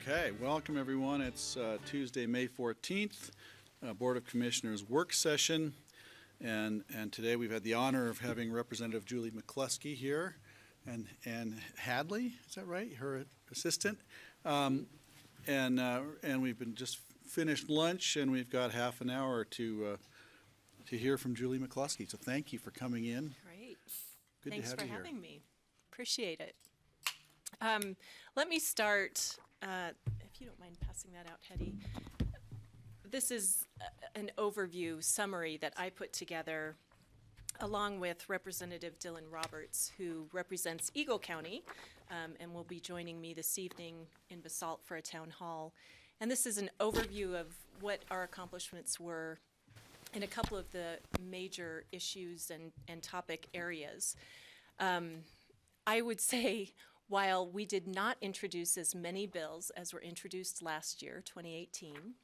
Okay, welcome everyone. It's Tuesday, May 14th, Board of Commissioners work session. And today we've had the honor of having Representative Julie McCluskey here and Hadley, is that right? Her assistant. And we've been just finished lunch and we've got half an hour to hear from Julie McCluskey. So thank you for coming in. Great. Good Thanks to have for you here. having me. Appreciate it. Let me start, if you don't mind passing that out, Hetty. This is an overview summary that I put together along with Representative Dylan Roberts, who represents Eagle County and will be joining me this evening in Basalt for a town hall. And this is an overview of what our accomplishments were in a couple of the major issues and topic areas. I would say, while we did not introduce as many bills as were introduced last year, 2018,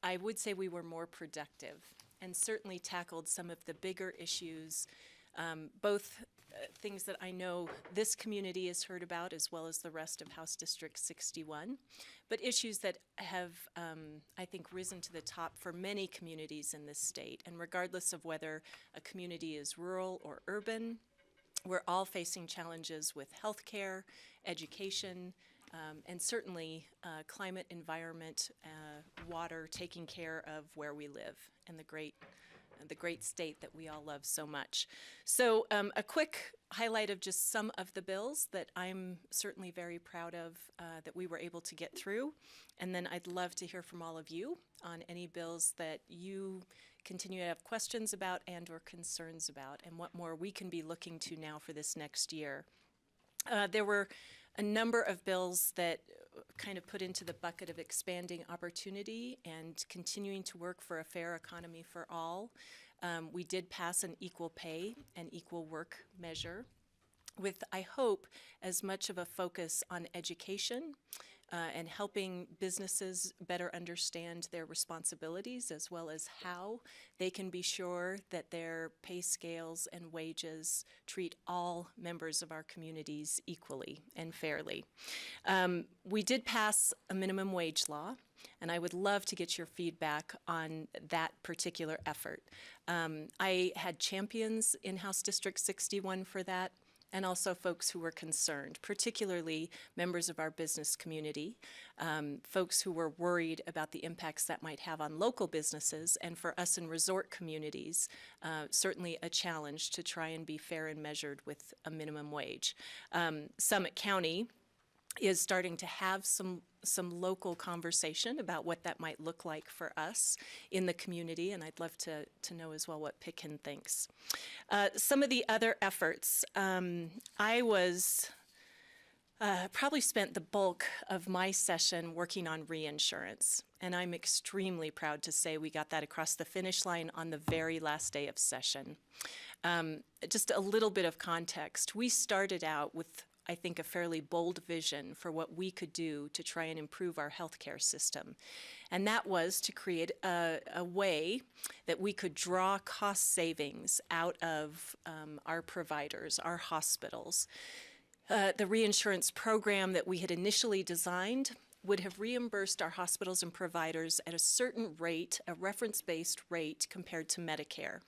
I would say we were more productive and certainly tackled some of the bigger issues, both things that I know this community has heard about as well as the rest of House District 61, but issues that have, I think, risen to the top for many communities in this state. And regardless of whether a community is rural or urban, we're all facing challenges with healthcare, education, and certainly climate, environment, water, taking care of where we live and the great state that we all love so much. So a quick highlight of just some of the bills that I'm certainly very proud of that we were able to get through. And then I'd love to hear from all of you on any bills that you continue to have questions about and or concerns about, and what more we can be looking to now for this next year. There were a number of bills that kind of put into the bucket of expanding opportunity and continuing to work for a fair economy for all. We did pass an equal pay and equal work measure with, I hope, as much of a focus on education and helping businesses better understand their responsibilities, as well as how they can be sure that their pay scales and wages treat all members of our communities equally and fairly. We did pass a minimum wage law, and I would love to get your feedback on that particular effort. I had champions in House District 61 for that, and also folks who were concerned, particularly members of our business community, folks who were worried about the impacts that might have on local businesses, and for us in resort communities, certainly a challenge to try and be fair and measured with a minimum wage. Summit County is starting to have some local conversation about what that might look like for us in the community, and I'd love to know as well what Pitkin thinks. Some of the other efforts, I was Probably spent the bulk of my session working on reinsurance, and I'm extremely proud to say we got that across the finish line on the very last day of session. Just a little bit of context. We started out with, I think, a fairly bold vision for what we could do to try and improve our healthcare system. And that was to create a way that we could draw cost savings out of our providers, our hospitals. The reinsurance program that we had initially designed would have reimbursed our hospitals and providers at a certain rate, a reference-based rate compared to Medicare.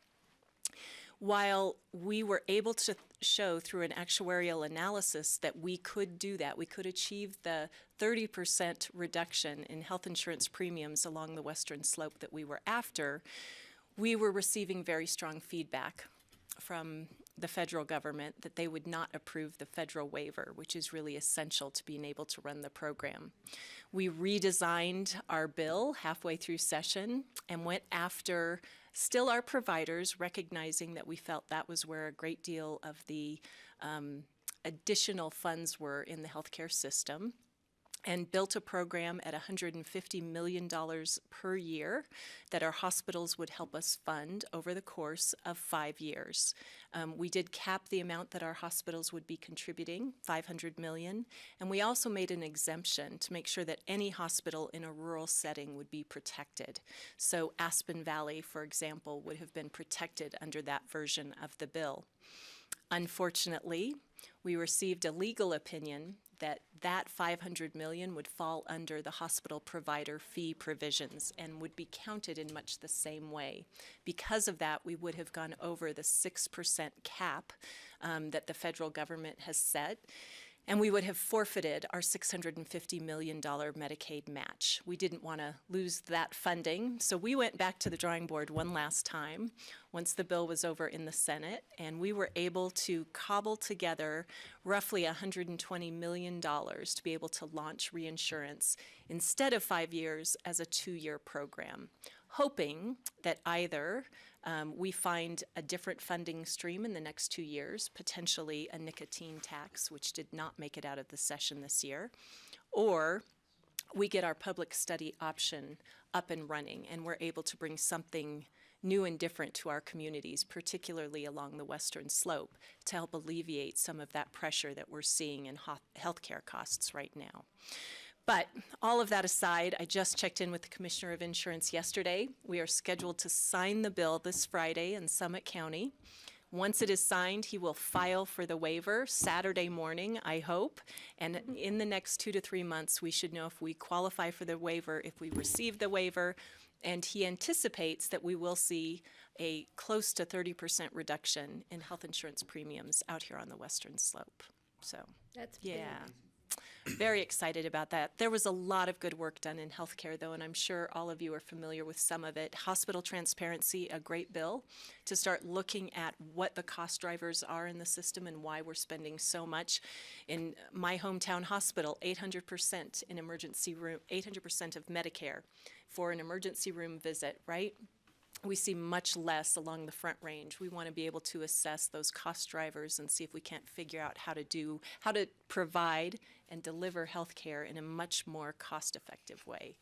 While we were able to show through an actuarial analysis that we could do that, we could achieve the 30% reduction in health insurance premiums along the western slope that we were after, we were receiving very strong feedback from the federal government that they would not approve the federal waiver, which is really essential to being able to run the program. We redesigned our bill halfway through session and went after still our providers, recognizing that we felt that was where a great deal of the additional funds were in the healthcare system, and built a program at $150 million per year that our hospitals would help us fund over the course of 5 years. We did cap the amount that our hospitals would be contributing, $500 million, and we also made an exemption to make sure that any hospital in a rural setting would be protected. So Aspen Valley, for example, would have been protected under that version of the bill. Unfortunately, we received a legal opinion that $500 million would fall under the hospital provider fee provisions and would be counted in much the same way. Because of that, we would have gone over the 6% cap that the federal government has set, and we would have forfeited our $650 million Medicaid match. We didn't want to lose that funding, so we went back to the drawing board one last time once the bill was over in the Senate, and we were able to cobble together roughly $120 million to be able to launch reinsurance instead of 5 years as a 2-year program, hoping that either we find a different funding stream in the next 2 years, potentially a nicotine tax, which did not make it out of the session this year, or we get our public study option up and running and we're able to bring something new and different to our communities, particularly along the western slope, to help alleviate some of that pressure that we're seeing in healthcare costs right now. But all of that aside, I just checked in with the Commissioner of Insurance yesterday. We are scheduled to sign the bill this Friday in Summit County. Once it is signed, he will file for the waiver Saturday morning, I hope. And in the next 2 to 3 months, we should know if we qualify for the waiver, if we receive the waiver. And he anticipates that we will see a close to 30% reduction in health insurance premiums out here on the western slope. So, That's yeah. big. Very excited about that. There was a lot of good work done in healthcare, though, and I'm sure all of you are familiar with some of it. Hospital transparency, a great bill to start looking at what the cost drivers are in the system and why we're spending so much. In my hometown hospital, 800% in emergency room, 800% of Medicare for an emergency room visit, right? We see much less along the Front Range. We want to be able to assess those cost drivers and see if we can't figure out how to provide and deliver health care in a much more cost-effective way.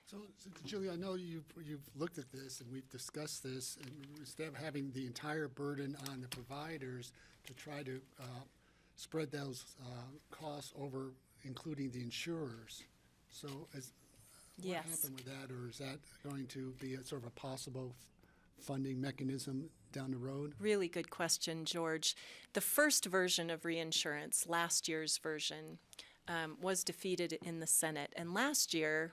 So Julie, I know you've looked at this and we've discussed this, and instead of having the entire burden on the providers to try to spread those costs over, including the insurers. So what Yes. happened with that, or is that going to be a sort of a possible funding mechanism down the road? Really good question, George. The first version of reinsurance, last year's version, was defeated in the Senate. And last year,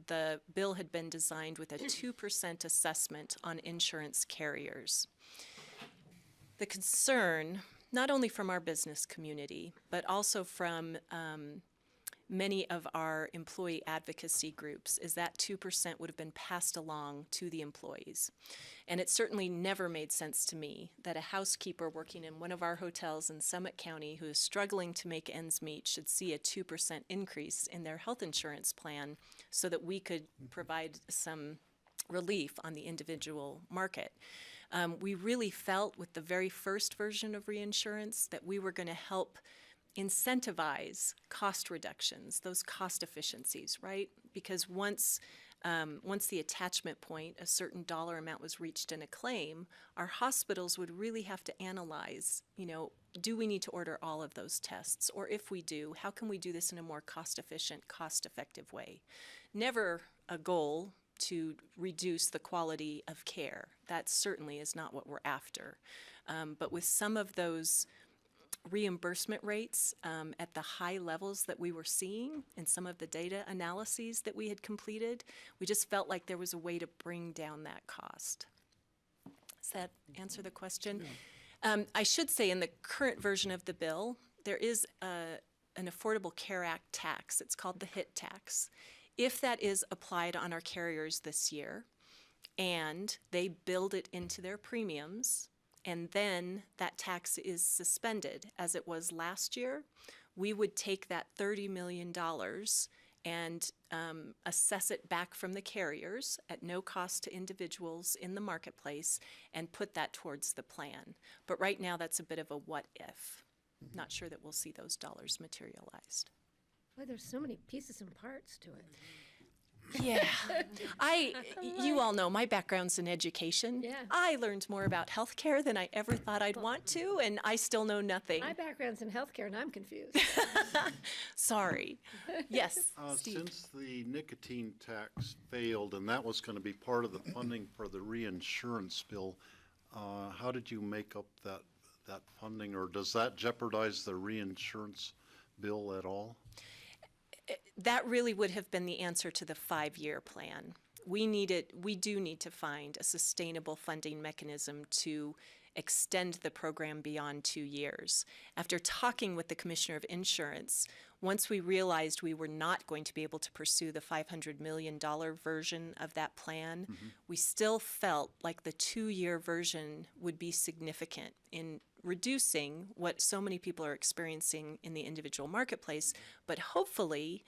the bill had been designed with a 2% assessment on insurance carriers. The concern, not only from our business community, but also from many of our employee advocacy groups, is that 2% would have been passed along to the employees. And it certainly never made sense to me that a housekeeper working in one of our hotels in Summit County who is struggling to make ends meet should see a 2% increase in their health insurance plan so that we could provide some relief on the individual market. We really felt with the very first version of reinsurance that we were going to help incentivize cost reductions, those cost efficiencies, right? Because once the attachment point, a certain dollar amount was reached in a claim, our hospitals would really have to analyze, do we need to order all of those tests? Or if we do, how can we do this in a more cost-efficient, cost-effective way? Never a goal to reduce the quality of care. That certainly is not what we're after. But with some of those reimbursement rates at the high levels that we were seeing in some of the data analyses that we had completed, we just felt like there was a way to bring down that cost. Does that answer the question? I should say in the current version of the bill, there is an Affordable Care Act tax. It's called the HIT tax. If that is applied on our carriers this year and they build it into their premiums, and then that tax is suspended as it was last year, we would take that $30 million and assess it back from the carriers at no cost to individuals in the marketplace and put that towards the plan. But right now, that's a bit of a what if. Not sure that we'll see those dollars materialized. Boy, there's so many pieces and parts to it. Yeah, you all know my background's in education. Yeah. I learned more about healthcare than I ever thought I'd want to, and I still know nothing. My background's in healthcare, and I'm confused. Sorry. Yes, Steve. Since the nicotine tax failed, and that was going to be part of the funding for the reinsurance bill, how did you make up that funding, or does that jeopardize the reinsurance bill at all? That really would have been the answer to the 5-year plan. We do need to find a sustainable funding mechanism to extend the program beyond 2 years. After talking with the Commissioner of Insurance, once we realized we were not going to be able to pursue the $500 million version of that plan, we still felt like the 2-year version would be significant in reducing what so many people are experiencing in the individual marketplace, but hopefully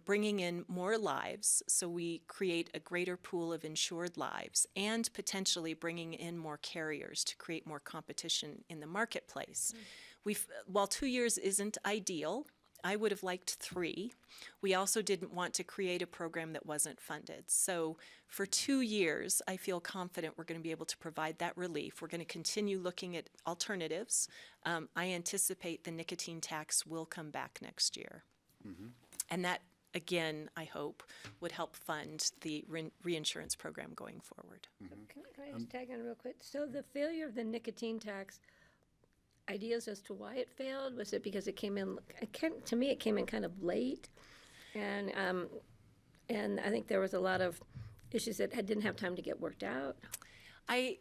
bringing in more lives so we create a greater pool of insured lives, and potentially bringing in more carriers to create more competition in the marketplace. While 2 years isn't ideal, I would have liked 3. We also didn't want to create a program that wasn't funded. So for 2 years, I feel confident we're going to be able to provide that relief. We're going to continue looking at alternatives. I anticipate the nicotine tax will come back next year. And that, again, I hope, would help fund the reinsurance program going forward. Can I just tag on real quick? So the failure of the nicotine tax, ideas as to why it failed? Was it because it came in, to me, it came in kind of late? And I think there was a lot of issues that didn't have time to get worked out. I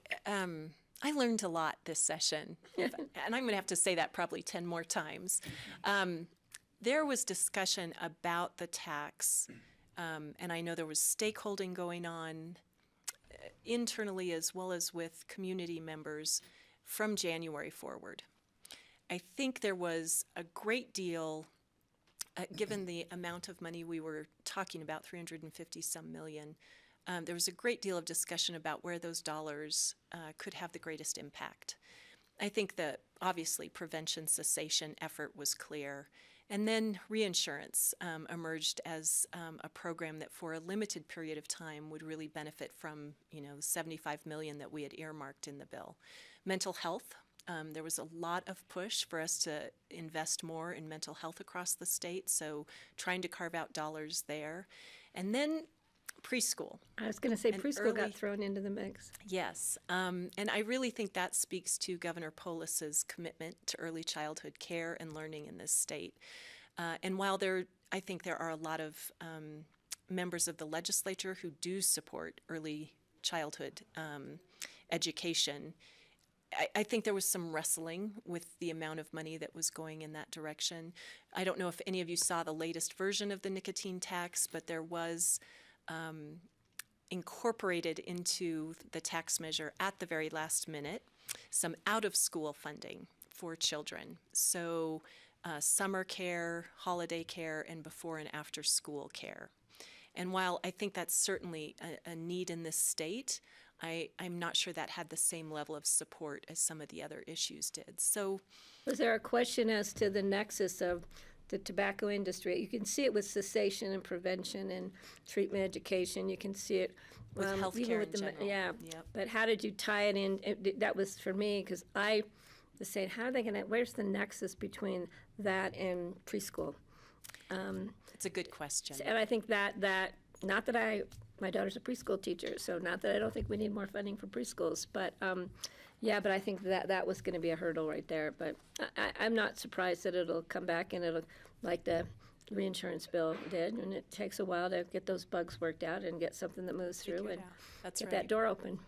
learned a lot this session, and I'm going to have to say that probably 10 more times. There was discussion about the tax, and I know there was stakeholding going on internally as well as with community members from January forward. I think there was a great deal, given the amount of money we were talking about, 350-some million, there was a great deal of discussion about where those dollars could have the greatest impact. I think that obviously prevention cessation effort was clear. And then reinsurance emerged as a program that for a limited period of time would really benefit from, $75 million that we had earmarked in the bill. Mental health, there was a lot of push for us to invest more in mental health across the state, so trying to carve out dollars there. And then preschool. I was going to say And preschool got thrown into the mix. Yes, and I really think that speaks to Governor Polis's commitment to early childhood care and learning in this state. And while I think there are a lot of members of the legislature who do support early childhood education, I think there was some wrestling with the amount of money that was going in that direction. I don't know if any of you saw the latest version of the nicotine tax, but there was incorporated into the tax measure at the very last minute some out-of-school funding for children. So summer care, holiday care, and before and after school care. And while I think that's certainly a need in this state, I'm not sure that had the same level of support as some of the other issues did. So Was there a question as to the nexus of the tobacco industry? You can see it with cessation and prevention and treatment education. You can see it With even healthcare with in the general. Yeah, Yep. but how did you tie it in? That was for me because I was saying, how are they going to? Where's the nexus between that and preschool? it's a good question. And I think that not that my daughter's a preschool teacher, so not that I don't think we need more funding for preschools, but yeah, but I think that was going to be a hurdle right there. But I'm not surprised that it'll come back and it'll, like the reinsurance bill did, and it takes a while to get those bugs worked out and get something that moves through Figure it and out. That's get right. that door open.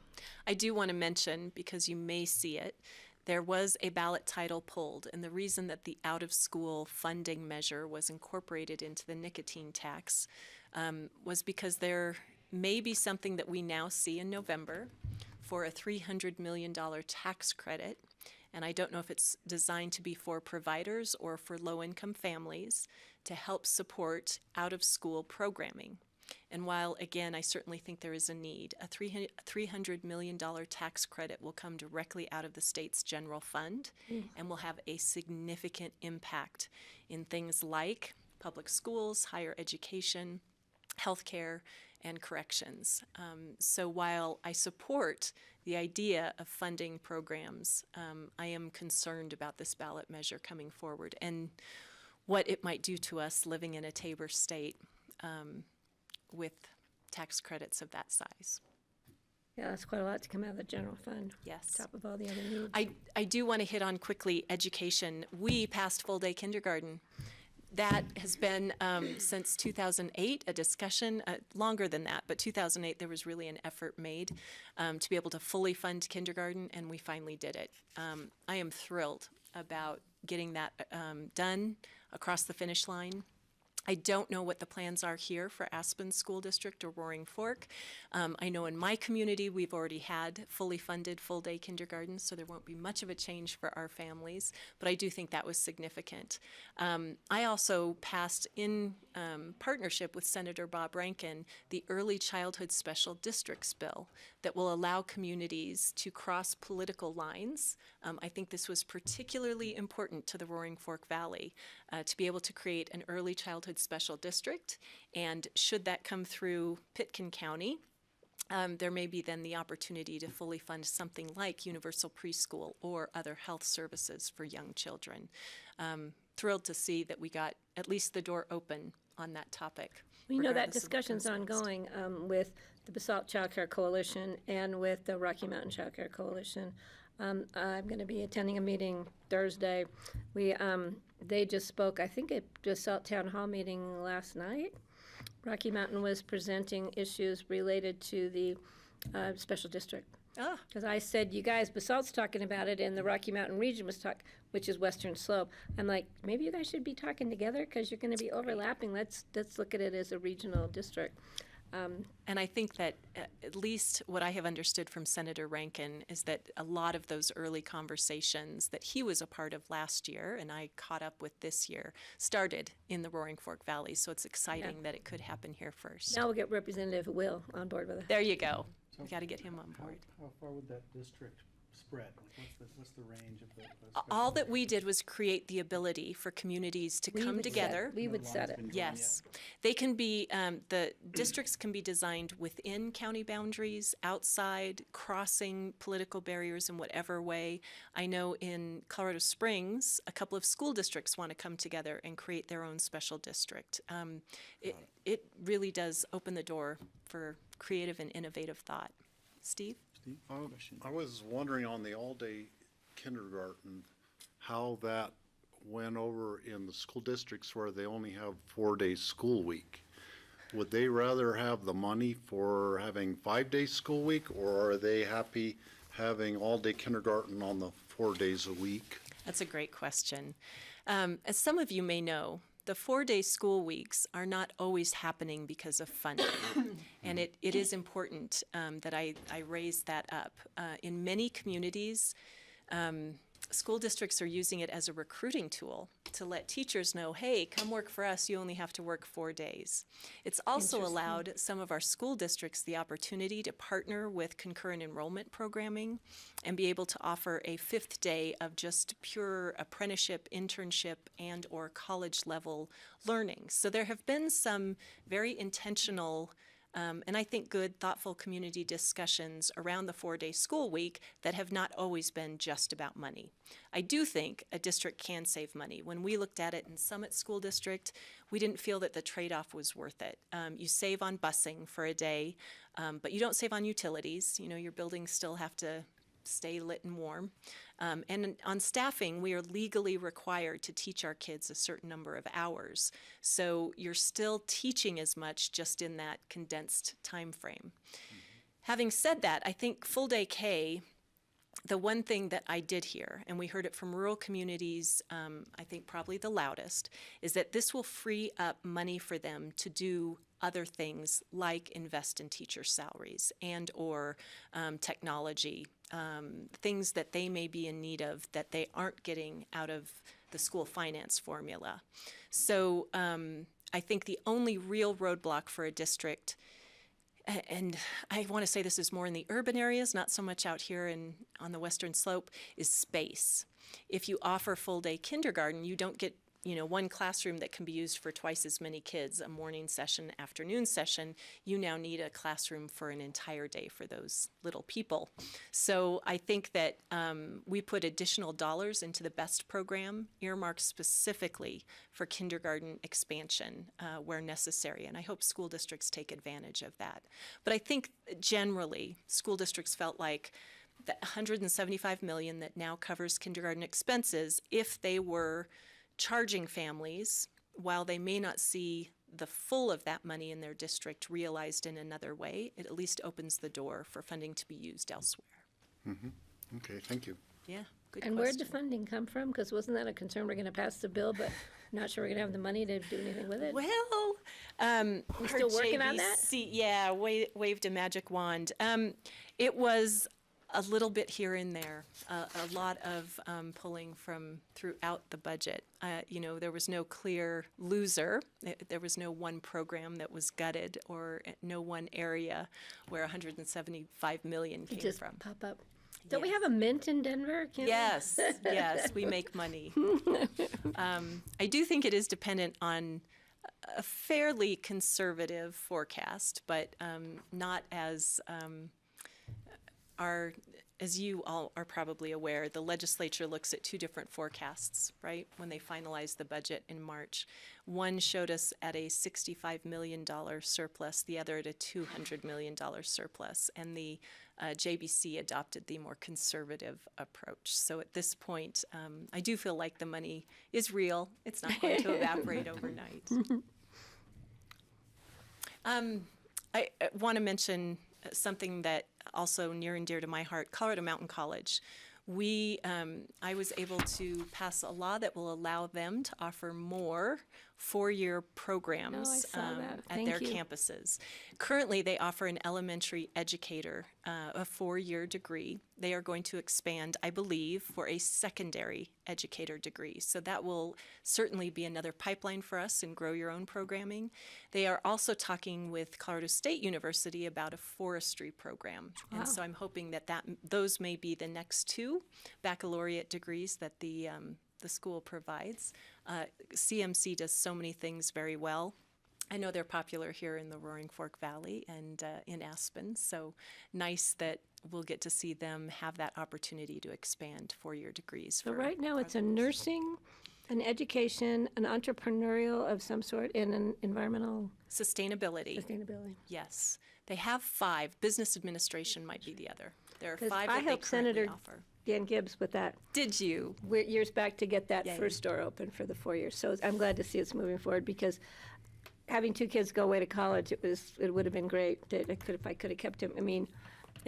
I do want to mention, because you may see it, there was a ballot title pulled, and the reason that the out-of-school funding measure was incorporated into the nicotine tax was because there may be something that we now see in November for a $300 million tax credit, and I don't know if it's designed to be for providers or for low-income families to help support out-of-school programming. And while, again, I certainly think there is a need, a $300 million tax credit will come directly out of the state's general fund and will have a significant impact in things like public schools, higher education, healthcare, and corrections. So while I support the idea of funding programs, I am concerned about this ballot measure coming forward and what it might do to us living in a Tabor state with tax credits of that size. Yeah, that's quite a lot to come out of the general fund. Yes. Top of all the other needs. I do want to hit on quickly education. We passed full-day kindergarten. That has been since 2008 a discussion, longer than that, but 2008 there was really an effort made to be able to fully fund kindergarten, and we finally did it. I am thrilled about getting that done across the finish line. I don't know what the plans are here for Aspen School District or Roaring Fork. I know in my community we've already had fully funded full-day kindergarten, so there won't be much of a change for our families, but I do think that was significant. I also passed in partnership with Senator Bob Rankin the Early Childhood Special Districts Bill that will allow communities to cross political lines. I think this was particularly important to the Roaring Fork Valley to be able to create an early childhood special district, and should that come through Pitkin County, there may be then the opportunity to fully fund something like universal preschool or other health services for young children. Thrilled to see that we got at least the door open on that topic. You know, that regardless of what discussion's comes next. ongoing with the Basalt Child Care Coalition and with the Rocky Mountain Child Care Coalition. I'm going to be attending a meeting Thursday. They just spoke, I think, at Basalt Town Hall meeting last night. Rocky Mountain was presenting issues related to the special district. Ah, Because I said, you guys, Basalt's talking about it, and the Rocky Mountain region was which is Western Slope. I'm like, maybe you guys should be talking together because you're going to be overlapping. Let's look at it as a regional district. and I think that at least what I have understood from Senator Rankin is that a lot of those early conversations that he was a part of last year, and I caught up with this year, started in the Roaring Fork Valley. So it's exciting that it could happen here first. Now we'll get Representative Will on board with it. There you go. We got to get him on board. How far would that district spread? Like what's the range of the? All that we did was create the ability for communities to We come would set- together. We would set it. Yes. They can be, the districts can be designed within county boundaries, outside, crossing political barriers in whatever way. I know in Colorado Springs, a couple of school districts want to come together and create their own special district. It really does open the door for creative and innovative thought. Steve? I was wondering on the all-day kindergarten, how that went over in the school districts where they only have 4-day school week. Would they rather have the money for having 5-day school week, or are they happy having all-day kindergarten on the 4 days a week? That's a great question. As some of you may know, the 4-day school weeks are not always happening because of funding. And it is important that I raise that up. In many communities, school districts are using it as a recruiting tool to let teachers know, hey, come work for us, you only have to work 4 days. It's also allowed some of our school districts the opportunity to partner with concurrent enrollment programming and be able to offer a 5th day of just pure apprenticeship, internship, and or college level learning. So there have been some very intentional and I think good, thoughtful community discussions around the 4-day school week that have not always been just about money. I do think a district can save money. When we looked at it in Summit School District, we didn't feel that the trade-off was worth it. You save on busing for a day, but you don't save on utilities. You know, your buildings still have to stay lit and warm. And on staffing, we are legally required to teach our kids a certain number of hours. So you're still teaching as much, just in that condensed time frame. Having said that, I think full day K, the one thing that I did hear, and we heard it from rural communities, I think probably the loudest, is that this will free up money for them to do other things like invest in teacher salaries and or technology, things that they may be in need of that they aren't getting out of the school finance formula. So I think the only real roadblock for a district, and I want to say this is more in the urban areas, not so much out here on the western slope, is space. If you offer full day kindergarten, you don't get one classroom that can be used for twice as many kids, a morning session, afternoon session. You now need a classroom for an entire day for those little people. So I think that we put additional dollars into the BEST program, earmarked specifically for kindergarten expansion where necessary. And I hope school districts take advantage of that. But I think generally, school districts felt like the $175 million that now covers kindergarten expenses, if they were charging families, while they may not see the full of that money in their district realized in another way, it at least opens the door for funding to be used elsewhere. Okay, thank you. Yeah, good And question. where'd the funding come from? Because wasn't that a concern? We're going to pass the bill, but not sure we're going to have the money to do anything with it. Well, We're still working on that? Yeah, waved a magic wand. It was a little bit here and there, a lot of pulling from throughout the budget. There was no clear loser. There was no one program that was gutted, or no one area where $175 million came Just from. pop up. Don't we have a mint in Denver? Can't we? Yes, yes, we make money. I do think it is dependent on a fairly conservative forecast, but not as as you all are probably aware, the legislature looks at 2 different forecasts, right, when they finalize the budget in March. One showed us at a $65 million surplus, the other at a $200 million surplus, and the JBC adopted the more conservative approach. So at this point, I do feel like the money is real. It's not going to evaporate overnight. I want to mention something that also near and dear to my heart, Colorado Mountain College. I was able to pass a law that will allow them to offer more 4-year programs saw that. at Thank their you. campuses. Currently, they offer an elementary educator a 4-year degree. They are going to expand, I believe, for a secondary educator degree. So that will certainly be another pipeline for us and grow your own programming. They are also talking with Colorado State University about a forestry program. Wow. And so I'm hoping that those may be the next 2 baccalaureate degrees that the school provides. CMC does so many things very well. I know they're popular here in the Roaring Fork Valley and in Aspen, so nice that we'll get to see them have that opportunity to expand 4-year degrees. So for right now, it's a programs. nursing, an education, an entrepreneurial of some sort, and an environmental Sustainability, sustainability. yes. They have 5. Business administration might be the other. There are 5 Because that I they helped currently Senator offer. Dan Gibbs with that Did you? years back to get that Yay. first door open for the 4 years. So I'm glad to see it's moving forward, because having 2 kids go away to college, it would have been great if I could have kept him. I mean,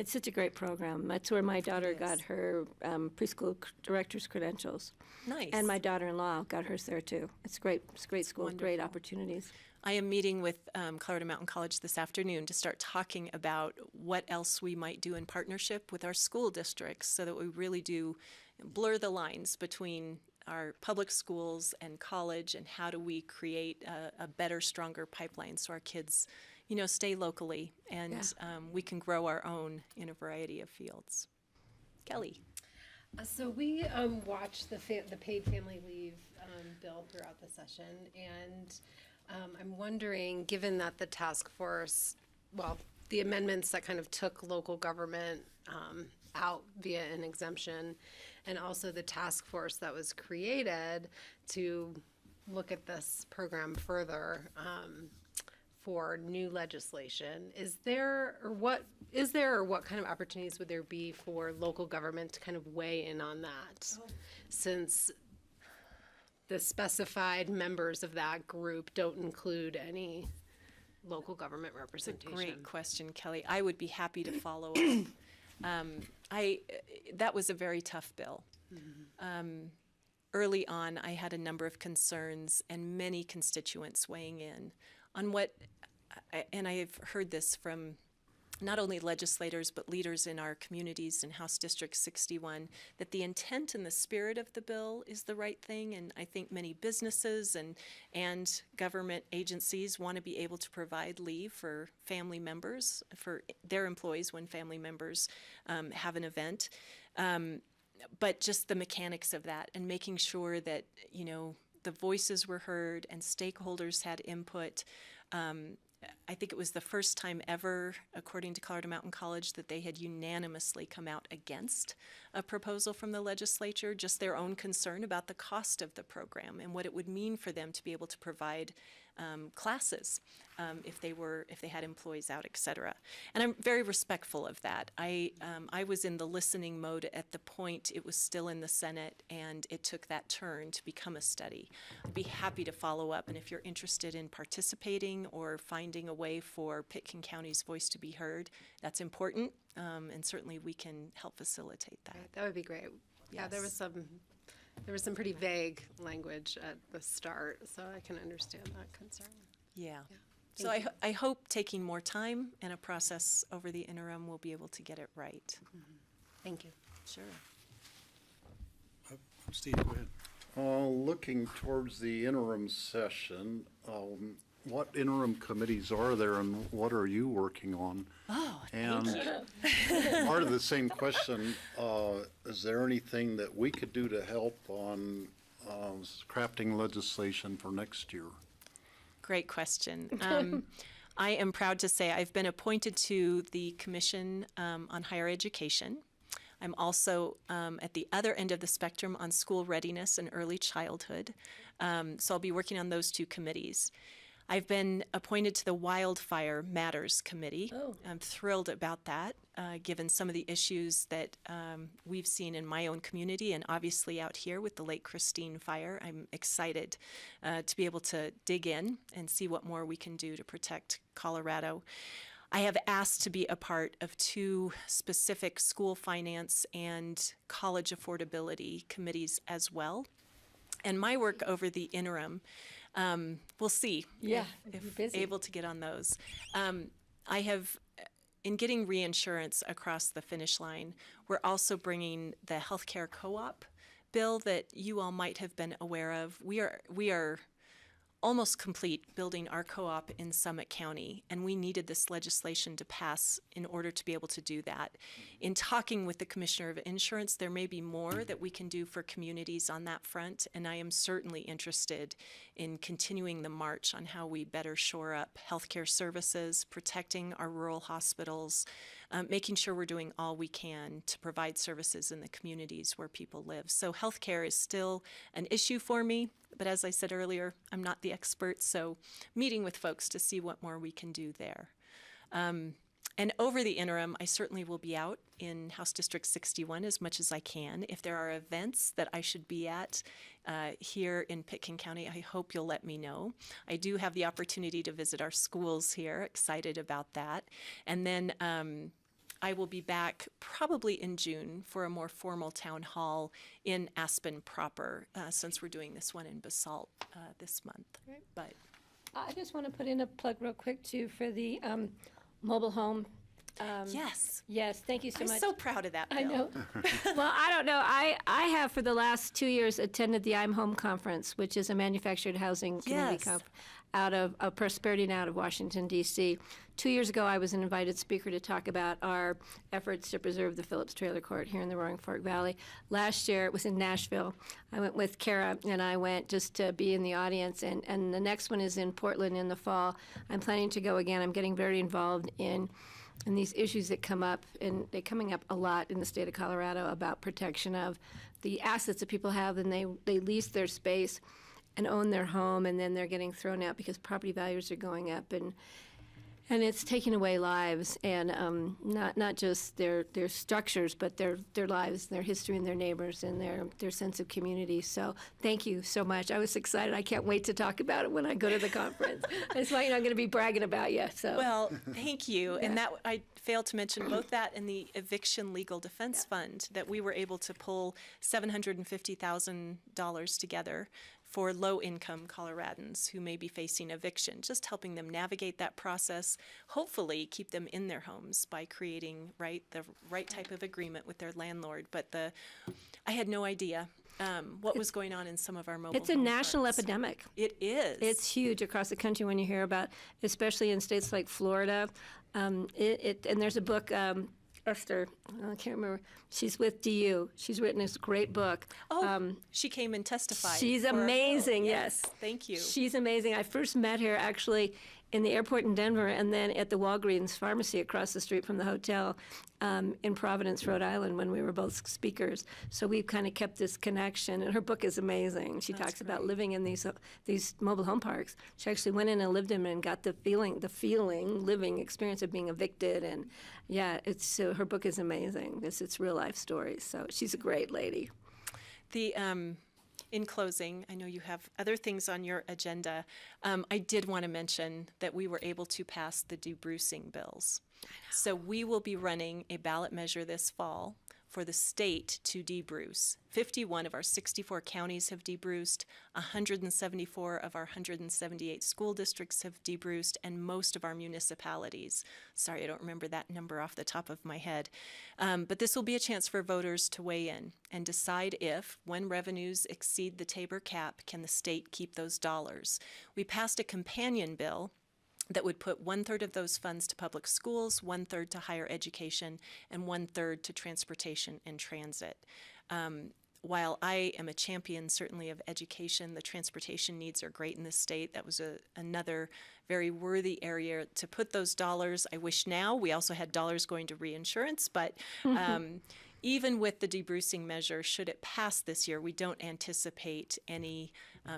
It's such a great program. That's where my daughter got her preschool director's credentials. Nice. And my daughter-in-law got hers there too. It's great. It's a great school, great opportunities. I am meeting with Colorado Mountain College this afternoon to start talking about what else we might do in partnership with our school districts so that we really do blur the lines between our public schools and college, and how do we create a better, stronger pipeline so our kids, stay locally and we can grow our own in a variety of fields. Kelly. So we watched the paid family leave bill throughout the session, and I'm wondering, given that the task force, the amendments that kind of took local government out via an exemption, and also the task force that was created to look at this program further for new legislation, is there or what kind of opportunities would there be for local government to kind of weigh in on that? Since the specified members of that group don't include any local government representation. Great question, Kelly. I would be happy to follow up. That was a very tough bill. Early on, I had a number of concerns and many constituents weighing in on and I have heard this from not only legislators but leaders in our communities in House District 61, that the intent and the spirit of the bill is the right thing, and I think many businesses and government agencies want to be able to provide leave for family members, for their employees when family members have an event. But just the mechanics of that and making sure that, the voices were heard and stakeholders had input. I think it was the first time ever, according to Colorado Mountain College, that they had unanimously come out against a proposal from the legislature, just their own concern about the cost of the program and what it would mean for them to be able to provide classes if they had employees out, et cetera. And I'm very respectful of that. I was in the listening mode at the point it was still in the Senate and it took that turn to become a study. I'd be happy to follow up, and if you're interested in participating or finding a way for Pitkin County's voice to be heard, that's important, and certainly we can help facilitate that. That would be great. Yeah, there was some pretty vague language at the start, so I can understand that concern. Yeah. So I hope taking more time and a process over the interim we'll be able to get it right. Thank you. Sure. Steve, go ahead. Looking towards the interim session, what interim committees are there and what are you working on? Oh, And thank you. part of the same question, is there anything that we could do to help on crafting legislation for next year? Great question. I am proud to say I've been appointed to the Commission on Higher Education. I'm also at the other end of the spectrum on school readiness and early childhood. So I'll be working on those two committees. I've been appointed to the Wildfire Matters Committee. Oh. I'm thrilled about that, given some of the issues that we've seen in my own community and obviously out here with the Lake Christine fire. I'm excited to be able to dig in and see what more we can do to protect Colorado. I have asked to be a part of two specific school finance and college affordability committees as well. And my work over the interim, we'll see Yeah, if you're busy. able to get on those. I have, in getting reinsurance across the finish line, we're also bringing the healthcare co-op bill that you all might have been aware of. We are almost complete building our co-op in Summit County, and we needed this legislation to pass in order to be able to do that. In talking with the Commissioner of Insurance, there may be more that we can do for communities on that front, and I am certainly interested in continuing the march on how we better shore up healthcare services, protecting our rural hospitals, making sure we're doing all we can to provide services in the communities where people live. So healthcare is still an issue for me, but as I said earlier, I'm not the expert, so meeting with folks to see what more we can do there. And over the interim, I certainly will be out in House District 61 as much as I can. If there are events that I should be at here in Pitkin County, I hope you'll let me know. I do have the opportunity to visit our schools here, excited about that. And then I will be back probably in June for a more formal town hall in Aspen proper, since we're doing this one in Basalt this month. Great. But I just want to put in a plug real quick too for the mobile home. yes, Yes, thank you so I'm much. so proud of that, Bill. I know. Well, I don't know. I have for the last 2 years attended the I'm Home Conference, which is a manufactured housing community Yes. conference out of Prosperity and out of Washington, D.C. 2 years ago, I was an invited speaker to talk about our efforts to preserve the Phillips Trailer Court here in the Roaring Fork Valley. Last year, it was in Nashville. I went with Kara, and I went just to be in the audience. And the next one is in Portland in the fall. I'm planning to go again. I'm getting very involved in these issues that come up, and they're coming up a lot in the state of Colorado about protection of the assets that people have, and they lease their space and own their home, and then they're getting thrown out because property values are going up, and it's taking away lives, and not just their structures, but their lives, their history, and their neighbors, and their sense of community. So thank you so much. I was excited. I can't wait to talk about it when I go to the conference. That's why I'm going to be bragging about you. So Well, thank you. And that I failed to mention both that and the Eviction Legal Defense Fund, that we were able to pull $750,000 together for low-income Coloradans who may be facing eviction, just helping them navigate that process, hopefully keep them in their homes by creating the right type of agreement with their landlord. But I had no idea what was going on in some of our mobile it's a home national parks. epidemic. It is. It's huge across the country when you hear about, especially in states like Florida. And there's a book, Esther, I can't remember. She's with DU. She's written this great book. She came and testified. She's for our amazing, bill. yes. Thank you. She's amazing. I first met her actually in the airport in Denver, and then at the Walgreens pharmacy across the street from the hotel in Providence, Rhode Island, when we were both speakers. So we've kind of kept this connection, and her book is amazing. She talks about living in these mobile home parks. She actually went in and lived in them and got the living experience of being evicted, and yeah, her book is amazing. It's real life stories. So she's a great lady. In closing, I know you have other things on your agenda. I did want to mention that we were able to pass the debrucing bills. So we will be running a ballot measure this fall for the state to debruce. 51 of our 64 counties have debruced, 174 of our 178 school districts have debruced, and most of our municipalities. Sorry, I don't remember that number off the top of my head. But this will be a chance for voters to weigh in and decide if, when revenues exceed the Tabor cap, can the state keep those dollars. We passed a companion bill that would put 1/3 of those funds to public schools, 1/3 to higher education, and 1/3 to transportation and transit. While I am a champion, certainly, of education, the transportation needs are great in this state. That was another very worthy area to put those dollars. I wish now we also had dollars going to reinsurance, but even with the debrucing measure, should it pass this year, we don't anticipate any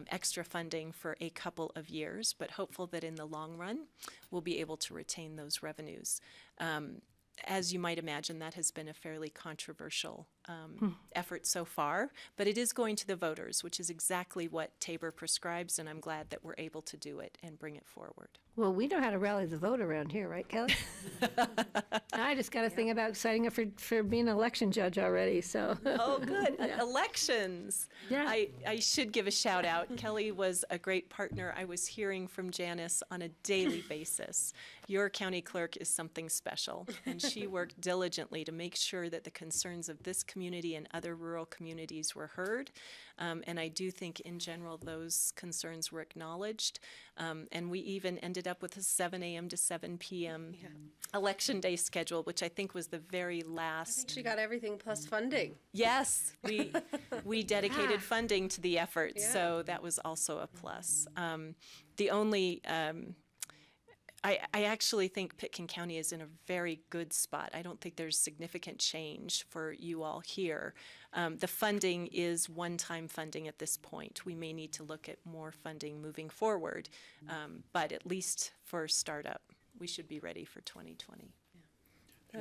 extra funding for a couple of years, but hopeful that in the long run, we'll be able to retain those revenues. As you might imagine, that has been a fairly controversial effort so far, but it is going to the voters, which is exactly what Tabor prescribes, and I'm glad that we're able to do it and bring it forward. Well, we know how to rally the vote around here, right, Kelly? I just got a thing about signing up for being an election judge already, so. Oh, good. Elections. Yeah. I should give a shout out. Kelly was a great partner. I was hearing from Janice on a daily basis. Your county clerk is something special, and she worked diligently to make sure that the concerns of this community and other rural communities were heard. And I do think in general those concerns were acknowledged. And we even ended up with a 7 a.m. to 7 p.m. Election day schedule, which I think was the very last. She got everything plus funding. Yes, we dedicated funding to the effort, so that was also a plus. The only I actually think Pitkin County is in a very good spot. I don't think there's significant change for you all here. The funding is one-time funding at this point. We may need to look at more funding moving forward, but at least for startup, we should be ready for 2020.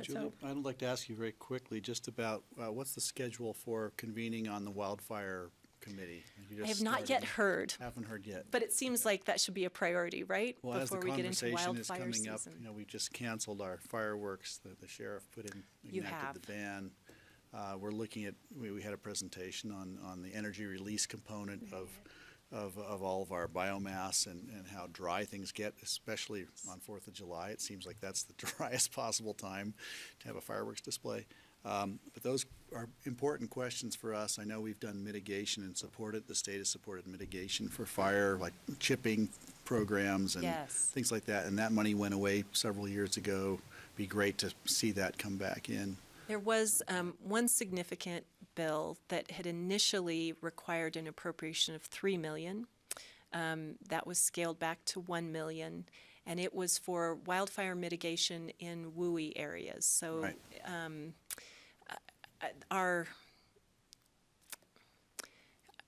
Julie, I'd like to ask you very quickly just about what's the schedule for convening on the Wildfire committee? You I just have not started. yet heard, Haven't heard yet. but it seems like that should be a priority, right? Well, as the Before we get into conversation is wildfire coming up, season. we just canceled our fireworks. The sheriff You enacted have. the ban. We're looking at, we had a presentation on the energy release component of all of our biomass and how dry things get, especially on 4th of July. It seems like that's the driest possible time to have a fireworks display. But those are important questions for us. I know we've done mitigation and supported, the state has supported mitigation for fire, like chipping programs and Yes. things like that. And that money went away several years ago. Be great to see that come back in. There was one significant bill that had initially required an appropriation of $3 million. That was scaled back to $1 million, and it was for wildfire mitigation in WUI areas. So Right.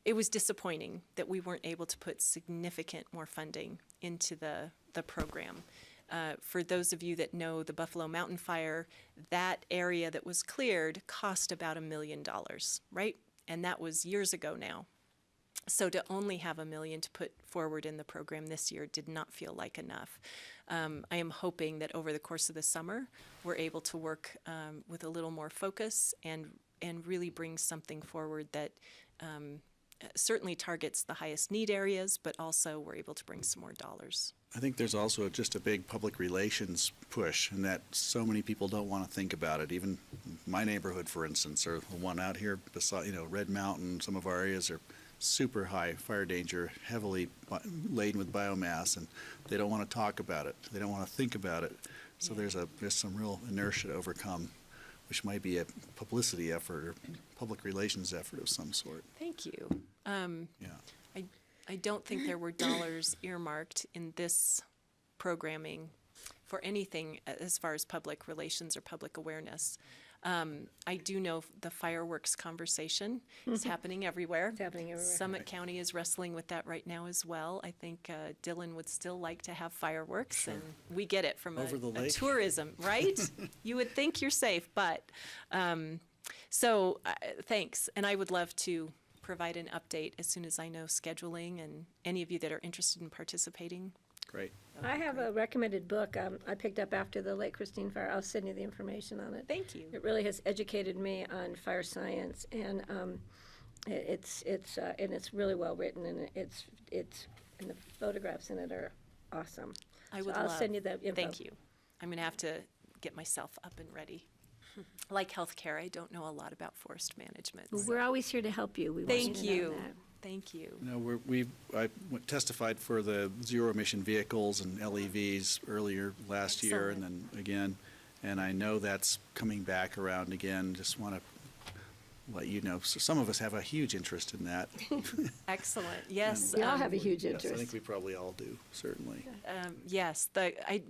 It was disappointing that we weren't able to put significant more funding into the program. For those of you that know the Buffalo Mountain Fire, that area that was cleared cost about $1 million, right? And that was years ago now. So to only have $1 million to put forward in the program this year did not feel like enough. I am hoping that over the course of the summer, we're able to work with a little more focus and really bring something forward that certainly targets the highest need areas, but also we're able to bring some more dollars. I think there's also just a big public relations push, and that so many people don't want to think about it. Even my neighborhood, for instance, or the one out here beside, Red Mountain, some of our areas are super high fire danger, heavily laden with biomass, and they don't want to talk about it. They don't want to think about it. So there's some real inertia to overcome, which might be a publicity effort or public relations effort of some sort. Thank you. Yeah. I don't think there were dollars earmarked in this programming for anything as far as public relations or public awareness. I do know the fireworks conversation is happening everywhere. It's happening everywhere. Summit County is wrestling with that right now as well. I think Dillon would still like to have fireworks, and we get it from Over the a lake. tourism, right? You would think you're safe, but thanks. And I would love to provide an update as soon as I know scheduling and any of you that are interested in participating. Great. I have a recommended book I picked up after the Lake Christine fire. I'll send you the information on it. Thank you. It really has educated me on fire science, and it's really well written, and it's and the photographs in it are awesome. I would I'll love. send you the info. Thank you. I'm going to have to get myself up and ready. Like healthcare, I don't know a lot about forest management. Well, we're always here to help you. We want Thank to know you. that. Thank you. I testified for the zero-emission vehicles and LEVs earlier last year, and then again, and I know that's coming back around again. Just want to let you know, so some of us have a huge interest in that. Excellent. Yes. We all have a huge Yes, interest. I think we probably all do, certainly. Yes.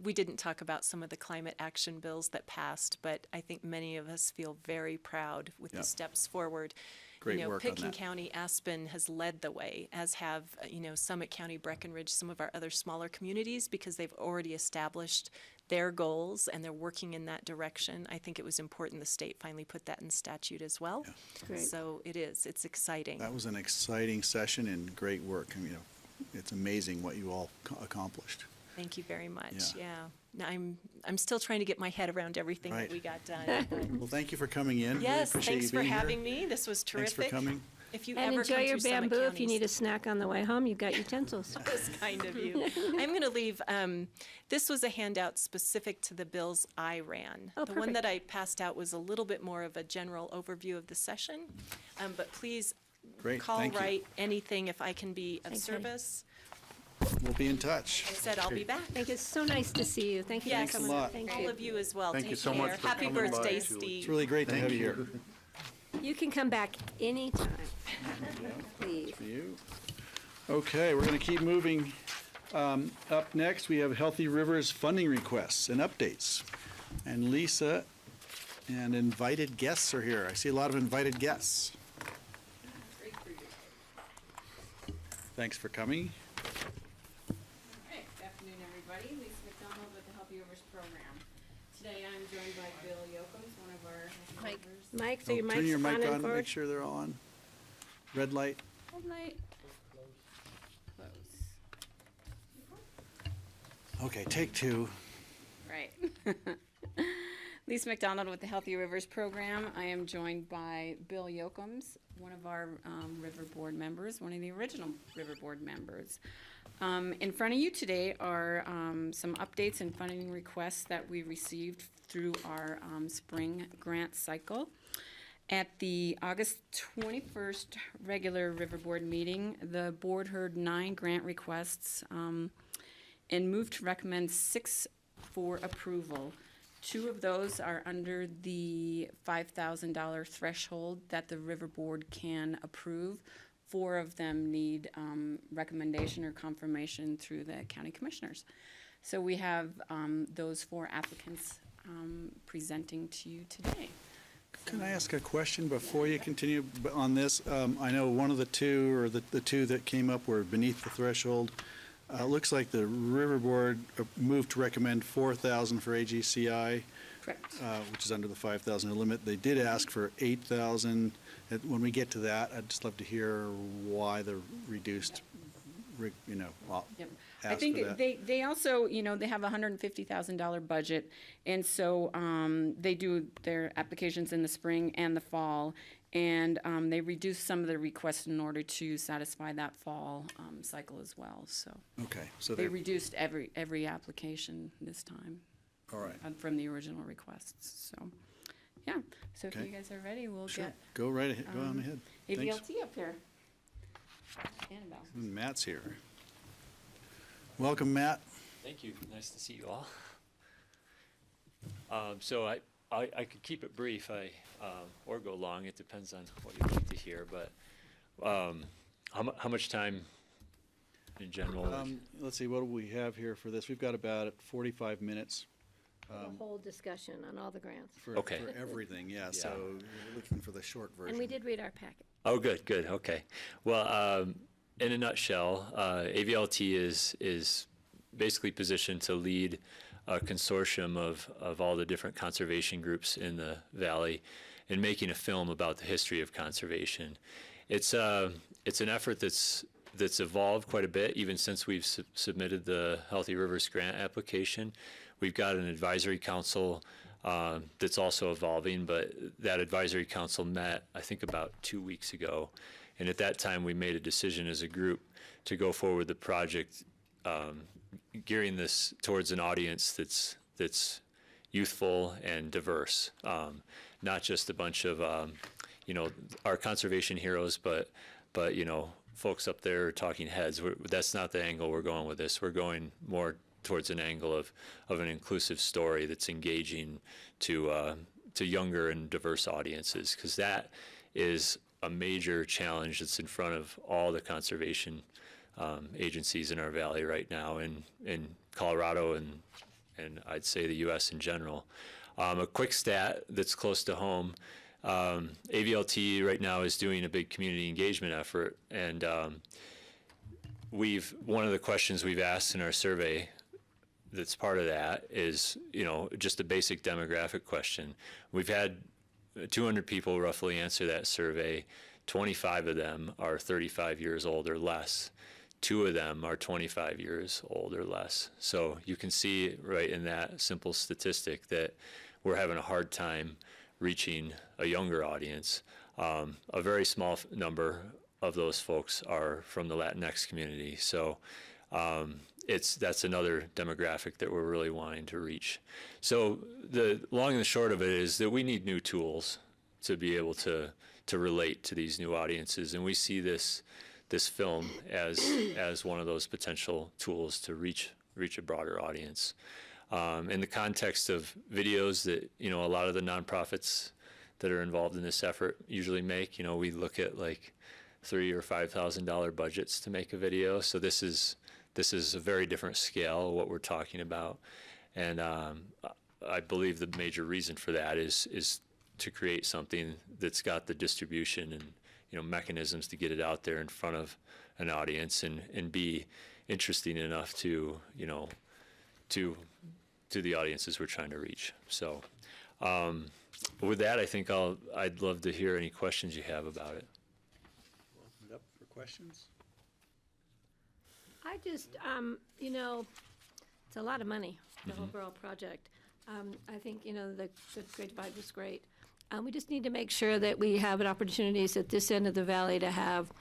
We didn't talk about some of the climate action bills that passed, but I think many of us feel very proud with Yeah. the steps forward. Great work on Pitkin that. County, Aspen has led the way, as have, Summit County, Breckenridge, some of our other smaller communities, because they've already established their goals and they're working in that direction. I think it was important the state finally put that in statute as well. Great. So it's exciting. That was an exciting session and great work. I mean, it's amazing what you all accomplished. Thank you very much. Yeah. Now, I'm still trying to get my head around everything Right. that we got done. but- Well, thank you for coming in. Really Yes, appreciate thanks you for being here. having me. This was terrific. Thanks for coming. If you And ever enjoy come your through Summit bamboo. If you Counties- need a snack on the way home, you've got utensils. That was kind of you. I'm going to leave, this was a handout specific to the bills I ran. Oh, The one perfect. that I passed out was a little bit more of a general overview of the session. But please Great, call, thank you. write, anything if I can be of Thanks, honey. service. We'll be in touch. I said I'll be back. Thank you. It's so nice to see you. Thank you Yes. for Thanks a coming. lot. Thank All you. of you as well. Thank you Take so much care. for Happy coming by, birthday, Julie. Steve. It's really great to have you here. You can come back anytime. Please. For you. Okay, we're going to keep moving. Up next, we have Healthy Rivers funding requests and updates. And Lisa and invited guests are here. I see a lot of invited guests. Thanks for coming. Hey, good afternoon, everybody. Lisa McDonald with the Healthy Rivers Program. Today I'm joined by Bill Yocums, one of our Healthy Mike. Rivers. Mike, so Oh, your turn your mic's mic on and on, make forward. sure they're all on. Red light. Hold light. Close. Okay, take two. Right. Lisa McDonald with the Healthy Rivers Program. I am joined by Bill Yocums, one of our River Board members, one of the original River Board members. In front of you today are some updates and funding requests that we received through our spring grant cycle. At the August 21st regular River Board meeting, the board heard 9 grant requests and moved to recommend 6 for approval. 2 of those are under the $5,000 threshold that the River Board can approve. 4 of them need recommendation or confirmation through the county commissioners. So we have those 4 applicants presenting to you today. Can I ask a question before you continue on this? I know one of the 2, or the 2 that came up were beneath the threshold. Looks like the River Board moved to recommend $4,000 for AGCI, Correct. which is under the $5,000 limit. They did ask for $8,000. When we get to that, I'd just love to hear why the reduced, Yep. I ask think for that. they also, they have a $150,000 budget, and so they do their applications in the spring and the fall, and they reduce some of the requests in order to satisfy that fall cycle as well. So Okay, so they they're, reduced every application this time all right. from the original requests. So, yeah. So if Okay. you guys are ready, we'll Sure, get go right ahead, go on ahead. Thanks. AVLT up here. Annabelle. And Matt's here. Welcome, Matt. Thank you. Nice to see you all. So I could keep it brief, or go long. It depends on what you'd like to hear. But how much time in general? Let's see, what do we have here for this? We've got about 45 minutes The whole discussion on all the grants. for Okay. everything, yeah, so you're looking for the short version. And we did read our packet. Oh, good. Okay. Well, in a nutshell, AVLT is basically positioned to lead a consortium of all the different conservation groups in the valley in making a film about the history of conservation. It's an effort that's evolved quite a bit even since we've submitted the Healthy Rivers grant application. We've got an advisory council that's also evolving, but that advisory council met, I think, about 2 weeks ago. And at that time, we made a decision as a group to go forward with the project, gearing this towards an audience that's youthful and diverse, not just a bunch of our conservation heroes, but folks up there talking heads. That's not the angle we're going with this. We're going more towards an angle of an inclusive story that's engaging to younger and diverse audiences, because that is a major challenge that's in front of all the conservation agencies in our valley right now, in Colorado and I'd say the U.S. in general. A quick stat that's close to home: AVLT right now is doing a big community engagement effort, and one of the questions we've asked in our survey that's part of that is, just a basic demographic question. We've had 200 people roughly answer that survey. 25 of them are 35 years old or less. 2 of them are 25 years old or less. So you can see right in that simple statistic that we're having a hard time reaching a younger audience. A very small number of those folks are from the Latinx community. So that's another demographic that we're really wanting to reach. So the long and the short of it is that we need new tools to be able to relate to these new audiences, and we see this film as one of those potential tools to reach a broader audience. In the context of videos that a lot of the nonprofits that are involved in this effort usually make, we look at like $3,000 or $5,000 budgets to make a video. So this is a very different scale of what we're talking about, and I believe the major reason for that is to create something that's got the distribution and mechanisms to get it out there in front of an audience and be interesting enough to the audiences we're trying to reach. So with that, I think I'd love to hear any questions you have about it. Open it up for questions? I just, it's a lot of money, the overall project. I think, the Great Divide was great. We just need to make sure that we have an opportunities at this end of the valley to have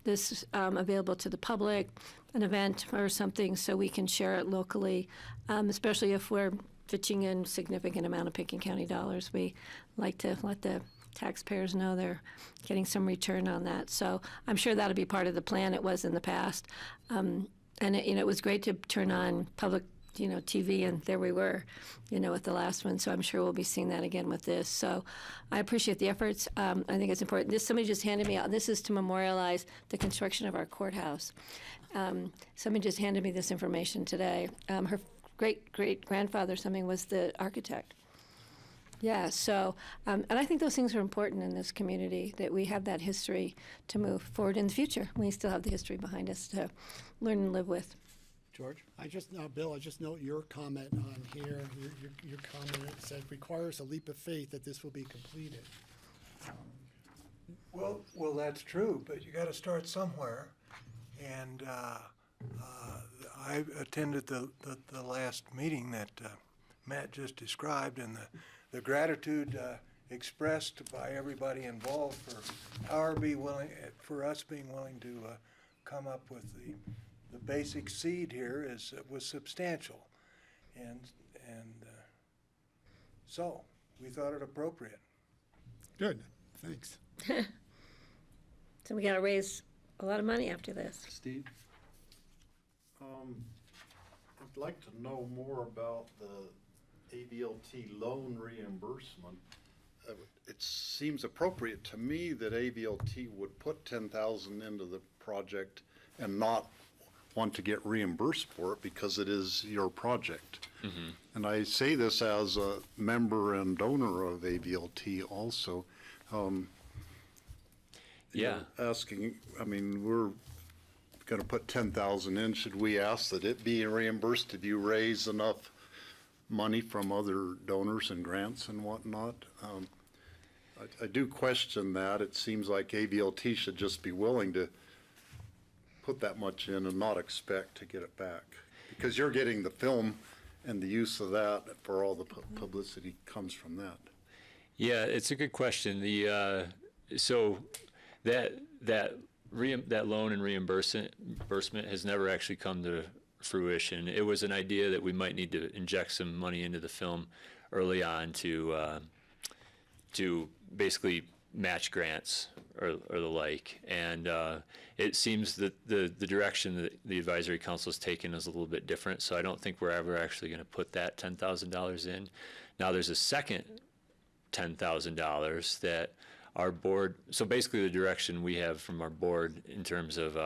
this available to the public, an event or something, so we can share it locally, especially if we're pitching in significant amount of Pickens County dollars. We like to let the taxpayers know they're getting some return on that. So I'm sure that'll be part of the plan. It was in the past. And it was great to turn on public TV, and there we were, with the last one. So I'm sure we'll be seeing that again with this. So I appreciate the efforts. I think it's important. Somebody just handed me out. This is to memorialize the construction of our courthouse. Somebody just handed me this information today. Her great-great-grandfather was the architect. Yeah, so, and I think those things are important in this community, that we have that history to move forward in the future. We still have the history behind us to learn and live with. George? Bill, I just note your comment on here, your comment said requires a leap of faith that this will be completed. Well, that's true, but you got to start somewhere. And I attended the last meeting that Matt just described, and the gratitude expressed by everybody involved for us being willing to come up with the basic seed here was substantial, and so we thought it appropriate. Good, thanks. So we got to raise a lot of money after this. Steve? I'd like to know more about the AVLT loan reimbursement. It seems appropriate to me that AVLT would put $10,000 into the project and not want to get reimbursed for it because it is your project. Mm-hmm. And I say this as a member and donor of AVLT also. Yeah. Asking, we're going to put 10,000 in. Should we ask that it be reimbursed if you raise enough money from other donors and grants and whatnot? I do question that. It seems like AVLT should just be willing to put that much in and not expect to get it back, because you're getting the film and the use of that for all the publicity comes from that. Yeah, it's a good question. So that loan and reimbursement has never actually come to fruition. It was an idea that we might need to inject some money into the film early on to basically match grants or the like. And it seems that the direction that the advisory council has taken is a little bit different. So I don't think we're ever actually going to put that $10,000 in. Now there's a second $10,000 that our board, so basically the direction we have from our board in terms of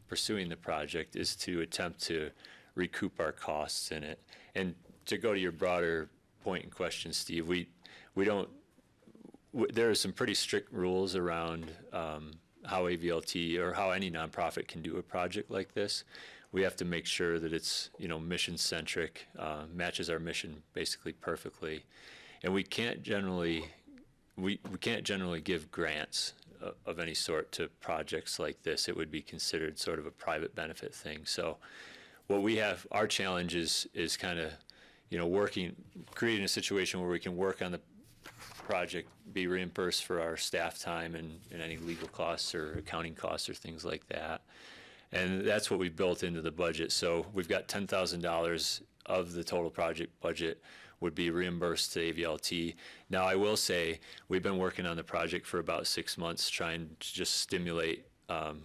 pursuing the project is to attempt to recoup our costs in it. And to go to your broader point in question, Steve, we don't, there are some pretty strict rules around how AVLT or how any nonprofit can do a project like this. We have to make sure that it's mission centric, matches our mission basically perfectly, and we can't generally give grants of any sort to projects like this. It would be considered sort of a private benefit thing. So what we have, our challenge is kind of creating a situation where we can work on the project, be reimbursed for our staff time and any legal costs or accounting costs or things like that. And that's what we built into the budget. So we've got $10,000 of the total project budget would be reimbursed to AVLT. Now I will say we've been working on the project for about 6 months trying to just stimulate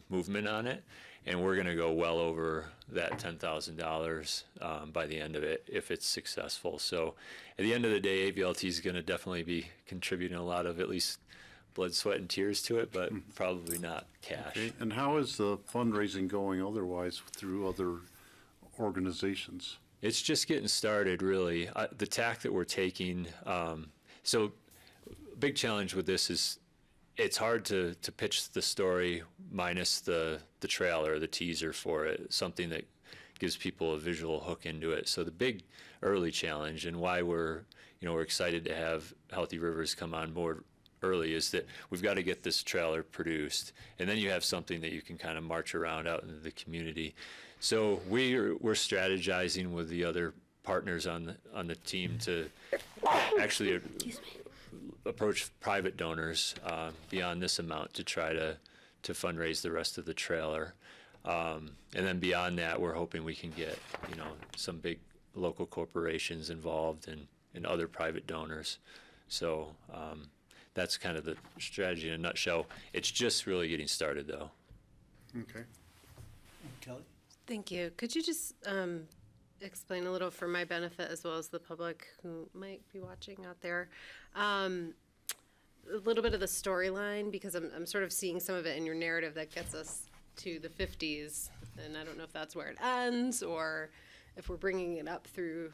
movement on it. And we're gonna go well over that $10,000 by the end of it if it's successful. So at the end of the day, AVLT is gonna definitely be contributing a lot of at least blood, sweat, and tears to it, but probably not cash. Okay. And how is the fundraising going otherwise through other organizations? It's just getting started, really. The tack that we're taking, so big challenge with this is it's hard to pitch the story minus the trailer, the teaser for it, something that gives people a visual hook into it. So the big early challenge and why we're excited to have Healthy Rivers come on board early, is that we've got to get this trailer produced, and then you have something that you can kind of march around out into the community. So we're strategizing with the other partners on the team to actually approach private donors beyond this amount to try to fundraise the rest of the trailer. And then beyond that, we're hoping we can get, some big local corporations involved and other private donors. So that's kind of the strategy in a nutshell. It's just really getting started, though. Okay. Kelly? Thank you. Could you just explain a little for my benefit as well as the public who might be watching out there, a little bit of the storyline, because I'm sort of seeing some of it in your narrative that gets us to the 50s, and I don't know if that's where it ends or if we're bringing it up through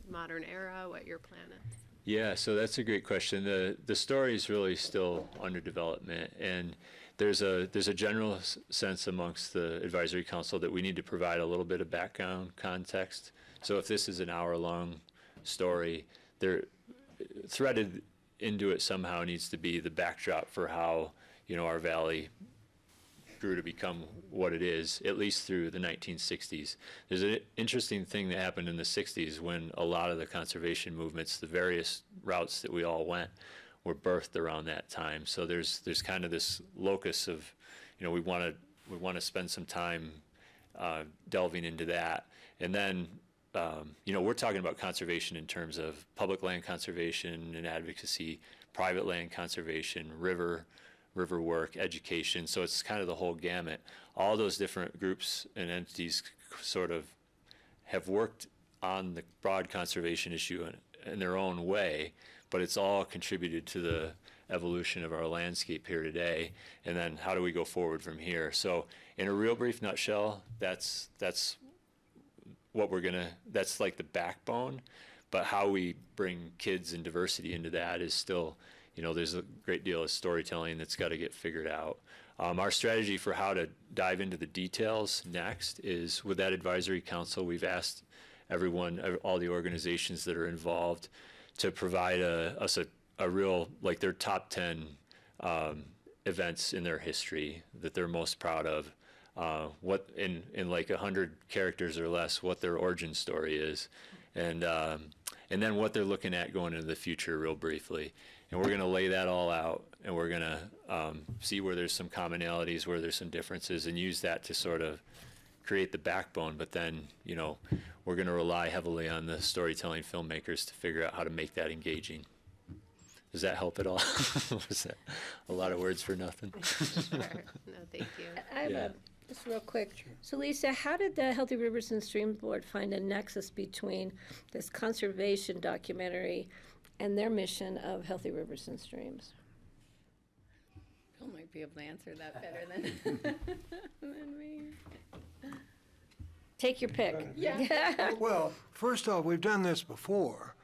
modern era, what your plan is. Yeah, so that's a great question. The story is really still under development, and there's a general sense amongst the advisory council that we need to provide a little bit of background context. So if this is an hour-long story, threaded into it somehow needs to be the backdrop for how our valley grew to become what it is, at least through the 1960s. There's an interesting thing that happened in the 60s when a lot of the conservation movements, the various routes that we all went, were birthed around that time. So there's kind of this locus of, we want to spend some time delving into that. And then, we're talking about conservation in terms of public land conservation and advocacy, private land conservation, river work, education. So it's kind of the whole gamut. All those different groups and entities sort of have worked on the broad conservation issue in their own way, but it's all contributed to the evolution of our landscape here today. And then how do we go forward from here? So in a real brief nutshell, that's what that's like the backbone, but how we bring kids and diversity into that is still, there's a great deal of storytelling that's got to get figured out. Our strategy for how to dive into the details next is with that advisory council, we've asked everyone, all the organizations that are involved, to provide us a real, like their top 10 events in their history that they're most proud of. What in like 100 characters or less, what their origin story is, and then what they're looking at going into the future real briefly. And we're going to lay that all out, and we're going to see where there's some commonalities, where there's some differences, and use that to sort of create the backbone. But then, we're going to rely heavily on the storytelling filmmakers to figure out how to make that engaging. Does that help at all? Was that a lot of words for nothing? Sure. No, thank you. I have just real quick. So Lisa, how did the Healthy Rivers and Streams Board find a nexus between this conservation documentary and their mission of Healthy Rivers and Streams? Bill might be able to answer that better than me. Take your pick. Yeah. Well, first off, we've done this before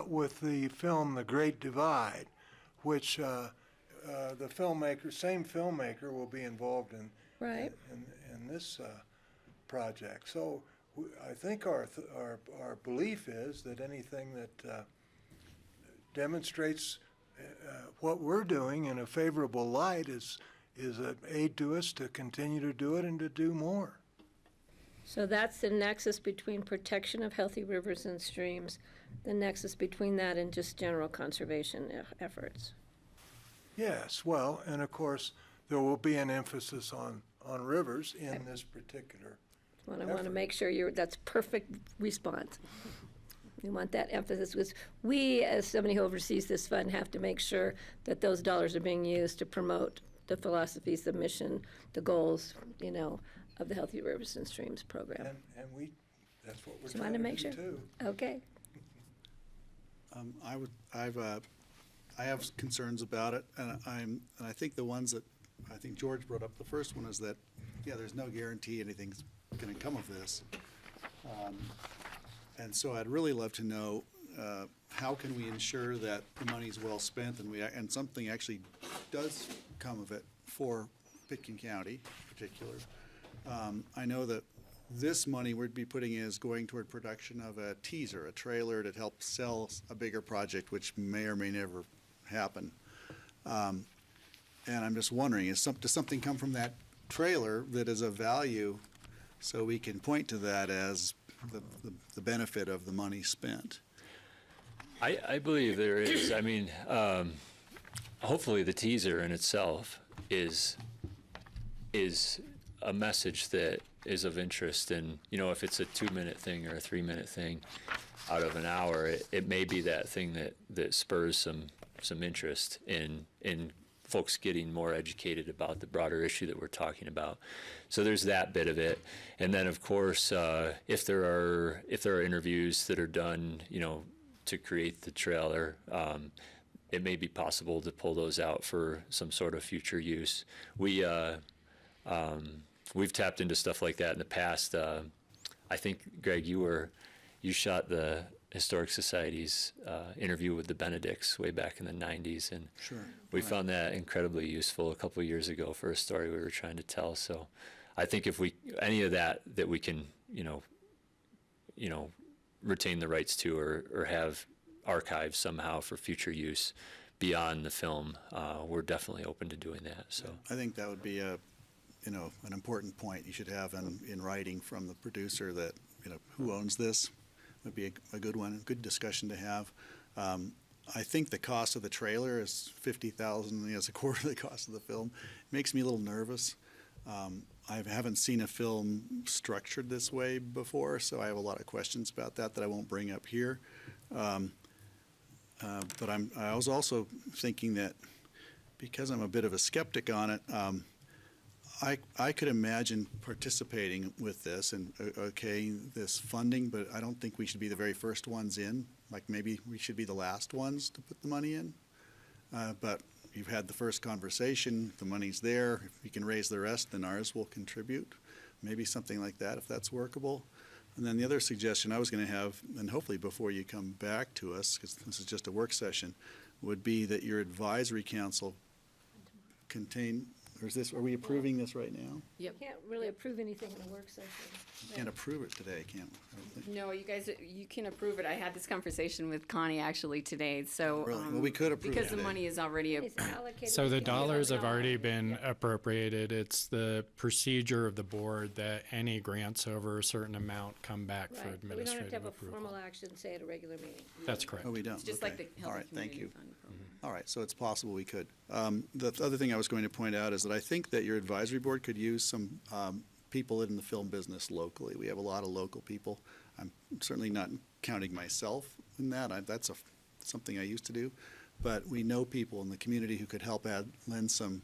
with the film The Great Divide, which the same filmmaker will be involved in this project. So I think our belief is that anything that demonstrates what we're doing in a favorable light is an aid to us to continue to do it and to do more. So that's the nexus between protection of healthy rivers and streams, the nexus between that and just general conservation efforts. Yes, well, and of course, there will be an emphasis on rivers in this particular I want to make sure that's perfect response. We want that emphasis because we, as somebody who oversees this fund, have to make sure that those dollars are being used to promote the philosophies, the mission, the goals, of the Healthy Rivers and Streams program. And that's what we're So trying want to to make do sure. too. Okay. I have concerns about it, and I think the ones that I think George brought up. The first one is that there's no guarantee anything's going to come of this, and so I'd really love to know how can we ensure that the money's well spent and something actually does come of it for Pitkin County in particular. I know that this money we'd be putting is going toward production of a teaser, a trailer to help sell a bigger project, which may or may never happen. And I'm just wondering, does something come from that trailer that is of value so we can point to that as the benefit of the money spent? I believe there is. I mean, hopefully the teaser in itself is a message that is of interest. And, you know, if it's a 2-minute thing or a 3-minute thing out of an hour, it may be that thing that spurs some interest in folks getting more educated about the broader issue that we're talking about. So there's that bit of it. And then, of course, if there are interviews that are done, you know, to create the trailer, it may be possible to pull those out for some sort of future use. We've tapped into stuff like that in the past. I think, Greg, you shot the Historic Society's interview with the Benedicts way back in the 90s, and Sure. we found that incredibly useful a couple of years ago for a story we were trying to tell. So I think if any of that we can, you know, retain the rights to or have archived somehow for future use beyond the film, we're definitely open to doing that. So I think that would be an important point you should have in writing from the producer that, you know, who owns this would be a good one, a good discussion to have. I think the cost of the trailer is $50,000 as a quarter of the cost of the film. It makes me a little nervous. I haven't seen a film structured this way before, so I have a lot of questions about that I won't bring up here. But I was also thinking that because I'm a bit of a skeptic on it, I could imagine participating with this and this funding, but I don't think we should be the very first ones in. Like maybe we should be the last ones to put the money in. But you've had the first conversation, the money's there. If we can raise the rest, then ours will contribute. Maybe something like that, if that's workable. And then the other suggestion I was going to have, and hopefully before you come back to us, because this is just a work session, would be that your advisory council contain, or are we approving this right now? Yep. Can't really approve anything in a work session. We can't approve it today, can't we? I don't think. No, you guys, you can approve it. I had this conversation with Connie actually today, so. Really? Well, we could approve it Because the today. money is already, It's allocated So to the the dollars have other already line. been appropriated. It's the procedure of the board that any grants over a certain amount come back for Right, but we don't have to administrative have a approval. formal action, say at a regular meeting. That's correct. Oh, we don't? it's just like Okay. the All Healthy right, thank Community you. Fund program. All right, so it's possible we could. The other thing I was going to point out is that I think that your advisory board could use some people in the film business locally. We have a lot of local people. I'm certainly not counting myself in that. That's something I used to do. But we know people in the community who could help lend some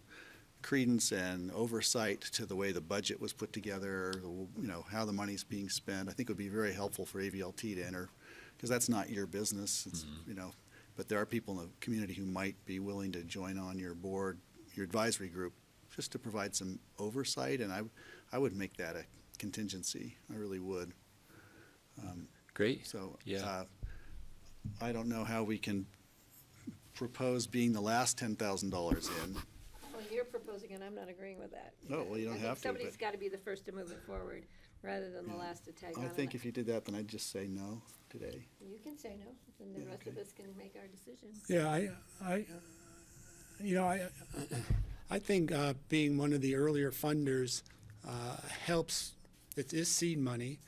credence and oversight to the way the budget was put together, you know, how the money's being spent. I think it would be very helpful for AVLT to enter, because that's not your business. It's, you know, but there are people in the community who might be willing to join on your board, your advisory group, just to provide some oversight, and I would make that a contingency. I really would. great. So Yeah. I don't know how we can propose being the last $10,000 in. Well, you're proposing and I'm not agreeing with that. No, well, you don't I think have to, somebody's but got to be the first to move it forward, rather than the last to tag on. I think if you did that, then I'd just say no today. You can say no, and the Yeah, rest of okay. us can make our decision. Yeah, I think being one of the earlier funders helps. It is seed money,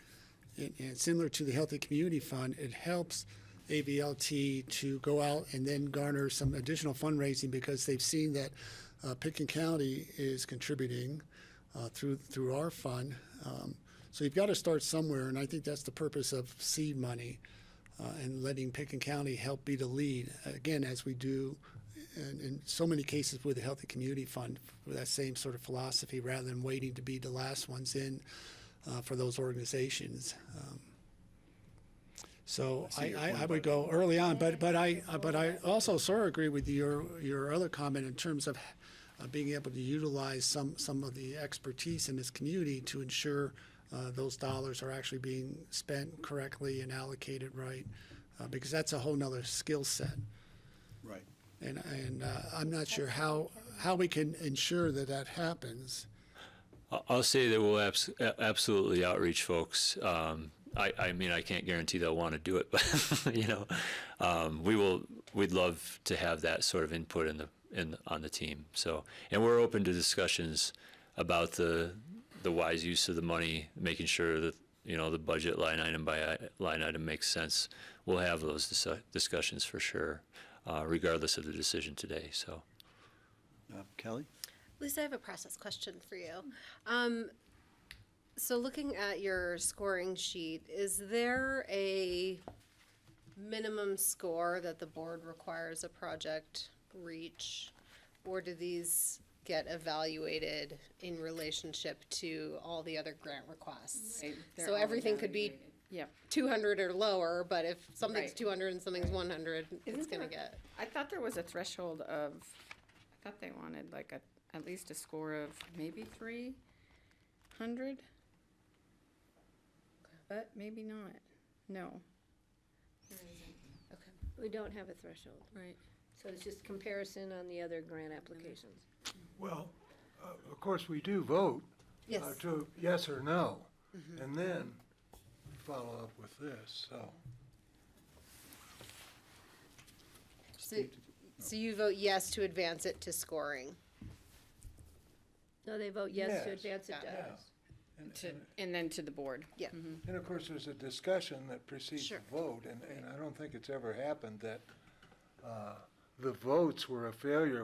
and similar to the Healthy Community Fund, it helps AVLT to go out and then garner some additional fundraising because they've seen that Pitkin County is contributing through our fund. So you've got to start somewhere, and I think that's the purpose of seed money and letting Pitkin County help be the lead, again, as we do in so many cases with the Healthy Community Fund, with that same sort of philosophy, rather than waiting to be the last ones in for those organizations. So I see your I point would about go early on, but I also sort of agree with your other comment in terms of being able to utilize some of the expertise in this community to ensure those dollars are actually being spent correctly and allocated right, because that's a whole nother skill set. Right. And I'm not sure how we can ensure that happens. I'll say that we'll absolutely outreach folks. I mean, I can't guarantee they'll want to do it, but you know, we'd love to have that sort of input on the team. So, and we're open to discussions about the wise use of the money, making sure that, you know, the budget line item by line item makes sense. We'll have those discussions for sure, regardless of the decision today. So, Kelly? Lisa, I have a process question for you. So looking at your scoring sheet, is there a minimum score that the board requires a project reach? Or do these get evaluated in relationship to all the other grant requests? Right, they're So all everything could be evaluated. Yep. 200 or lower, but if something's Right. 200 and something's 100, it's Isn't gonna there- get. I thought there was a threshold of, I thought they wanted like at least a score of maybe 300? But maybe not. No. Okay. We don't have a threshold. Right. So it's just comparison on the other grant applications. Well, of course, we do vote Yes. to yes or no, and then we follow up with this, so. So you vote yes to advance it to scoring? No, they vote yes to Yes. advance it to Yeah. us. And then to the board. Yeah. And of course, there's a discussion that precedes the Sure. vote, and I don't think it's ever happened that the votes were a failure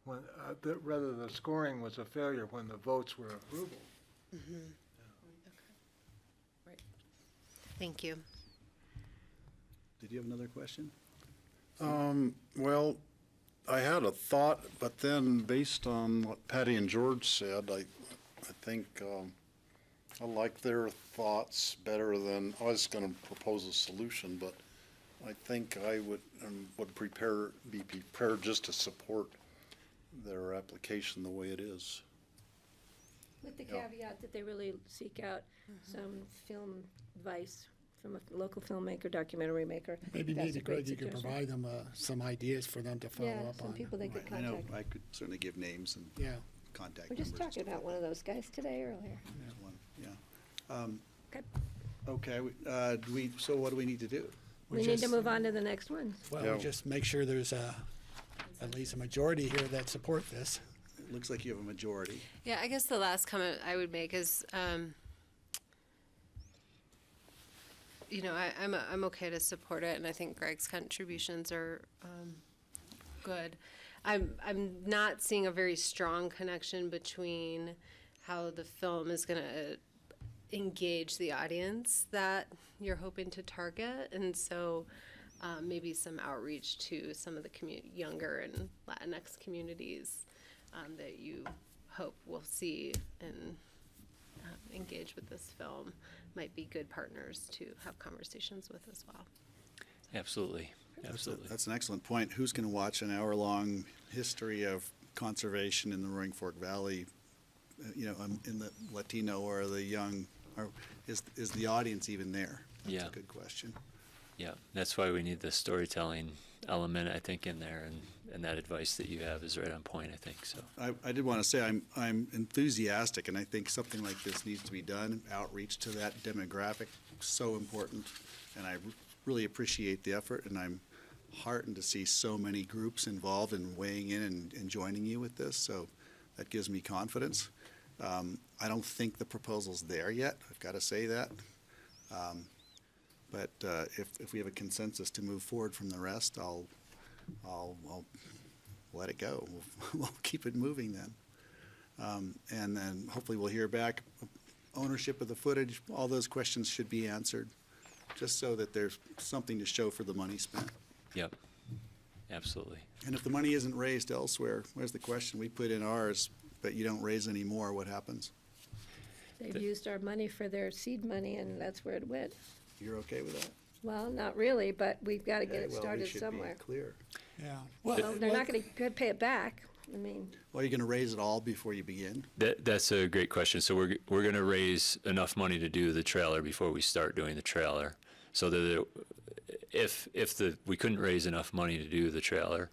rather the scoring was a failure when the votes were approval. Thank you. Did you have another question? Well, I had a thought, but then based on what Patty and George said, I think I like their thoughts better than, I was going to propose a solution, but I think I would be prepared just to support their application the way it is. With the Yeah. caveat that they really seek out some film advice from a local filmmaker, documentary maker. Maybe That's a great Greg, you could suggestion. provide them some ideas for them to follow Yeah, up on. some people they could I know, contact. I could certainly give names and Yeah. contact We're numbers. just talking about one of those guys today earlier. Yeah. Okay. Okay, so what do we need to do? We need to move on to the next one. Well, Yeah. we just make sure there's at least a majority here that support this. It looks like you have a majority. Yeah, I guess the last comment I would make is, I'm okay to support it, and I think Greg's contributions are good. I'm not seeing a very strong connection between how the film is going to engage the audience that you're hoping to target, and so maybe some outreach to some of the younger and Latinx communities that you hope will see and engage with this film might be good partners to have conversations with as well. absolutely, absolutely. That's an excellent point. Who's going to watch an hour-long history of conservation in the Roaring Fork Valley, in the Latino or the young, or is the audience even there? That's Yeah. a good question. Yeah, that's why we need the storytelling element, I think, in there, and that advice that you have is right on point, I think, so. I did want to say I'm enthusiastic, and I think something like this needs to be done. Outreach to that demographic, so important, and I really appreciate the effort, and I'm heartened to see so many groups involved and weighing in and joining you with this, so that gives me confidence. I don't think the proposal's there yet, I've got to say that. But if we have a consensus to move forward from the rest, I'll let it go. We'll keep it moving then. And then hopefully we'll hear back ownership of the footage. All those questions should be answered, just so that there's something to show for the money spent. Yep, absolutely. And if the money isn't raised elsewhere, where's the question? We put in ours, but you don't raise any more, what happens? They've used our money for their seed money, and that's where it went. You're okay with that? Well, not really, but we've got to get Okay, it well, we started should be somewhere. clear. Yeah. Well, they're not going to pay it back. I mean, Well, you're going to raise it all before you begin? That's a great question. So we're going to raise enough money to do the trailer before we start doing the trailer. So that if we couldn't raise enough money to do the trailer,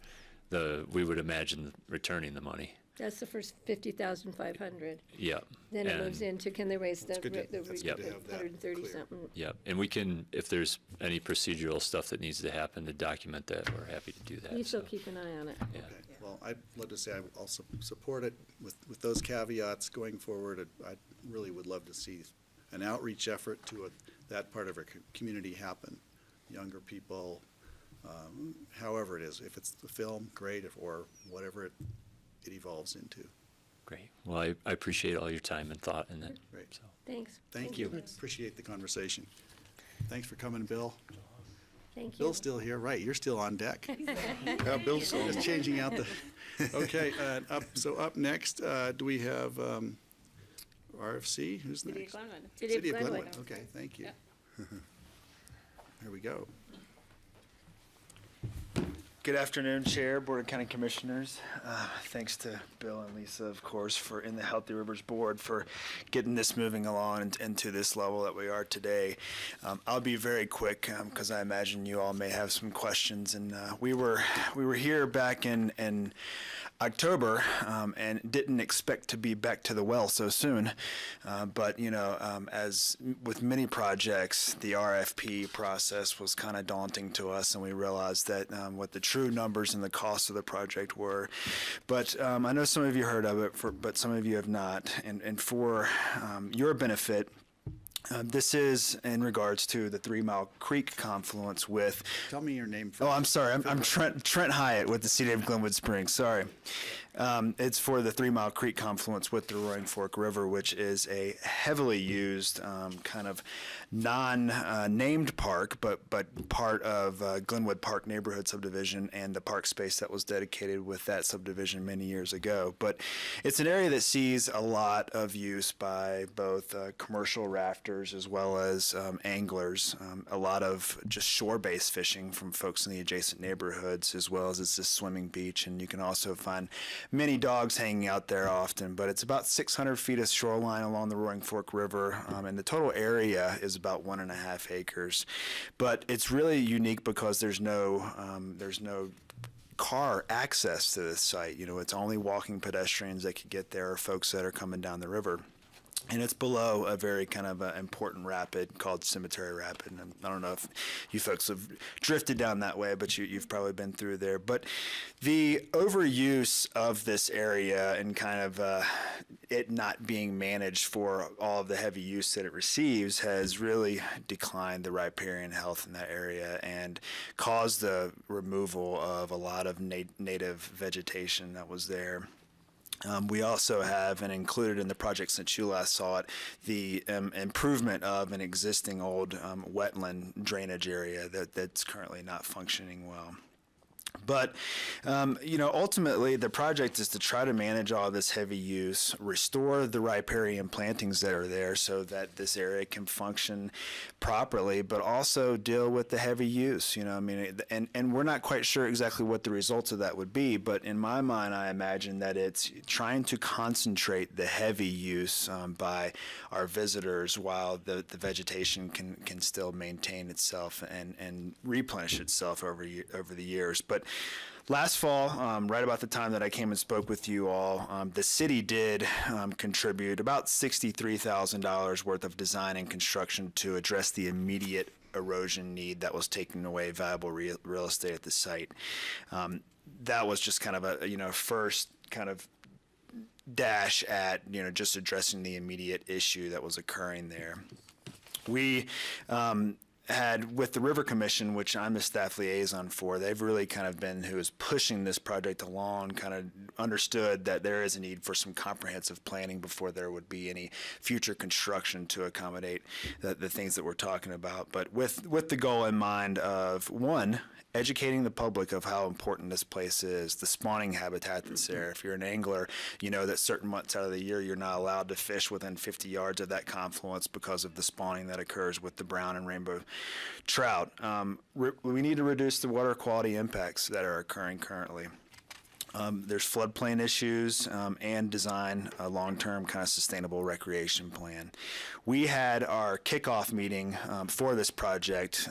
we would imagine returning the money. That's the first 50,500. Yep. Then it moves And- into, can they raise the, good to- the that's good to have that 130 clear. something? Yep, and we can, if there's any procedural stuff that needs to happen to document that, we're happy to do that. You still so, keep an eye on it. yeah. Okay, well, I'd love to say I would also support it with those caveats going forward. I really would love to see an outreach effort to that part of our community happen. Younger people, however it is, if it's the film, great, or whatever it evolves into. Great. Well, I appreciate all your time and thought in that. Great. So. Thanks. Thank you. Appreciate the conversation. Thanks for coming, Bill. Thank you. Bill's still here, right, you're still on deck. Yeah, Bill's Just changing out the, okay, up next, do we have RFC? Who's City of next? Glenwood. City of Glenwood, okay, thank you. Yep. Here we go. Good afternoon, Chair, Board of County Commissioners. Thanks to Bill and Lisa, of course, in the Healthy Rivers Board for getting this moving along and to this level that we are today. I'll be very quick because I imagine you all may have some questions. And we were here back in October and didn't expect to be back to the well so soon. But, as with many projects, the RFP process was kind of daunting to us, and we realized that what the true numbers and the cost of the project were. But I know some of you heard of it, but some of you have not. And for your benefit, this is in regards to the 3 Mile Creek confluence with. Tell me your name first. Oh, I'm sorry. I'm Trent Hyatt with the City of Glenwood Springs. Sorry. It's for the 3 Mile Creek confluence with the Roaring Fork River, which is a heavily used kind of non-named park, but part of Glenwood Park neighborhood subdivision and the park space that was dedicated with that subdivision many years ago. But it's an area that sees a lot of use by both commercial rafters as well as anglers, a lot of just shore-based fishing from folks in the adjacent neighborhoods, as well as it's a swimming beach, and you can also find many dogs hanging out there often. But it's about 600 feet of shoreline along the Roaring Fork River, and the total area is about 1.5 acres. But it's really unique because there's no car access to this site. It's only walking pedestrians that could get there, or folks that are coming down the river. And it's below a very kind of important rapid called Cemetery Rapid. And I don't know if you folks have drifted down that way, but you've probably been through there. But the overuse of this area and kind of it not being managed for all of the heavy use that it receives has really declined the riparian health in that area and caused the removal of a lot of native vegetation that was there. We also have, and included in the project since you last saw it, the improvement of an existing old wetland drainage area that's currently not functioning well. But, ultimately, the project is to try to manage all this heavy use, restore the riparian plantings that are there so that this area can function properly, but also deal with the heavy use, and we're not quite sure exactly what the results of that would be, but in my mind, I imagine that it's trying to concentrate the heavy use by our visitors while the vegetation can still maintain itself and replenish itself over the years. But last fall, right about the time that I came and spoke with you all, the city did contribute about $63,000 worth of design and construction to address the immediate erosion need that was taking away valuable real estate at the site. That was just kind of a first kind of dash at just addressing the immediate issue that was occurring there. We had with the River Commission, which I'm the staff liaison for, they've really kind of been who is pushing this project along, kind of understood that there is a need for some comprehensive planning before there would be any future construction to accommodate the things that we're talking about. But with the goal in mind of, one, educating the public of how important this place is, the spawning habitat that's there. If you're an angler, you know that certain months out of the year you're not allowed to fish within 50 yards of that confluence because of the spawning that occurs with the brown and rainbow trout. We need to reduce the water quality impacts that are occurring currently. There's floodplain issues and design a long-term kind of sustainable recreation plan. We had our kickoff meeting for this project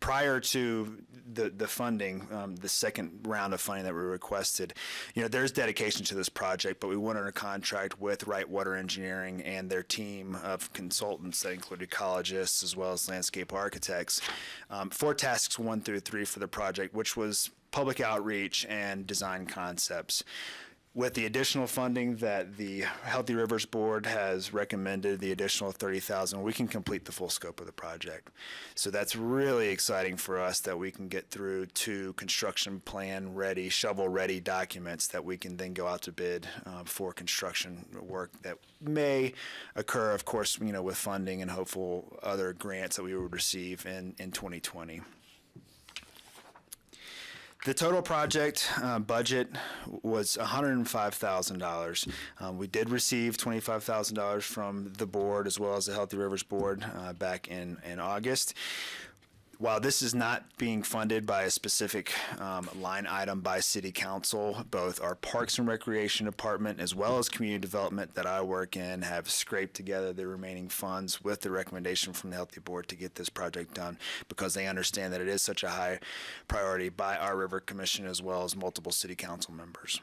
prior to the funding, the second round of funding that we requested. There's dedication to this project, but we went under contract with Wright Water Engineering and their team of consultants that included ecologists as well as landscape architects for tasks 1 through 3 for the project, which was public outreach and design concepts. With the additional funding that the Healthy Rivers Board has recommended, the additional $30,000, we can complete the full scope of the project. So that's really exciting for us that we can get through to construction plan ready, shovel ready documents that we can then go out to bid for construction work that may occur, of course, with funding and hopeful other grants that we would receive in 2020. The total project budget was $105,000. We did receive $25,000 from the board as well as the Healthy Rivers Board back in August. While this is not being funded by a specific line item by City Council, both our Parks and Recreation Department as well as Community Development that I work in have scraped together the remaining funds with the recommendation from the Healthy Board to get this project done because they understand that it is such a high priority by our River Commission as well as multiple City Council members.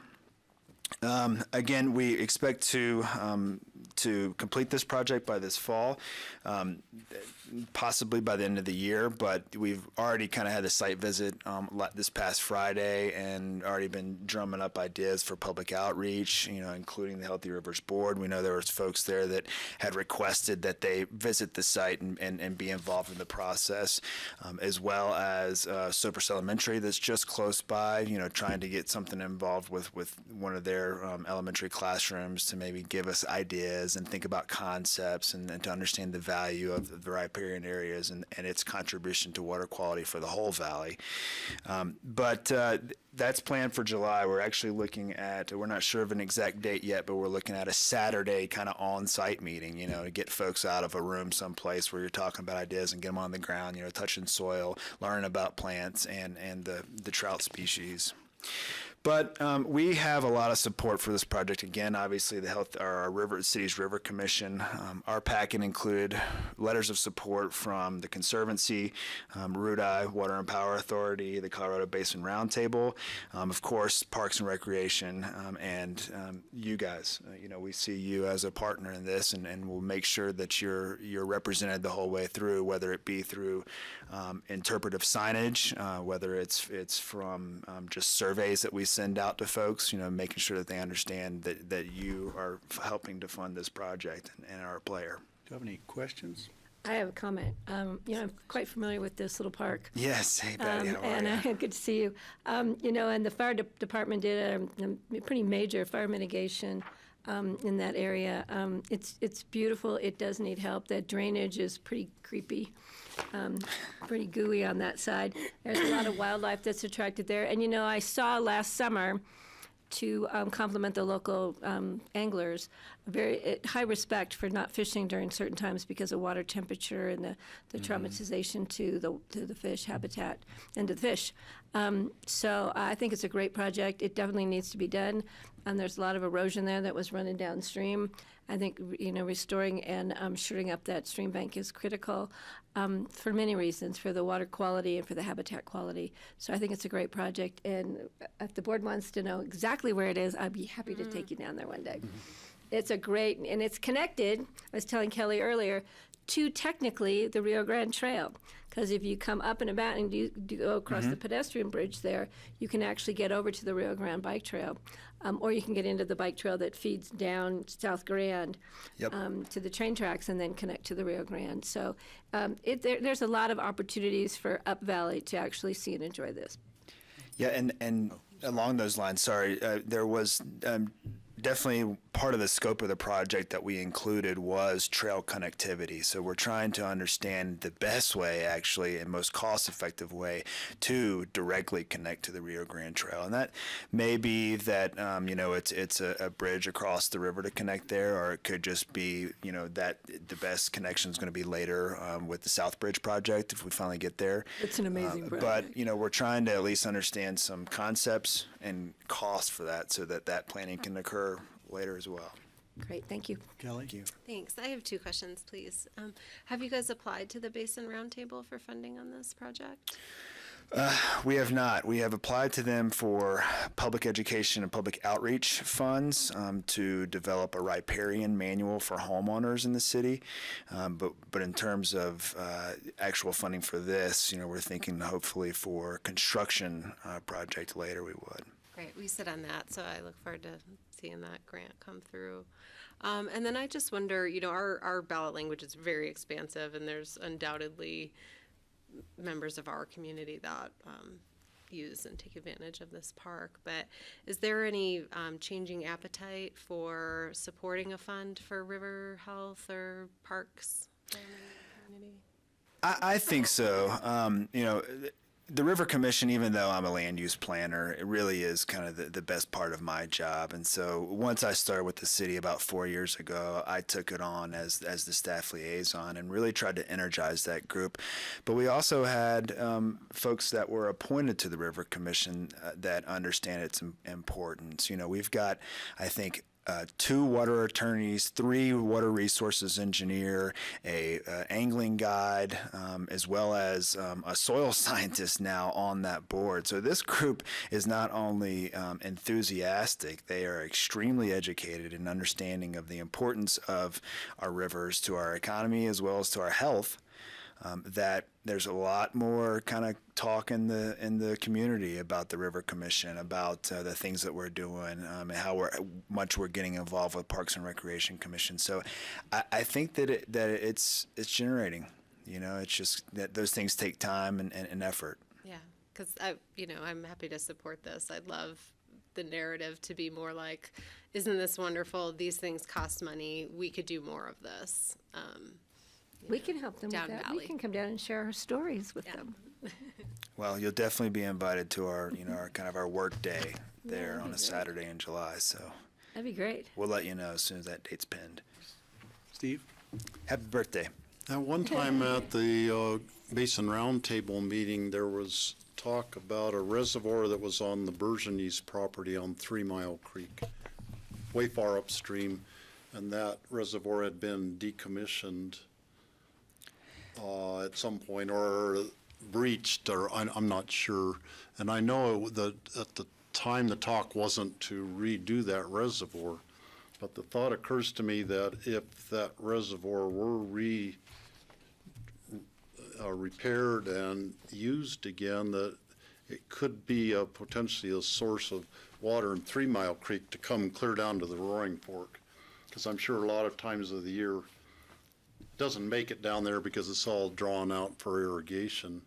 Again, we expect to complete this project by this fall, possibly by the end of the year, but we've already kind of had a site visit this past Friday and already been drumming up ideas for public outreach, including the Healthy Rivers Board. We know there was folks there that had requested that they visit the site and be involved in the process, as well as Cypress Elementary that's just close by, trying to get something involved with one of their elementary classrooms to maybe give us ideas and think about concepts and to understand the value of the riparian areas and its contribution to water quality for the whole valley. But that's planned for July. We're actually looking at, we're not sure of an exact date yet, but we're looking at a Saturday kind of on-site meeting, to get folks out of a room someplace where you're talking about ideas and get them on the ground, touching soil, learning about plants and the trout species. But we have a lot of support for this project. Again, obviously, our city's River Commission. Our packet included letters of support from the Conservancy, RUDI, Water and Power Authority, the Colorado Basin Roundtable, of course, Parks and Recreation, and you guys. We see you as a partner in this, and we'll make sure that you're represented the whole way through, whether it be through interpretive signage, whether it's from just surveys that we send out to folks, making sure that they understand that you are helping to fund this project and are a player. Do you have any questions? I have a comment. I'm quite familiar with this little park. Yes, hey Betty, how are you? Good to see you. And the fire department did a pretty major fire mitigation in that area. It's beautiful. It does need help. That drainage is pretty creepy, pretty gooey on that side. There's a lot of wildlife that's attracted there. And I saw last summer, to compliment the local anglers, very high respect for not fishing during certain times because of water temperature and the traumatization to the fish habitat and to the fish. So I think it's a great project. It definitely needs to be done. And there's a lot of erosion there that was running downstream. I think restoring and shoring up that stream bank is critical for many reasons, for the water quality and for the habitat quality. So I think it's a great project. And if the board wants to know exactly where it is, I'd be happy to take you down there one day. It's a great, and it's connected, I was telling Kelly earlier, to technically the Rio Grande Trail. Because if you come up and about and do go across the pedestrian bridge there, you can actually get over to the Rio Grande Bike Trail. Or you can get into the bike trail that feeds down South Grand to the train tracks and then connect to the Rio Grande. So there's a lot of opportunities for Up Valley to actually see and enjoy this. Yeah, and along those lines, sorry, there was definitely part of the scope of the project that we included was trail connectivity. So we're trying to understand the best way, actually, and most cost-effective way to directly connect to the Rio Grande Trail. And that may be that, it's a bridge across the river to connect there, or it could just be, that the best connection is going to be later with the South Bridge project if we finally get there. It's an amazing But, project. we're trying to at least understand some concepts and costs for that so that planning can occur later as well. Great, thank you. Kelly? Thank you. Thanks. I have two questions, please. Have you guys applied to the Basin Roundtable for funding on this project? We have not. We have applied to them for public education and public outreach funds to develop a riparian manual for homeowners in the city. But in terms of actual funding for this, we're thinking hopefully for construction project later we would. Great. We sit on that, so I look forward to seeing that grant come through. And then I just wonder, our ballot language is very expansive, and there's undoubtedly members of our community that use and take advantage of this park. But is there any changing appetite for supporting a fund for river health or parks in the community? I think so. The River Commission, even though I'm a land use planner, it really is kind of the best part of my job. And so once I started with the city about 4 years ago, I took it on as the staff liaison and really tried to energize that group. But we also had folks that were appointed to the River Commission that understand its importance. We've got, I think, 2 water attorneys, 3 water resources engineer, a angling guide, as well as a soil scientist now on that board. So this group is not only enthusiastic, they are extremely educated in understanding of the importance of our rivers to our economy as well as to our health. That there's a lot more kind of talk in the community about the River Commission, about the things that we're doing, and how much we're getting involved with Parks and Recreation Commission. So I think that it's generating. It's just that those things take time and effort. Yeah, because I'm happy to support this. I'd love the narrative to be more like, isn't this wonderful? These things cost money. We could do more of this. We can help them with Down that. Valley. We can come down and share our stories with them. Well, you'll definitely be invited to our our work day there that'd on be a Saturday in July. So That'd be great. we'll let you know as soon as that date's pinned. Steve? Happy birthday. At one time at the Basin Roundtable meeting, there was talk about a reservoir that was on the Bergenese property on 3 Mile Creek, way far upstream, and that reservoir had been decommissioned at some point, or breached, or I'm not sure. And I know that at the time the talk wasn't to redo that reservoir, but the thought occurs to me that if that reservoir were repaired and used again, that it could be potentially a source of water in 3 Mile Creek to come clear down to the Roaring Fork, because I'm sure a lot of times of the year doesn't make it down there because it's all drawn out for irrigation.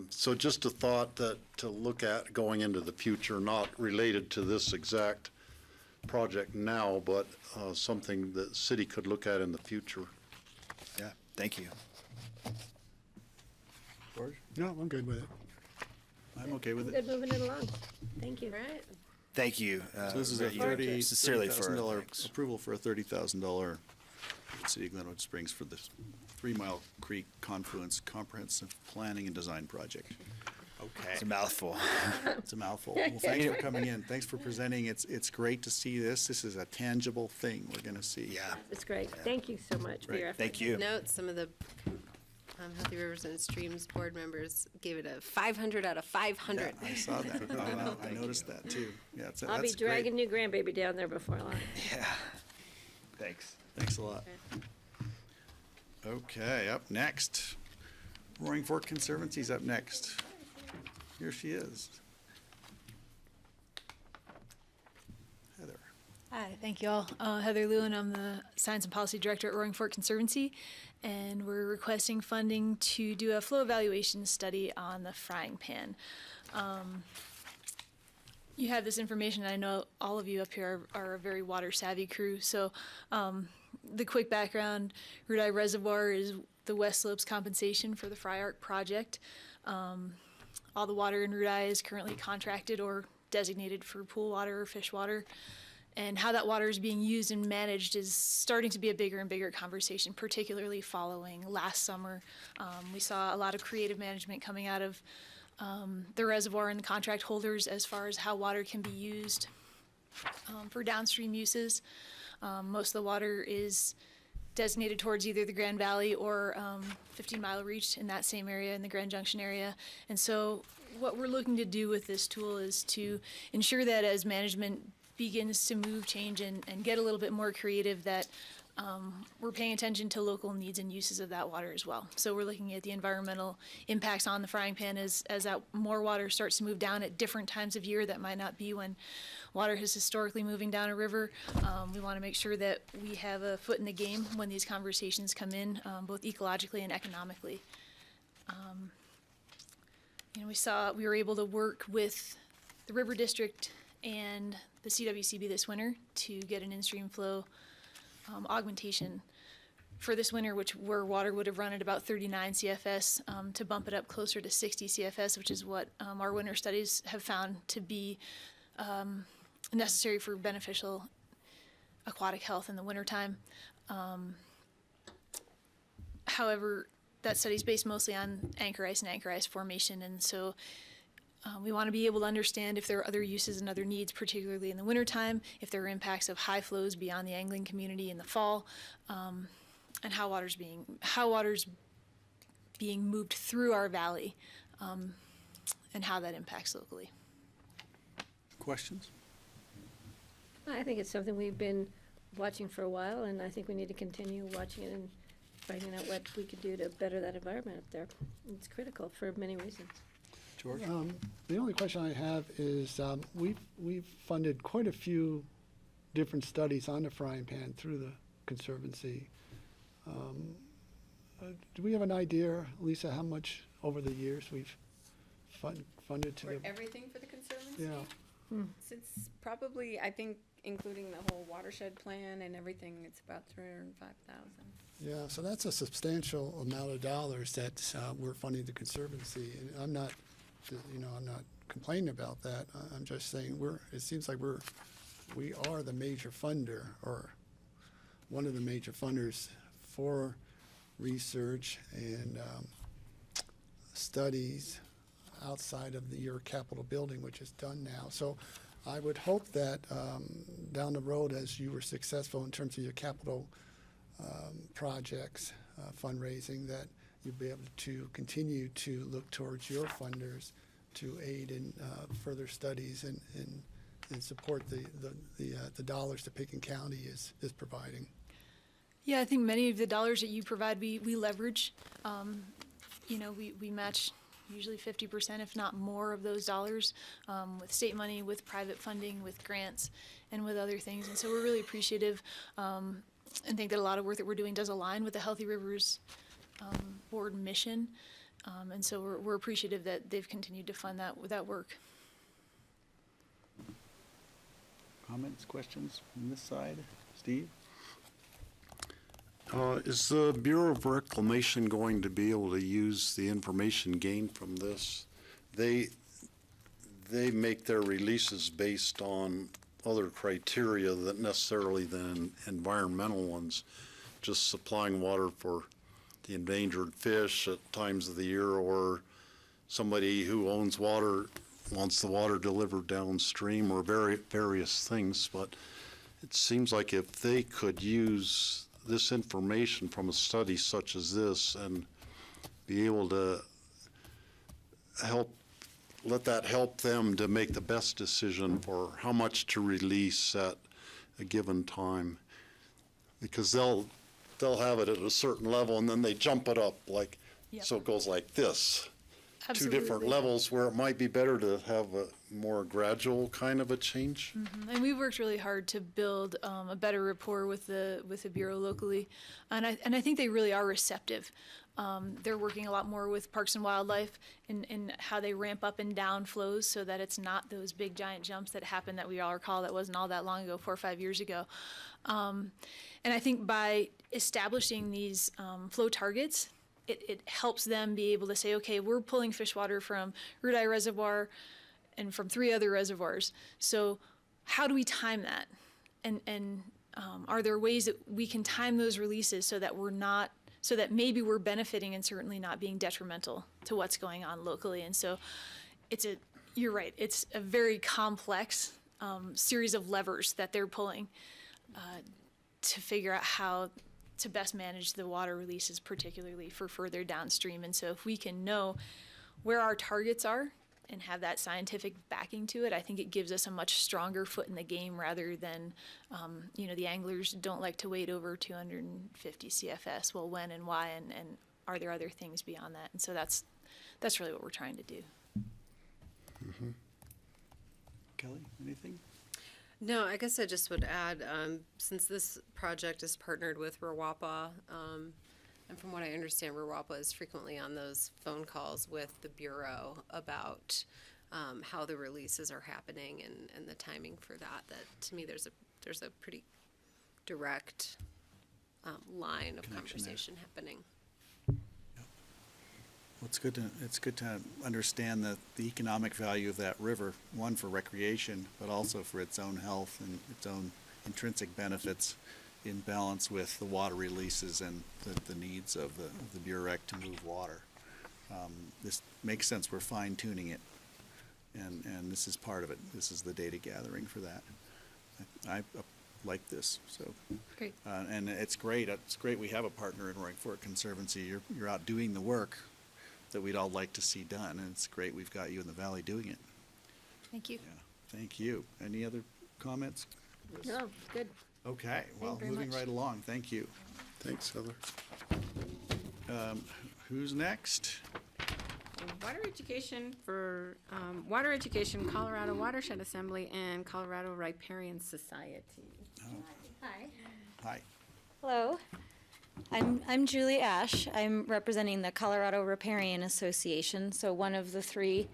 So just a thought that to look at going into the future, not related to this exact project now, but something that city could look at in the future. Yeah, thank you. George? No, I'm good with it. I'm okay with it. Good moving it along. Thank you. Right? Thank you. So this is a sincerely for $30,000 thanks. approval for a $30,000 City of Glenwood Springs for this 3 Mile Creek Confluence Comprehensive Planning and Design Project. Okay. It's a mouthful. It's a mouthful. Well, thanks for coming in. Thanks for presenting. It's great to see this. This is a tangible thing we're going to see. Yeah. It's great. Thank you so much for your effort. Thank you. Note, some of the Healthy Rivers and Streams board members gave it a 500 out of 500. I saw that. I noticed that too. Yeah, I'll be that's dragging great. new grandbaby down there before long. Yeah. Thanks. Thanks a lot. Okay, up next. Roaring Fork Conservancy's up next. Here she is. Heather. Hi, thank you all. Heather Lewin, I'm the Science and Policy Director at Roaring Fork Conservancy, and we're requesting funding to do a flow evaluation study on the frying pan. you have this information. I know all of you up here are a very water savvy crew. So the quick background, Root Eye Reservoir is the West Slopes compensation for the Fry Arc project. All the water in Root Eye is currently contracted or designated for pool water or fish water. And how that water is being used and managed is starting to be a bigger and bigger conversation, particularly following last summer. We saw a lot of creative management coming out of the reservoir and the contract holders as far as how water can be used for downstream uses. Most of the water is designated towards either the Grand Valley or 15 Mile Reach in that same area, in the Grand Junction area. And so what we're looking to do with this tool is to ensure that as management begins to move, change, and get a little bit more creative, that we're paying attention to local needs and uses of that water as well. So we're looking at the environmental impacts on the frying pan as that more water starts to move down at different times of year. That might not be when water is historically moving down a river. We want to make sure that we have a foot in the game when these conversations come in, both ecologically and economically. We were able to work with the River District and the CWCB this winter to get an in-stream flow augmentation for this winter, where water would have run at about 39 CFS, to bump it up closer to 60 CFS, which is what our winter studies have found to be necessary for beneficial aquatic health in the wintertime. However, that study is based mostly on anchor ice and anchor ice formation, and so we want to be able to understand if there are other uses and other needs, particularly in the wintertime, if there are impacts of high flows beyond the angling community in the fall, and how water's being moved through our valley, and how that impacts locally. Questions? I think it's something we've been watching for a while, and I think we need to continue watching it and finding out what we could do to better that environment up there. It's critical for many reasons. George? The only question I have is, we've funded quite a few different studies on the frying pan through the Conservancy. Do we have an idea, Lisa, how much over the years we've funded to For the? everything for the Conservancy? Yeah. Since probably, I think, including the whole watershed plan and everything, it's about 305,000. Yeah, so that's a substantial amount of dollars that we're funding the Conservancy, and I'm not complaining about that. I'm just saying it seems like we are the major funder, or one of the major funders for research and studies outside of your Capitol building, which is done now. So I would hope that down the road, as you were successful in terms of your capital projects, fundraising, that you'll be able to continue to look towards your funders to aid in further studies and support the dollars that Pickens County is providing. Yeah, I think many of the dollars that you provide, we leverage. We match usually 50%, if not more, of those dollars with state money, with private funding, with grants, and with other things. And so we're really appreciative and think that a lot of work that we're doing does align with the Healthy Rivers Board mission. And so we're appreciative that they've continued to fund that work. Comments, questions from this side? Steve? Is the Bureau of Reclamation going to be able to use the information gained from this? They make their releases based on other criteria that necessarily than environmental ones, just supplying water for the endangered fish at times of the year, or somebody who owns water wants the water delivered downstream, or various things. But it seems like if they could use this information from a study such as this and be able to let that help them to make the best decision for how much to release at a given time, because they'll have it at a certain level and then they jump it up, so it goes like this. Absolutely. 2 different levels, where it might be better to have more gradual kind of a change? And we've worked really hard to build a better rapport with the bureau locally, and I think they really are receptive. They're working a lot more with Parks and Wildlife in how they ramp up and down flows so that it's not those big giant jumps that happened that we all recall that wasn't all that long ago, 4 or 5 years ago. And I think by establishing these flow targets, it helps them be able to say, okay, we're pulling fish water from Root Eye Reservoir and from 3 other reservoirs. So how do we time that? And are there ways that we can time those releases so that maybe we're benefiting and certainly not being detrimental to what's going on locally? And so you're right, it's a very complex series of levers that they're pulling to figure out how to best manage the water releases, particularly for further downstream. And so if we can know where our targets are and have that scientific backing to it, I think it gives us a much stronger foot in the game rather than, the anglers don't like to wade over 250 CFS. Well, when and why, and are there other things beyond that? And so that's really what we're trying to do. Kelly, anything? No, I guess I just would add, since this project is partnered with RWAPA, and from what I understand, RWAPA is frequently on those phone calls with the Bureau about how the releases are happening and the timing for that. That to me, there's a pretty direct line of conversation happening. Well, it's good to understand the economic value of that river, one for recreation, but also for its own health and its own intrinsic benefits in balance with the water releases and the needs of the Burec to move water. This makes sense. We're fine tuning it, and this is part of it. This is the data gathering for that. I like this, so. Great. And it's great. It's great we have a partner in Roaring Fork Conservancy. You're out doing the work that we'd all like to see done, and it's great we've got you in the valley doing it. Thank you. Yeah, thank you. Any other comments? No, good. Okay, well, very moving much. right along, thank you. Thanks, Heather. Who's next? Water education, Colorado Watershed Assembly, and Colorado Riparian Society. Hi. Hi. Hello, I'm Julie Ash. I'm representing the Colorado Riparian Association, so one of the 3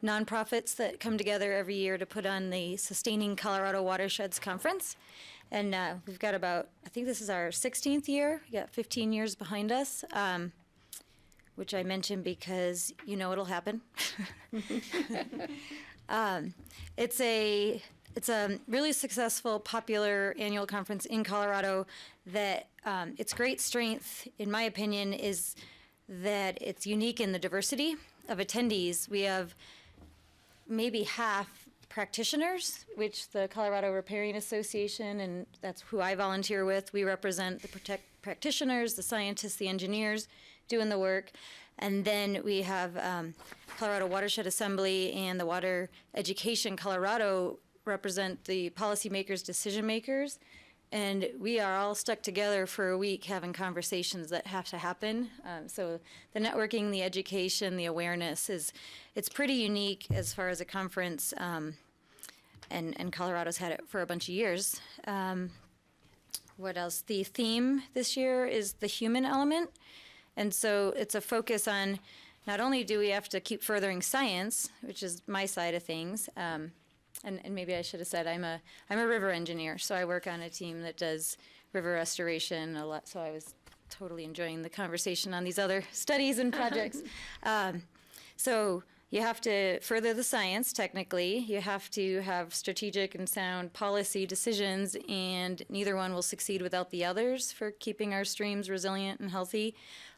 nonprofits that come together every year to put on the Sustaining Colorado Watersheds Conference. And we've got I think this is our 16th year. We got 15 years behind us, which I mention because you know it'll happen. It's a really successful, popular annual conference in Colorado that its great strength, in my opinion, is that it's unique in the diversity of attendees. We have maybe half practitioners, which the Colorado Riparian Association, and that's who I volunteer with, we represent the practitioners, the scientists, the engineers doing the work. And then we have Colorado Watershed Assembly and the Water Education Colorado represent the policymakers, decision makers, and we are all stuck together for a week having conversations that have to happen. So the networking, the education, the awareness it's pretty unique as far as a conference, and Colorado's had it for a bunch of years. What else? The theme this year is the human element, and so it's a focus on not only do we have to keep furthering science, which is my side of things, and maybe I should have said I'm a river engineer, so I work on a team that does river restoration a lot. So I was totally enjoying the conversation on these other studies and projects. So you have to further the science technically. You have to have strategic and sound policy decisions, and neither one will succeed without the others for keeping our streams resilient and healthy,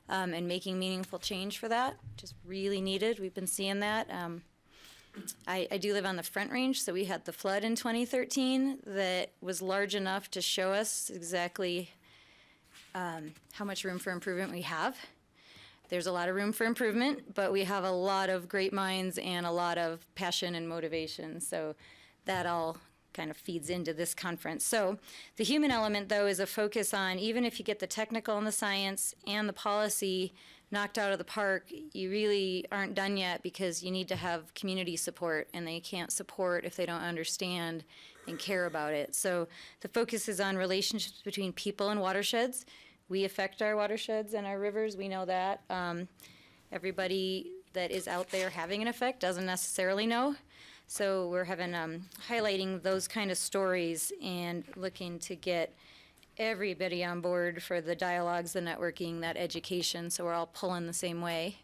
and making meaningful change for that, which is really needed. We've been seeing that. I do live on the Front Range, so we had the flood in 2013 that was large enough to show us exactly how much room for improvement we have. There's a lot of room for improvement, but we have a lot of great minds and a lot of passion and motivation, so that all kind of feeds into this conference. So the human element, though, is a focus on, even if you get the technical and the science and the policy knocked out of the park, you really aren't done yet, because you need to have community support, and they can't support if they don't understand and care about it. So the focus is on relationships between people and watersheds. We affect our watersheds and our rivers, we know that. Everybody that is out there having an effect doesn't necessarily know. So we're having, highlighting those kind of stories and looking to get everybody on board for the dialogues, the networking, that education, so we're all pulling the same way.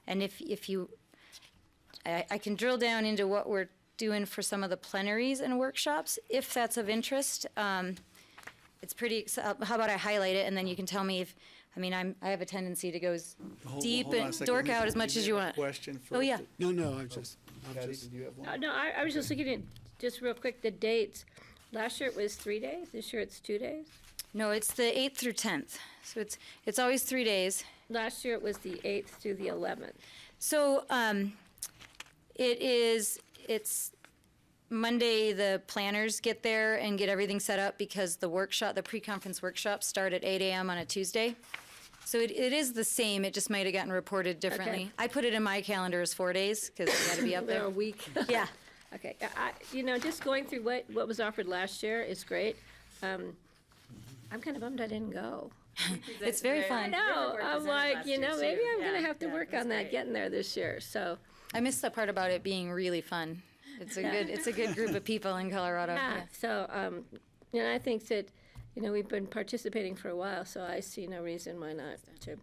And if you, I can drill down into what we're doing for some of the plenaries and workshops, if that's of interest. It's pretty, how about I highlight it, and then you can tell me if, I mean, I have a tendency to go as deep Hold on a and second. dork out as much as you want. Question Oh, yeah. No, no, I'm just, Patty, do you have one? No, I was just looking at, just real quick, the dates. Last year it was 3 days, this year it's 2 days. No, it's the 8th through 10th, so it's always 3 days. Last year it was the 8th through the 11th. So it's Monday, the planners get there and get everything set up, because the workshop, the pre-conference workshops start at 8 a.m. on a Tuesday. So it is the same, it just might have gotten reported differently. Okay. I put it in my calendar as 4 days, because I gotta be up They're there. a week. Yeah. Okay, just going through what was offered last year is great. I'm kind of bummed I didn't go. It's very I fun. know, I'm like, maybe I'm gonna have to work on that, getting there this year, so. I missed the part about it being really fun. It's a good group of people in Colorado. Yeah, so, I think that, we've been participating for a while, so I see no reason why not to.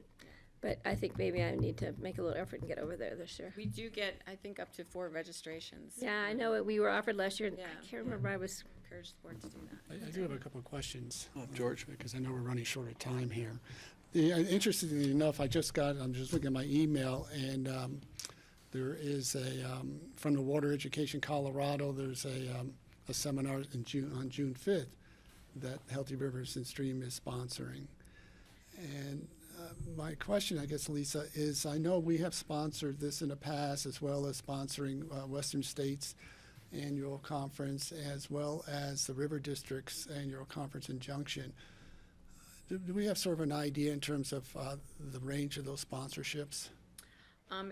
But I think maybe I need to make a little effort and get over there this year. We do get, I think, up to 4 registrations. Yeah, I know we were offered last year, and Yeah, I can't remember, I was, Encourage the board to do that. I do have a couple of questions. George. Because I know we're running short of time here. Interestingly enough, I'm just looking at my email, and there is from the Water Education Colorado, there's a seminar on June 5th that Healthy Rivers and Stream is sponsoring. And my question, I guess, Lisa, is I know we have sponsored this in the past, as well as sponsoring Western States Annual Conference, as well as the River District's Annual Conference in Junction. Do we have sort of an idea in terms of the range of those sponsorships?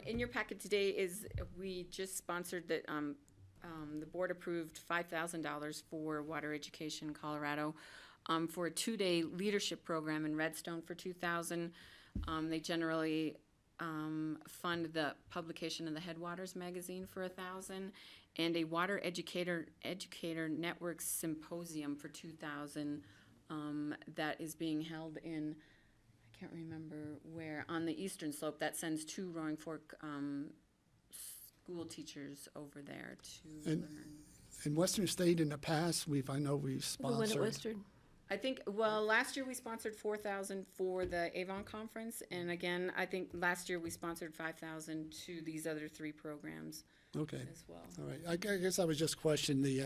In your packet today is, we just sponsored the board approved $5,000 for Water Education Colorado for a 2-day leadership program in Redstone for $2,000. They generally fund the publication of the Headwaters magazine for $1,000, and a Water Educator Network Symposium for $2,000 that is being held in, I can't remember where, on the eastern slope. That sends 2 Roaring Fork school teachers over there to learn. In Western State in the past, I know we've the one at sponsored. Western. I think, well, last year we sponsored $4,000 for the Avon Conference, and again, I think last year we sponsored $5,000 to these other 3 programs Okay. as well. All right. I guess I was just questioning the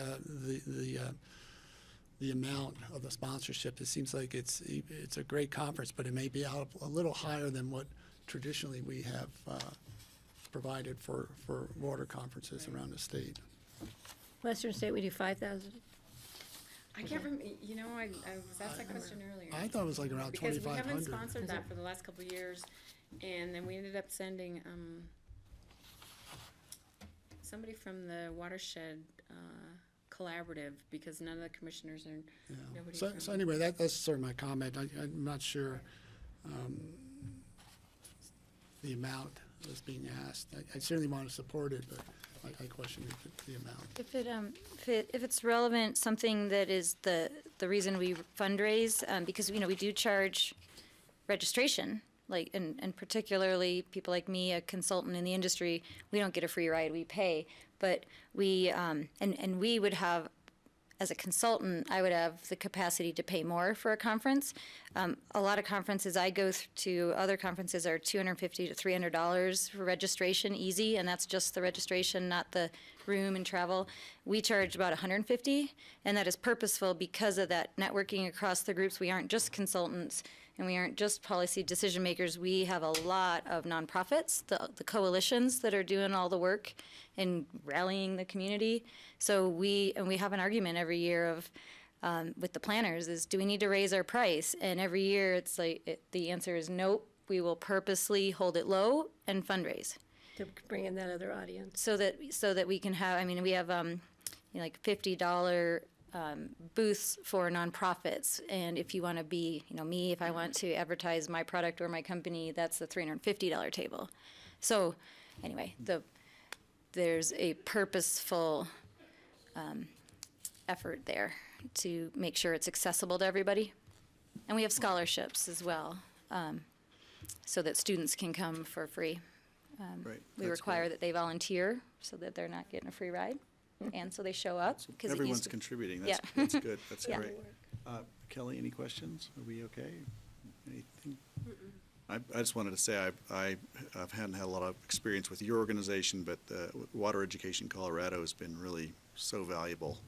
amount of the sponsorship. It seems like it's a great conference, but it may be out a little higher than what traditionally we have provided for water conferences around the state. Western State, we do 5,000. I can't remember, I was asked that question earlier. I thought it was like around Because we 2,500. haven't sponsored that for the last couple of years, and then we ended up sending somebody from the Watershed Collaborative, because none of the commissioners are, nobody So, from. so anyway, that's sort of my comment. I'm not sure the amount that's being asked. I certainly want to support it, but I question the amount. If it's relevant, something that is the reason we fundraise, because we do charge registration, like, and particularly people like me, a consultant in the industry, we don't get a free ride, we pay. But we and we would have, as a consultant, I would have the capacity to pay more for a conference. A lot of conferences I go to, other conferences are $250 to $300 for registration, easy, and that's just the registration, not the room and travel. We charge about $150, and that is purposeful because of that networking across the groups. We aren't just consultants, and we aren't just policy decision makers. We have a lot of nonprofits, the coalitions that are doing all the work and rallying the community. So we have an argument every year of with the planners is, do we need to raise our price? And every year it's like the answer is nope. We will purposely hold it low and fundraise To bring in that other audience. so that we can have. I mean, we have like $50 booths for nonprofits, and if you want to be, me, if I want to advertise my product or my company, that's the $350 table. So, anyway, there's a purposeful effort there to make sure it's accessible to everybody, and we have scholarships as well, so that students can come for free. Right, We that's require great. that they volunteer so that they're not getting a free ride, and so they show up. 'Cause it Everyone's used to- contributing. Yeah. That's good. That's Yeah. great. Kelly, any questions? Are we okay? Anything? I just wanted to say I hadn't had a lot of experience with your organization, but Water Education Colorado has been really so valuable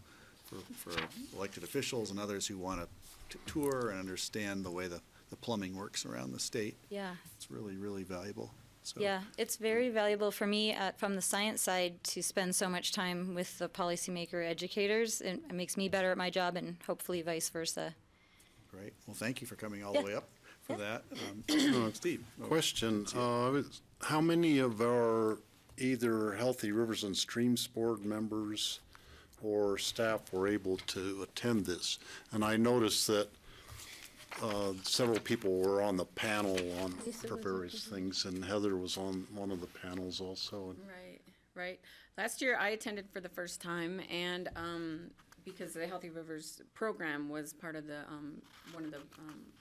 for elected officials and others who want to tour and understand the way the plumbing works around the state. Yeah. It's really, really valuable. So Yeah, it's very valuable for me from the science side to spend so much time with the policymaker educators. It makes me better at my job, and hopefully vice versa. Great. Well, thank you for coming all the Yeah. way up for that. Steve? Question, how many of our either Healthy Rivers and Streams Board members or staff were able to attend this? And I noticed that several people were on the panel for various things, and Heather was on one of the panels also. Right. Last year, I attended for the first time, and because the Healthy Rivers program was part of the one of the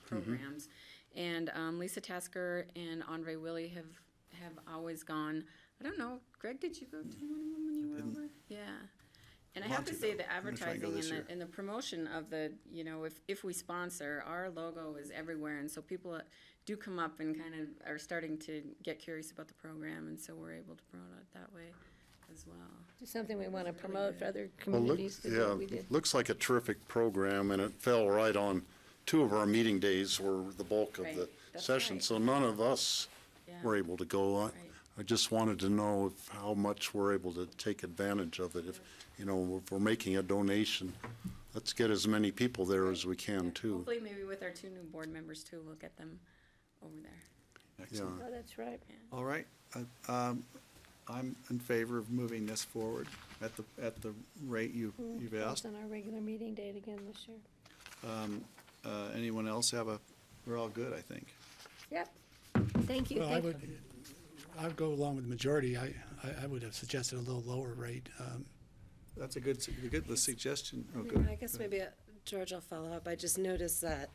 programs, and Lisa Tasker and Andre Willie have always gone. I don't know, Greg, did you go to one of them when you were over? Yeah. And I have to say, the I'm gonna try and go advertising this year. and the promotion of the, if we sponsor, our logo is everywhere, and so people do come up and kind of are starting to get curious about the program, and so we're able to promote it that way as well. It's something we want to promote for other Well, communities to do what we did. looks like a terrific program, and it fell right on two of our meeting days were the bulk of Right, the that's session, right. so none of us Yeah. were able to go. Right. I just wanted to know how much we're able to take advantage of it. If we're making a donation, let's get as many people there as we can too. Hopefully, maybe with our 2 new board members too, we'll get them over there. Excellent. Yeah. Oh, that's right. All right. I'm in favor of moving this forward at the rate you've That's asked. on our regular meeting date again this year. Anyone else we're all good, I think. Yep. Thank you. Well, Thank- I'd go along with the majority. I would have suggested a little lower rate. That's a good suggestion. Oh, Yeah, good. I guess maybe, George, I'll follow up. I just noticed that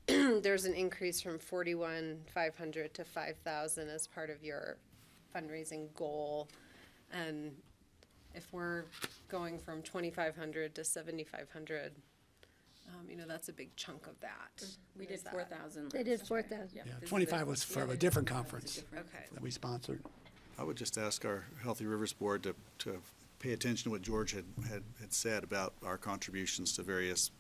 there's an increase from 41,500 to 5,000 as part of your fundraising goal. And if we're going from 2,500 to 7,500, that's a big chunk of that. We did 4,000. They did 4,000. Yeah, This is 25 was from a different conference Okay. that we sponsored. I would just ask our Healthy Rivers Board to pay attention to what George had said about our contributions to various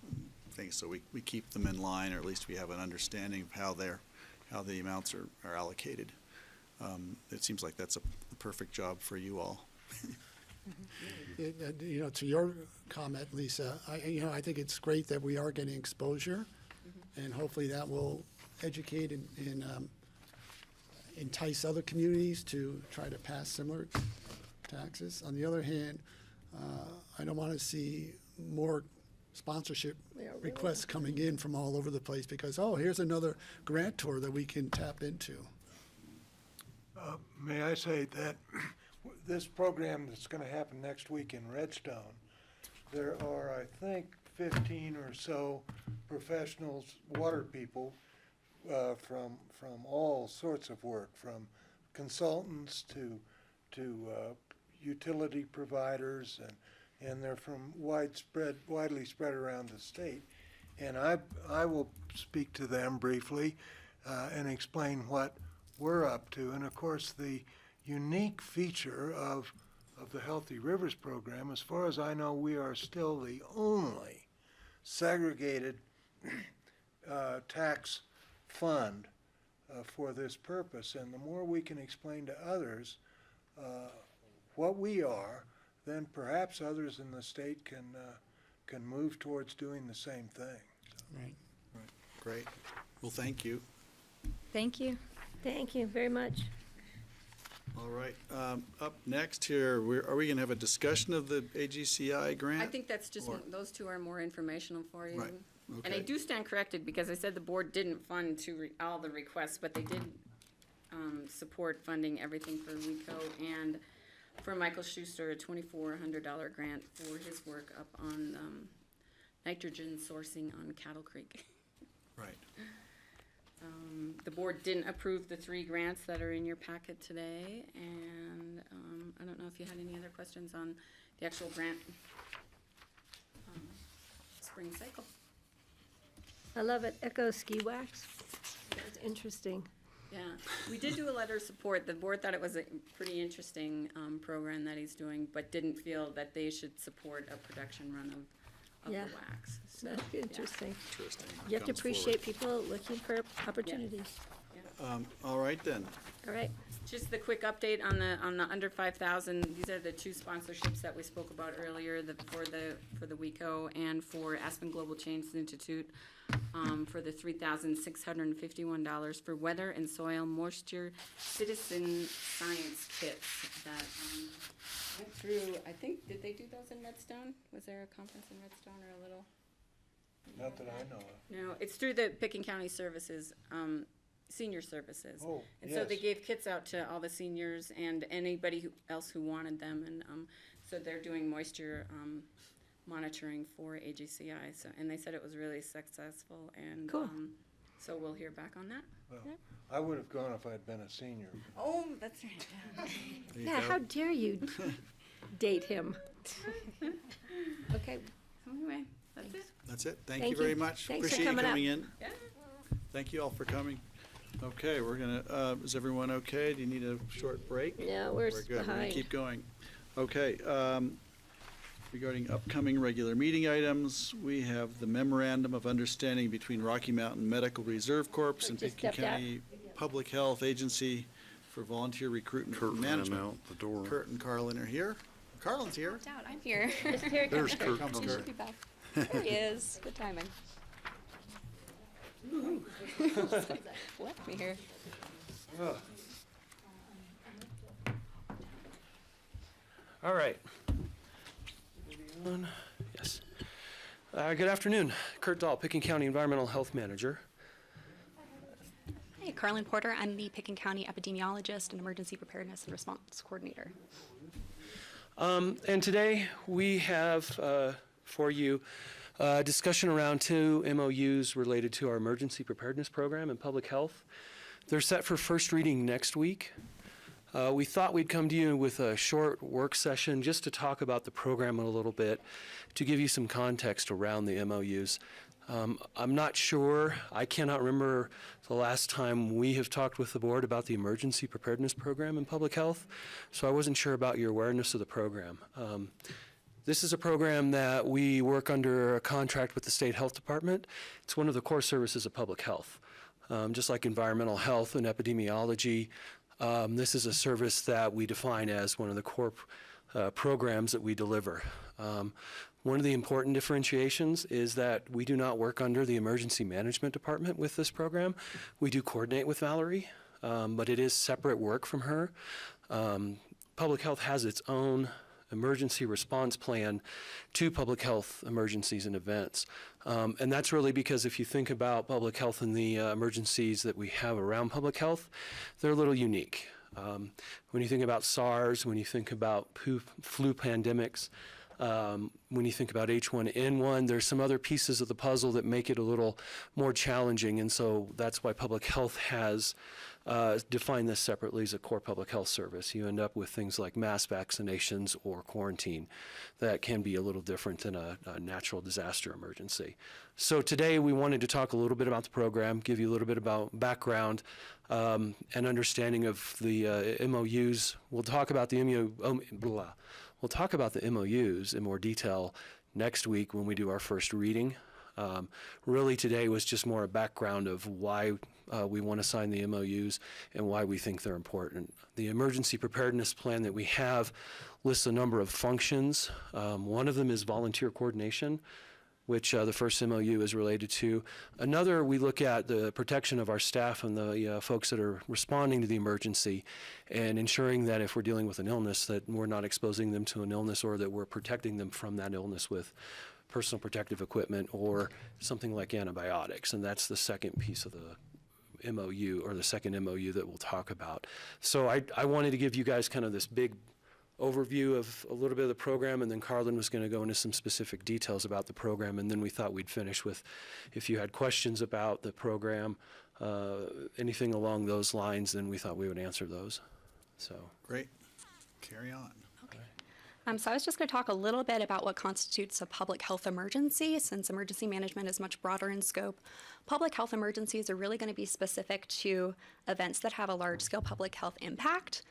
things, so we keep them in line, or at least we have an understanding of how the amounts are allocated. It seems like that's a perfect job for you all. To your comment, Lisa, I think it's great that we are getting exposure, and hopefully that will educate and entice other communities to try to pass similar taxes. On the other hand, I don't want to see more sponsorship requests coming in from all over the place because, here's another grantor that we can tap into. May I say that this program that's going to happen next week in Redstone, there are, I think, 15 or so professionals, water people, from all sorts of work, from consultants to utility providers, and they're from widely spread around the state. And I will speak to them briefly and explain what we're up to. And of course, the unique feature of of the Healthy Rivers program. As far as I know, we are still the only segregated tax fund for this purpose. And the more we can explain to others what we are, then perhaps others in the state can move towards doing the same thing. Right. Great. Well, thank you. Thank you. Thank you very much. All right. Up next here, are we going to have a discussion of the AGCI grant? I think that's just, Or- those two are more informational for you. Right, And I okay. do stand corrected, because I said the board didn't fund all the requests, but they did support funding everything for WECO and for Michael Schuster, a $2,400 grant for his work up on nitrogen sourcing on Cattle Creek. Right. The board didn't approve the 3 grants that are in your packet today, and I don't know if you had any other questions on the actual grant spring cycle. I love it. Echo ski wax. That's interesting. Yeah, we did do a letter of support. The board thought it was a pretty interesting program that he's doing, but didn't feel that they should support a production run of Yeah. the wax. So, That's yeah. interesting. Interesting. You have to Comes appreciate people looking for opportunities. All right then. All right. Just the quick update on the under 5,000. These are the 2 sponsorships that we spoke about earlier, for the WECO and for Aspen Global Change Institute, for the $3,651 for weather and soil moisture citizen science kits that went through. I think, did they do those in Redstone? Was there a conference in Redstone or a little? Not that I know of. No, it's through the Picken County Services, Senior Services. Oh, And so they yes. gave kits out to all the seniors and anybody else who wanted them, and so they're doing moisture monitoring for AGCI. So, and they said it was really successful, and Cool. So we'll hear back on that. Well, I would have gone if I'd been a senior. Oh, that's right. There you Yeah, go. how dare you date him? Okay. Anyway, that's it. That's it. Thank Thank you very you. much. Thanks for Appreciate you coming up. coming in. Yeah. Thank you all for coming. Okay, we're gonna, is everyone okay? Do you need a short break? Yeah, We're we're good. We're gonna behind. keep going. Okay, regarding upcoming regular meeting items, we have the memorandum of understanding between Rocky Mountain Medical Reserve Corp. and Just Picken stepped out. County Public Health Agency for volunteer recruitment Kurt and ran management. out the door. Kurt and Carlin are here. Carlin's here. Out. I'm here. There's Kurt. Comes He Kurt. should be back. There he is. Good timing. Left me here. All right. Yes. Good afternoon. Kurt Dahl, Picken County Environmental Health Manager. Hey, Carlin Porter. I'm the Picken County Epidemiologist and Emergency Preparedness and Response Coordinator. And today we have for you a discussion around 2 MOUs related to our emergency preparedness program and public health. They're set for first reading next week. We thought we'd come to you with a short work session just to talk about the program a little bit, to give you some context around the MOUs. I'm not sure, I cannot remember the last time we have talked with the board about the emergency preparedness program in public health, so I wasn't sure about your awareness of the program. This is a program that we work under a contract with the state health department. It's one of the core services of public health. Just like environmental health and epidemiology, this is a service that we define as one of the core programs that we deliver. One of the important differentiations is that we do not work under the emergency management department with this program. We do coordinate with Valerie, but it is separate work from her. Public health has its own emergency response plan to public health emergencies and events. And that's really because if you think about public health and the emergencies that we have around public health, they're a little unique. When you think about SARS, when you think about flu pandemics, when you think about H1N1, there's some other pieces of the puzzle that make it a little more challenging, and so that's why public health has define this separately as a core public health service. You end up with things like mass vaccinations or quarantine that can be a little different than a natural disaster emergency. So today we wanted to talk a little bit about the program, give you a little bit about background and understanding of the MOUs. We'll talk about the We'll talk about the MOUs in more detail next week when we do our first reading. Really today was just more a background of why we want to sign the MOUs and why we think they're important. The emergency preparedness plan that we have lists a number of functions. One of them is volunteer coordination, which the first MOU is related to. Another, we look at the protection of our staff and the folks that are responding to the emergency and ensuring that if we're dealing with an illness that we're not exposing them to an illness or that we're protecting them from that illness with personal protective equipment or something like antibiotics. And that's the second piece of the MOU, or the second MOU that we'll talk about. So I wanted to give you guys kind of this big overview of a little bit of the program, and then Carlin was going to go into some specific details about the program, and then we thought we'd finish with, if you had questions about the program, anything along those lines, then we thought we would answer those. So Great. Carry on. So I was just going to talk a little bit about what constitutes a public health emergency, since emergency management is much broader in scope. Public health emergencies are really going to be specific to events that have a large-scale public health impact.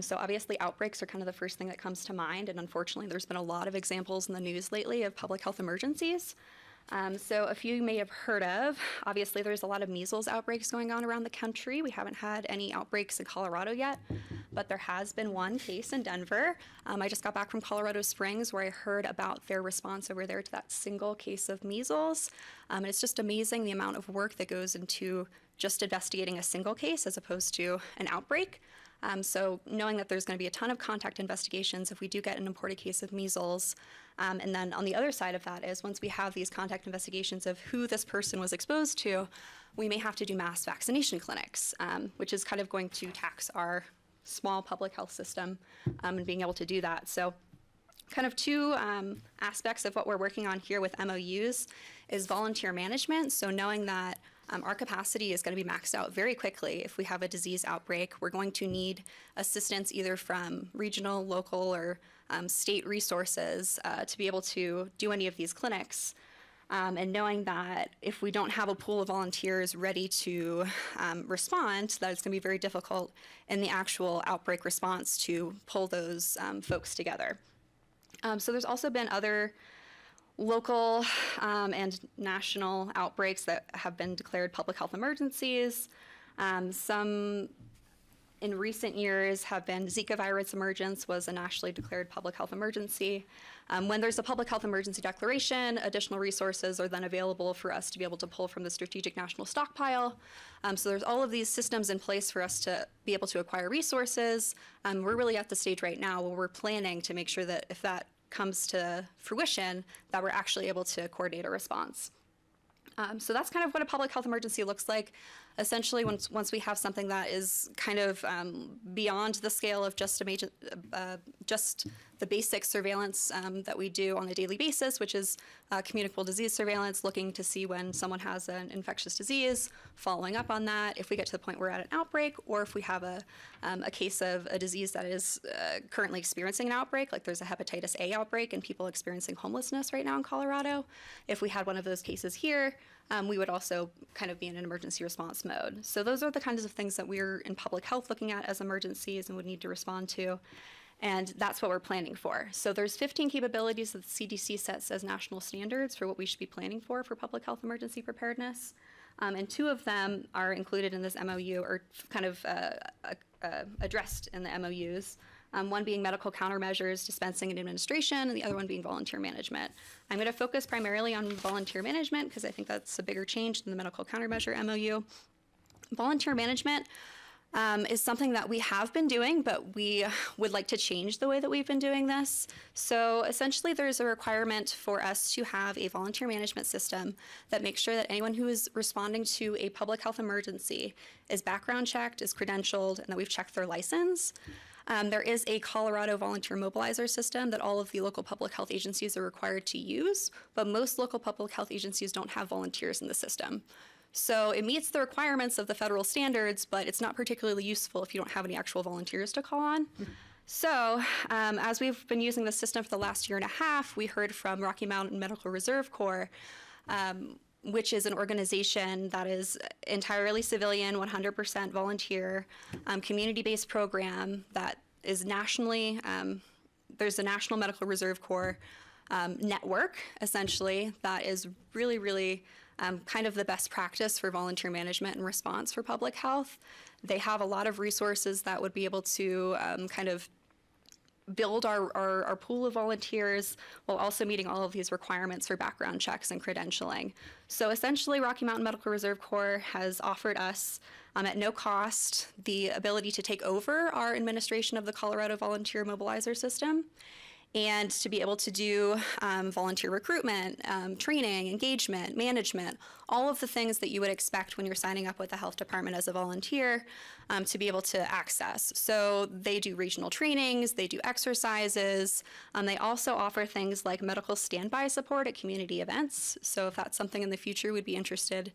So obviously outbreaks are kind of the first thing that comes to mind, and unfortunately there's been a lot of examples in the news lately of public health emergencies. So a few you may have heard of. Obviously there's a lot of measles outbreaks going on around the country. We haven't had any outbreaks in Colorado yet, but there has been one case in Denver. I just got back from Colorado Springs where I heard about their response over there to that single case of measles. And it's just amazing the amount of work that goes into just investigating a single case as opposed to an outbreak. So knowing that there's going to be a ton of contact investigations if we do get an imported case of measles. And then on the other side of that is once we have these contact investigations of who this person was exposed to, we may have to do mass vaccination clinics, which is kind of going to tax our small public health system and being able to do that. So kind of two aspects of what we're working on here with MOUs is volunteer management. So knowing that our capacity is going to be maxed out very quickly. If we have a disease outbreak, we're going to need assistance either from regional, local, or state resources to be able to do any of these clinics. And knowing that if we don't have a pool of volunteers ready to respond, that it's going to be very difficult in the actual outbreak response to pull those folks together. So there's also been other local and national outbreaks that have been declared public health emergencies. Some in recent years have been Zika virus emergence was a nationally declared public health emergency. When there's a public health emergency declaration, additional resources are then available for us to be able to pull from the Strategic National Stockpile. So there's all of these systems in place for us to be able to acquire resources. We're really at the stage right now where we're planning to make sure that if that comes to fruition, that we're actually able to coordinate a response. So that's kind of what a public health emergency looks like. Essentially, once we have something that is kind of beyond the scale of just just the basic surveillance that we do on a daily basis, which is communicable disease surveillance, looking to see when someone has an infectious disease, following up on that, if we get to the point where we're at an outbreak, or if we have a case of a disease that is currently experiencing an outbreak, like there's a hepatitis A outbreak and people experiencing homelessness right now in Colorado. If we had one of those cases here, we would also kind of be in an emergency response mode. So those are the kinds of things that we're in public health looking at as emergencies and would need to respond to. And that's what we're planning for. So there's 15 capabilities that the CDC sets as national standards for what we should be planning for public health emergency preparedness. And 2 of them are included in this MOU, or kind of addressed in the MOUs. One being medical countermeasures, dispensing and administration, and the other one being volunteer management. I'm going to focus primarily on volunteer management because I think that's a bigger change than the medical countermeasure MOU. Volunteer management is something that we have been doing, but we would like to change the way that we've been doing this. So essentially there's a requirement for us to have a volunteer management system that makes sure that anyone who is responding to a public health emergency is background checked, is credentialed, and that we've checked their license. There is a Colorado volunteer mobilizer system that all of the local public health agencies are required to use, but most local public health agencies don't have volunteers in the system. So it meets the requirements of the federal standards, but it's not particularly useful if you don't have any actual volunteers to call on. So as we've been using the system for the last year and a half, we heard from Rocky Mountain Medical Reserve Corps, which is an organization that is entirely civilian, 100% volunteer, community-based program that is nationally, there's a National Medical Reserve Corps network, essentially, that is really, really kind of the best practice for volunteer management and response for public health. They have a lot of resources that would be able to kind of build our pool of volunteers while also meeting all of these requirements for background checks and credentialing. So essentially, Rocky Mountain Medical Reserve Corps has offered us at no cost the ability to take over our administration of the Colorado Volunteer Mobilizer System and to be able to do volunteer recruitment, training, engagement, management, all of the things that you would expect when you're signing up with the health department as a volunteer to be able to access. So they do regional trainings, they do exercises. They also offer things like medical standby support at community events. So if that's something in the future we'd be interested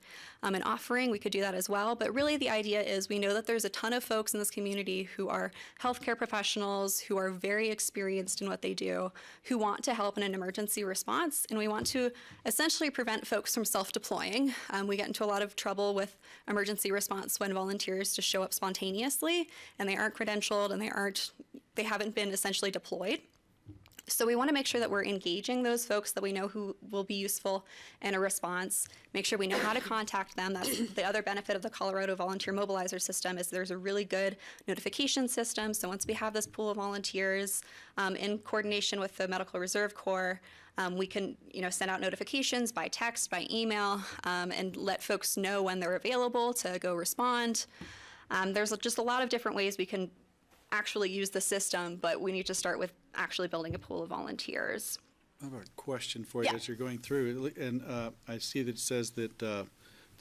in offering, we could do that as well. But really the idea is we know that there's a ton of folks in this community who are healthcare professionals, who are very experienced in what they do, who want to help in an emergency response, and we want to essentially prevent folks from self-deploying. We get into a lot of trouble with emergency response when volunteers just show up spontaneously and they aren't credentialed and they haven't been essentially deployed. So we want to make sure that we're engaging those folks that we know who will be useful in a response, make sure we know how to contact them. That's the other benefit of the Colorado Volunteer Mobilizer System is there's a really good notification system. So once we have this pool of volunteers in coordination with the Medical Reserve Corps, we can send out notifications by text, by email, and let folks know when they're available to go respond. There's just a lot of different ways we can actually use the system, but we need to start with actually building a pool of volunteers. I have a question for you as you're going through, and I see that it says that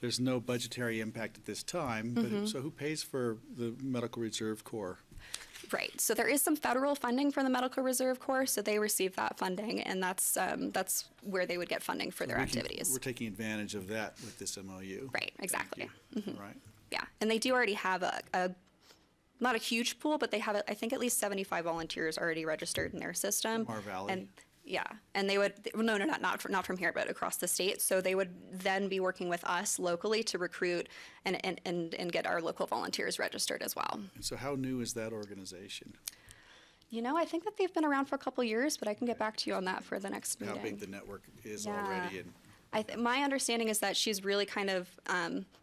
there's no budgetary impact at this time, but so who pays for the Medical Reserve Corps? Right, so there is some federal funding for the Medical Reserve Corps, so they receive that funding, and that's where they would get funding for their activities. We're taking advantage of that with this MOU. Right, exactly. Right. Yeah, and they do already have a not a huge pool, but they have, I think, at least 75 volunteers already registered in their system. Mar Valley. And yeah, and they would, not from here, but across the state. So they would then be working with us locally to recruit and get our local volunteers registered as well. And so how new is that organization? I think that they've been around for a couple years, but I can get back to you on that for the next meeting. How big the network is already? And my understanding is that she's really kind of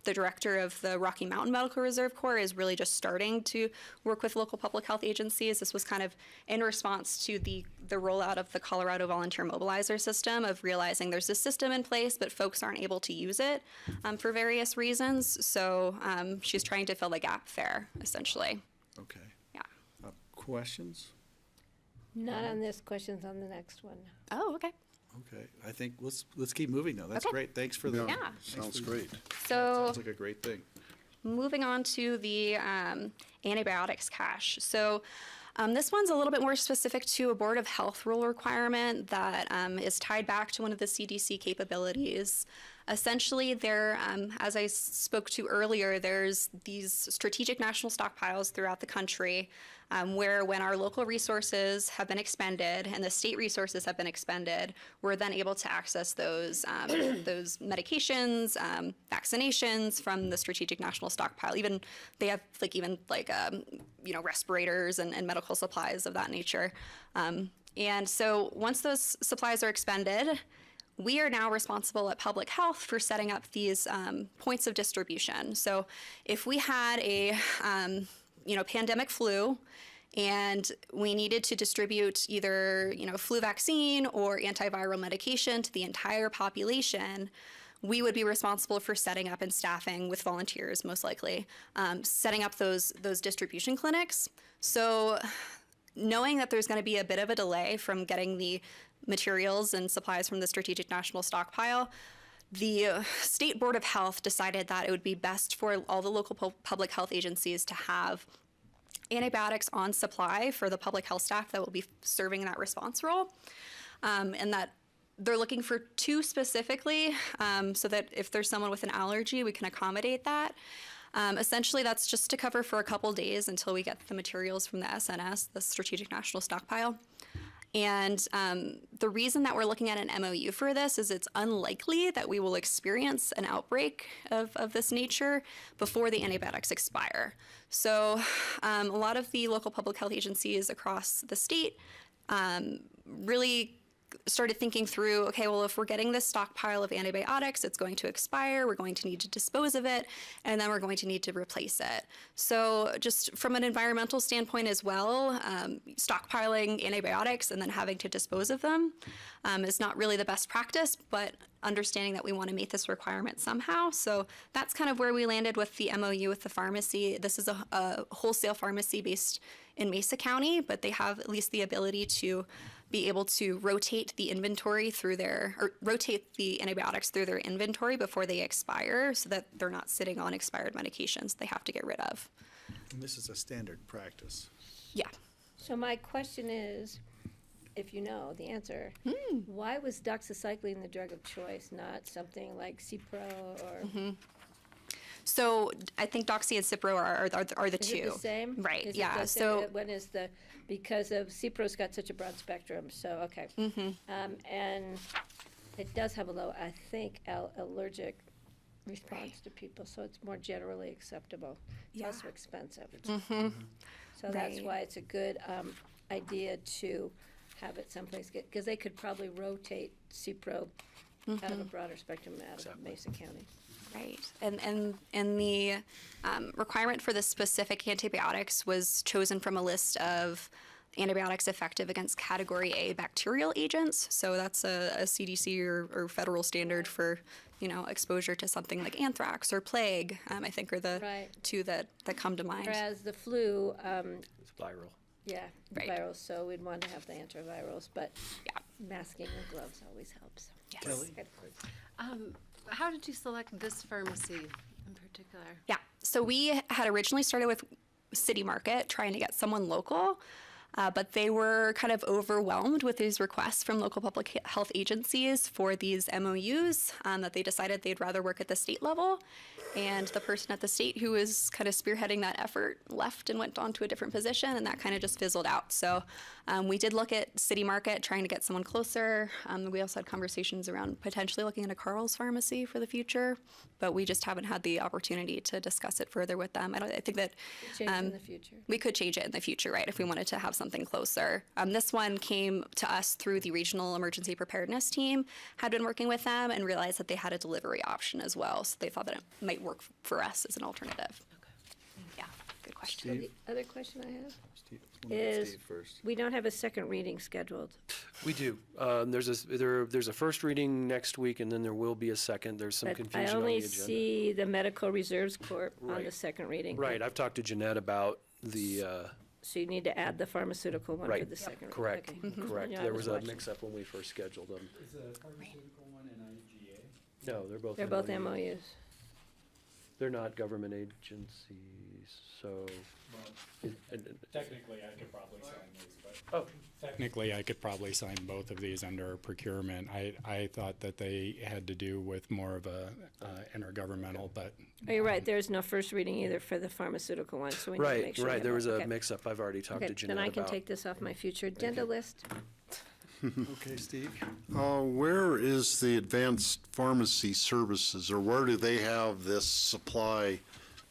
the director of the Rocky Mountain Medical Reserve Corps is really just starting to work with local public health agencies. This was kind of in response to the rollout of the Colorado Volunteer Mobilizer System of realizing there's a system in place, but folks aren't able to use it for various reasons. So she's trying to fill the gap there, essentially. Okay. Yeah. Questions? Not on this, questions on the next one. Oh, okay. Okay, I think let's keep moving though. That's great. Thanks for the. Yeah. Sounds great. So Sounds like a great thing. moving on to the antibiotics cache. So this one's a little bit more specific to a Board of Health rule requirement that is tied back to one of the CDC capabilities. Essentially, there, as I spoke to earlier, there's these strategic national stockpiles throughout the country where when our local resources have been expended and the state resources have been expended, we're then able to access those medications, vaccinations from the strategic national stockpile. They have respirators and medical supplies of that nature. And so once those supplies are expended, we are now responsible at Public Health for setting up these points of distribution. So if we had a pandemic flu and we needed to distribute either flu vaccine or antiviral medication to the entire population, we would be responsible for setting up and staffing with volunteers, most likely, setting up those distribution clinics. So knowing that there's going to be a bit of a delay from getting the materials and supplies from the Strategic National Stockpile, the State Board of Health decided that it would be best for all the local public health agencies to have antibiotics on supply for the public health staff that will be serving that response role. And that they're looking for 2 specifically, so that if there's someone with an allergy, we can accommodate that. Essentially, that's just to cover for a couple days until we get the materials from the SNS, the Strategic National Stockpile. And the reason that we're looking at an MOU for this is it's unlikely that we will experience an outbreak of this nature before the antibiotics expire. So a lot of the local public health agencies across the state really started thinking through, okay, well, if we're getting this stockpile of antibiotics, it's going to expire, we're going to need to dispose of it, and then we're going to need to replace it. So just from an environmental standpoint as well, stockpiling antibiotics and then having to dispose of them is not really the best practice, but understanding that we want to meet this requirement somehow. So that's kind of where we landed with the MOU with the pharmacy. This is a wholesale pharmacy based in Mesa County, but they have at least the ability to be able to rotate the inventory through rotate the antibiotics through their inventory before they expire, so that they're not sitting on expired medications they have to get rid of. And this is a standard practice. Yeah. So my question is, if you know the answer, why was doxycycline the drug of choice, not something like Cipro or? So I think Doxy and Cipro are the Is 2. it the same? Right, Is it yeah. just So when is the, because of Cipro's got such a broad spectrum, so, okay. And it does have a low, I think, allergic response to people, so it's more generally acceptable. It's also expensive. So that's Right. why it's a good idea to have it someplace, because they could probably rotate Cipro out of a broader spectrum out of Mesa County. Right, and the requirement for the specific antibiotics was chosen from a list of antibiotics effective against Category A bacterial agents. So that's a CDC or federal standard for, exposure to something like anthrax or plague. I think are the 2 that come to mind. Whereas the flu, It's viral. yeah, Right. virals, so we'd want to have the antivirals, but masking with gloves always helps. Yes. Kelly? How did you select this pharmacy in particular? Yeah, so we had originally started with City Market, trying to get someone local, but they were kind of overwhelmed with these requests from local public health agencies for these MOUs that they decided they'd rather work at the state level. And the person at the state who was kind of spearheading that effort left and went on to a different position, and that kind of just fizzled out. So we did look at City Market, trying to get someone closer. We also had conversations around potentially looking at a Carl's Pharmacy for the future, but we just haven't had the opportunity to discuss it further with them. I think that Change in the future. we could change it in the future, right, if we wanted to have something closer. This one came to us through the Regional Emergency Preparedness Team, had been working with them, and realized that they had a delivery option as well, so they thought that it might work for us as an alternative. Yeah, good So question. the other question I have Steve, we'll let is, Steve first. we don't have a second reading scheduled. We do. There's a first reading next week, and then there will be a second. There's some But confusion I on the only agenda. see the Medical Reserves Corp on the Right. second reading. Right, I've talked to Jeanette about the, So you need to add the pharmaceutical one for right, the second reading. correct, Okay. correct. Yeah, I There was a watching. mix-up when we first scheduled them. Is the pharmaceutical one an IGA? No, they're both They're both MOUs. MOUs. They're not government agencies, so. Technically, I could probably sign these, but. Oh. Technically, I could probably sign both of these under procurement. I thought that they had to do with more of a intergovernmental, but. Oh, you're right, there's no first reading either for the pharmaceutical one, so we need to make Right, sure. we right, have there that. was a Okay. mix-up. I've already talked Okay, to Jeanette then about. I can take this off my future agenda list. Okay, Steve? Where is the advanced pharmacy services, or where do they have this supply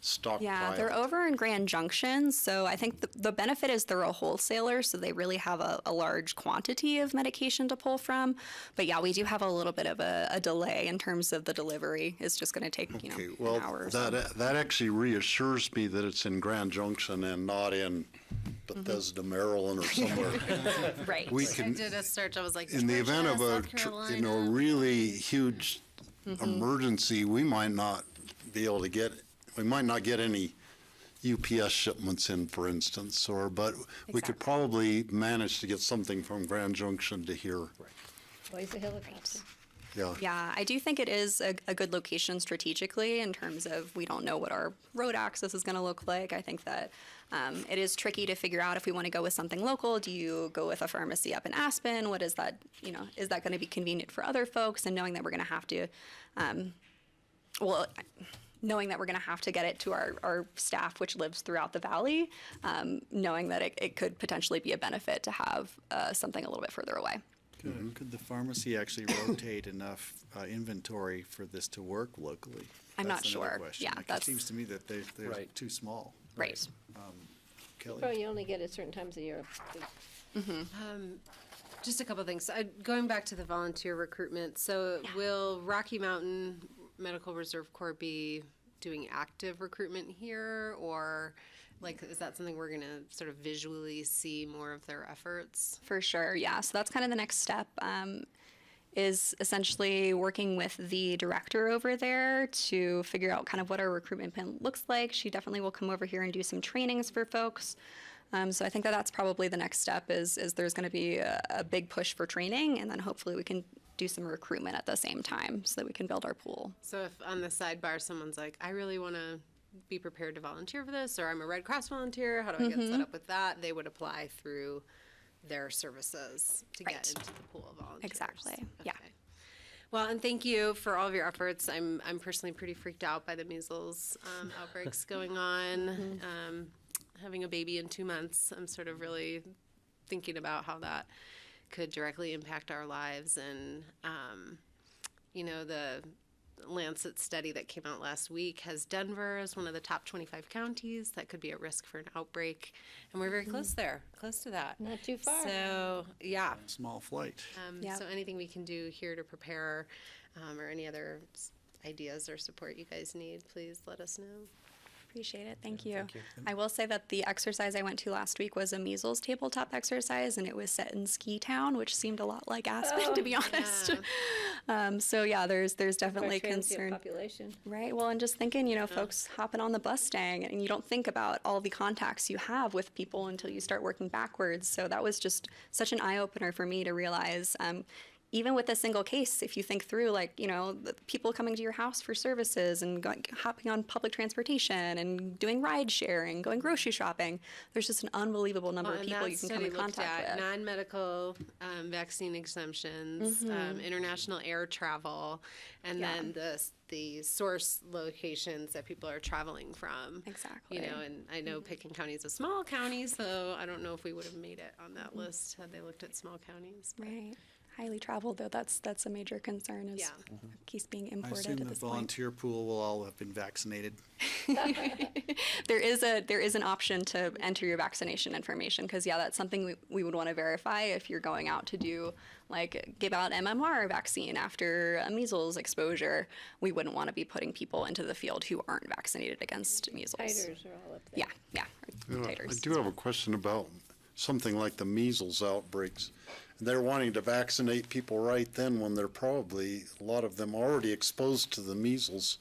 stockpiled? Yeah, they're over in Grand Junction, so I think the benefit is they're a wholesaler, so they really have a large quantity of medication to pull from. But yeah, we do have a little bit of a delay in terms of the delivery. It's just going to take, Okay, an well, hour or so. that actually reassures me that it's in Grand Junction and not in Bethesda, Maryland, or somewhere. Right. We I can, did a search, I was like, in the event of Georgia, a, South really Carolina. huge emergency, we might not be able to get, we might not get any UPS shipments in, for instance, but we could probably manage to get something from Grand Junction to here. Always a helicopter. Yeah. Yeah, I do think it is a good location strategically in terms of we don't know what our road access is going to look like. I think that it is tricky to figure out if we want to go with something local. Do you go with a pharmacy up in Aspen? What is that, is that going to be convenient for other folks? And knowing that we're going to have to, knowing that we're going to have to get it to our staff, which lives throughout the valley, knowing that it could potentially be a benefit to have something a little bit further away. Could the pharmacy actually rotate enough inventory for this to work locally? I'm not That's another sure. question. Yeah, Like, that's- It seems to me that they're Right. too small. Right. Kelly? Well, you only get it certain times of year. Just a couple things. Going back to the volunteer recruitment, so will Rocky Mountain Medical Reserve Corps be doing active recruitment here, or like is that something we're gonna sort of visually see more of their efforts? For sure, yeah. So that's kind of the next step, is essentially working with the director over there to figure out kind of what our recruitment plan looks like. She definitely will come over here and do some trainings for folks. So I think that that's probably the next step is there's going to be a big push for training, and then hopefully we can do some recruitment at the same time so that we can build our pool. So if on the sidebar someone's like, I really want to be prepared to volunteer for this, or I'm a Red Cross volunteer, how do I get set up with that? They would apply through their services to get into the pool of volunteers. Exactly, yeah. Okay. Well, and thank you for all of your efforts. I'm personally pretty freaked out by the measles outbreaks going on. Having a baby in 2 months, I'm sort of really thinking about how that could directly impact our lives. And, the Lancet study that came out last week has Denver as one of the top 25 counties that could be at risk for an outbreak. And we're very close there, close to that. Not too far. So, yeah. Small flight. So anything we can do here to prepare, or any other ideas or support you guys need, please let us know. Appreciate it. Thank you. I will say that the exercise I went to last week was a measles tabletop exercise, and it was set in Ski Town, which seemed a lot like Aspen, to be honest. So yeah, there's definitely concern. Population. Right. Well, and just thinking, folks hopping on the Mustang, and you don't think about all the contacts you have with people until you start working backwards. So that was just such an eye opener for me to realize. Even with a single case, if you think through, the people coming to your house for services and hopping on public transportation and doing ride sharing, going grocery shopping, there's just an unbelievable number of people you can come in contact with. Non-medical vaccine exemptions, international air travel, and then the source locations that people are traveling from. Exactly. And I know Pickens County is a small county, so I don't know if we would have made it on that list had they looked at small counties. Right. Highly traveled, though, that's a major concern is keeps being I imported assume at the this point. volunteer pool will all have been vaccinated. There is an option to enter your vaccination information because that's something we would want to verify if you're going out to do give out MMR vaccine after a measles exposure. We wouldn't want to be putting people into the field who aren't vaccinated against measles. Titers are all up there. Yeah. I do have a question about something like the measles outbreaks. They're wanting to vaccinate people right then when they're probably, a lot of them already exposed to the measles.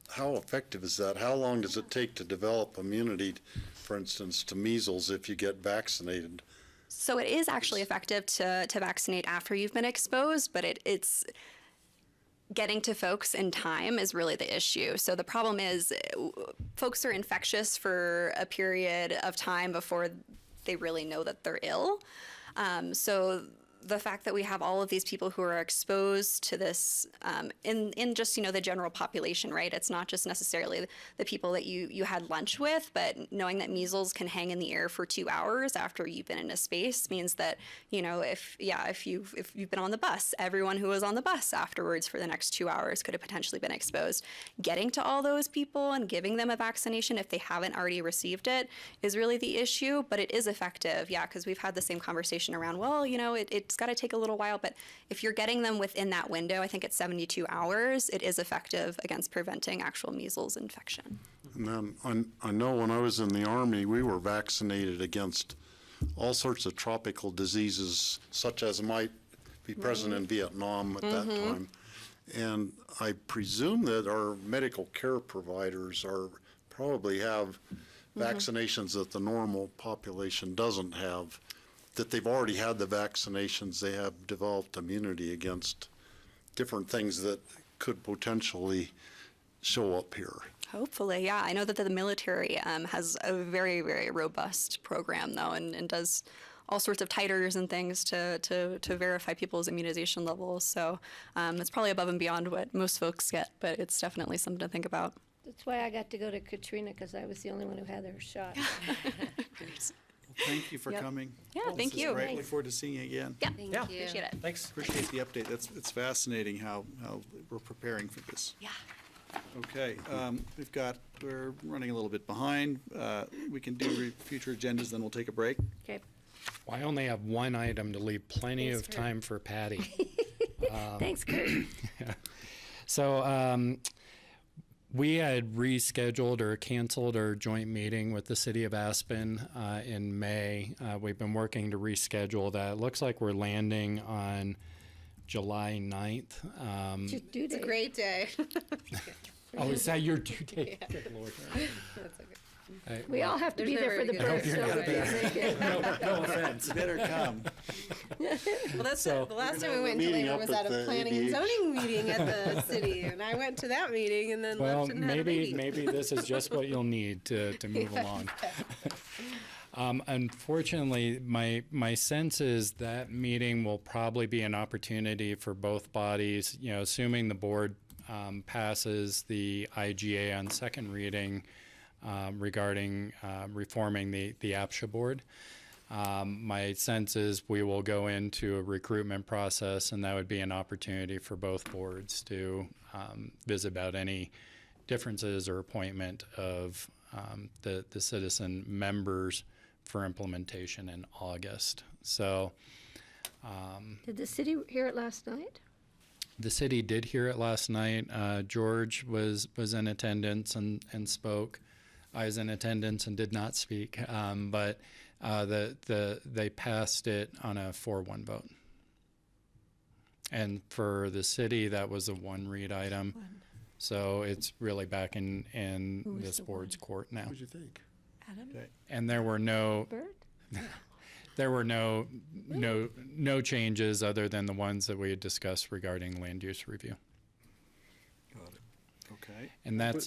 How effective is that? How long does it take to develop immunity, for instance, to measles if you get vaccinated? So it is actually effective to vaccinate after you've been exposed, but it's getting to folks in time is really the issue. So the problem is folks are infectious for a period of time before they really know that they're ill. So the fact that we have all of these people who are exposed to this in just, the general population, right? It's not just necessarily the people that you had lunch with, but knowing that measles can hang in the air for 2 hours after you've been in a space means that, if you've been on the bus, everyone who was on the bus afterwards for the next 2 hours could have potentially been exposed. Getting to all those people and giving them a vaccination if they haven't already received it is really the issue, but it is effective, because we've had the same conversation around, it's got to take a little while, but if you're getting them within that window, I think it's 72 hours, it is effective against preventing actual measles infection. And then I know when I was in the Army, we were vaccinated against all sorts of tropical diseases, such as might be present in Vietnam at that time. And I presume that our medical care providers probably have vaccinations that the normal population doesn't have, that they've already had the vaccinations, they have developed immunity against different things that could potentially show up here. Hopefully, yeah. I know that the military has a very, very robust program, though, and does all sorts of titers and things to verify people's immunization levels. So it's probably above and beyond what most folks get, but it's definitely something to think about. That's why I got to go to Katrina, because I was the only one who had their shot. Thank you for Yep. coming. Yeah, This thank is you. great. Look forward to seeing you again. Yeah, Thank you. appreciate it. Thanks. Appreciate the update. It's fascinating how we're preparing for this. Yeah. Okay, we're running a little bit behind. We can do future agendas, then we'll take a break. Okay. Well, I only have one item to leave plenty Thanks, of Kurt. time for Patty. Thanks, Kurt. So we had rescheduled or canceled our joint meeting with the city of Aspen in May. We've been working to reschedule that. It looks like we're landing on July 9th. Just due It's a date. great day. Oh, is that your due date? Good Lord. That's okay. We all have to be There's there for the never a birth, good so time. we can't make it. No offense. Better come. Well, that's So- the last time We're we went to meeting labor up was at at a the planning and ABH. zoning meeting at the city, and I went to that meeting and then Well, left and had a maybe baby. this is just what you'll need to move along. Unfortunately, my sense is that meeting will probably be an opportunity for both bodies, assuming the board passes the IGA on second reading regarding reforming the APSHA board. My sense is we will go into a recruitment process, and that would be an opportunity for both boards to visit about any differences or appointment of the citizen members for implementation in August. So Did the city hear it last night? the city did hear it last night. George was in attendance and spoke. I was in attendance and did not speak, but they passed it on a 4-1 vote. And for the city, that was a one-read item. So it's really back in Who was this the board's court now. What'd you think? Adam? Okay. And there were no no changes other than the ones that we had discussed regarding land use review. Got it. Okay. And that's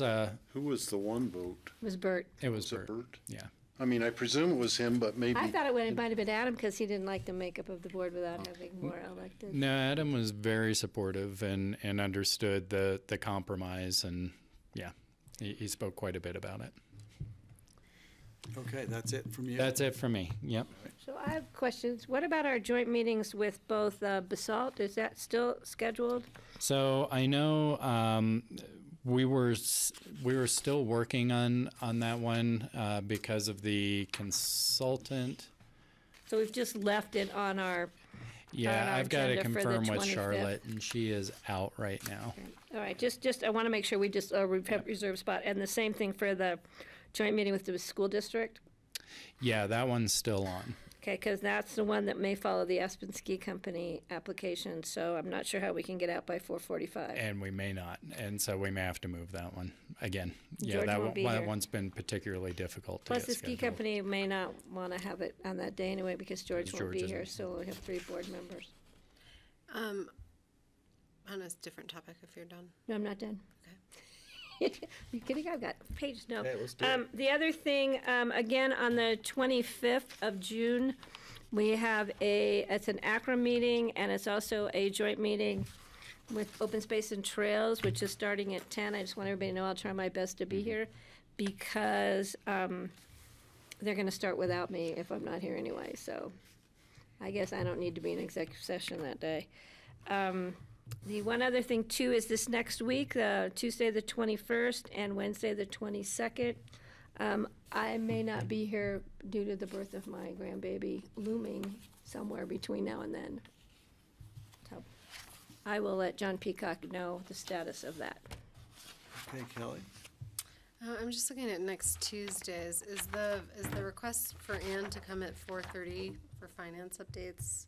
Who was the one vote? It was Bert. it was Was it Bert. Bert? Yeah. I mean, I presume it was him, but maybe. I thought it might have been Adam, because he didn't like the makeup of the board without having more elected. No, Adam was very supportive and understood the compromise, and yeah, he spoke quite a bit about it. Okay, that's it from you? That's it for me. Yep. So I have questions. What about our joint meetings with both BOCC? Is that still scheduled? So I know we were still working on that one because of the consultant. So we've just left it on our, Yeah, our I've got to agenda for the confirm with 25th. Charlotte, and she is out right now. all right, just, I want to make sure we just have reserved spot. And the same thing for the joint meeting with the school district? Yeah, that one's still on. Okay, because that's the one that may follow the Aspen Ski Company application, so I'm not sure how we can get out by 4:45. And we may not, and so we may have to move that one again. Yeah, George that won't be that here. one's been particularly difficult to Plus, get the ski scheduled. company may not want to have it on that day anyway, because George won't George be isn't. here, so we'll have 3 board members. On a different topic, if you're done. No, I'm not done. Okay. You kidding? I've got pages, no. Okay, let's do it. The other thing, again, on the 25th of June, we have it's an ACRA meeting, and it's also a joint meeting with Open Space and Trails, which is starting at 10. I just want everybody to know I'll try my best to be here, because they're gonna start without me if I'm not here anyway, so I guess I don't need to be in executive session that day. The one other thing too is this next week, Tuesday the 21st and Wednesday the 22nd. I may not be here due to the birth of my grandbaby looming somewhere between now and then. So I will let John Peacock know the status of that. Okay, Kelly? I'm just looking at next Tuesdays. Is the request for Ann to come at 4:30 for finance updates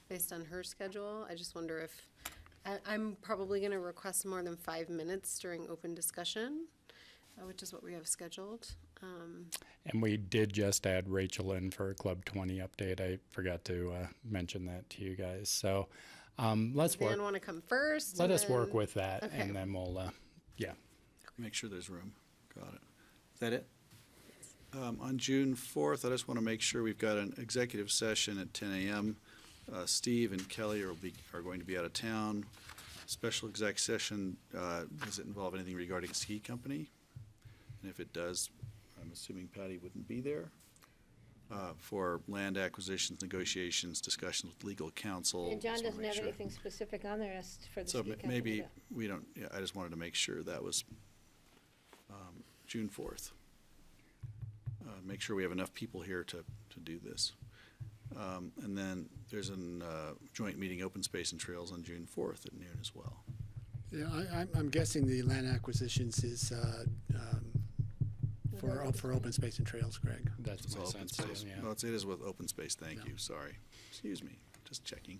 based on her schedule? I just wonder if, I'm probably going to request more than 5 minutes during open discussion, which is what we have scheduled. And we did just add Rachel in for a Club 20 update. I forgot to mention that to you guys. So Let's work. Dan want to come first? Let and us work then- with that, Okay. and then we'll, yeah. Make sure there's room. Got it. Is that it? On June 4th, I just want to make sure we've got an executive session at 10 a.m. Steve and Kelly are going to be out of town. Special exec session, does it involve anything regarding a ski company? And if it does, I'm assuming Patty wouldn't be there. For land acquisitions, negotiations, discussions with legal counsel. And John Just wanna doesn't make have sure. anything specific on there as for the So ski company. maybe but- we don't, yeah, I just wanted to make sure that was June 4th. Make sure we have enough people here to do this. And then there's a joint meeting, Open Space and Trails, on June 4th at noon as well. Yeah, I'm guessing the land acquisitions is for open space and trails, Greg. That's It's my all open sense, too, space. yeah. Well, it is with open space, thank you, sorry. Excuse me, just checking.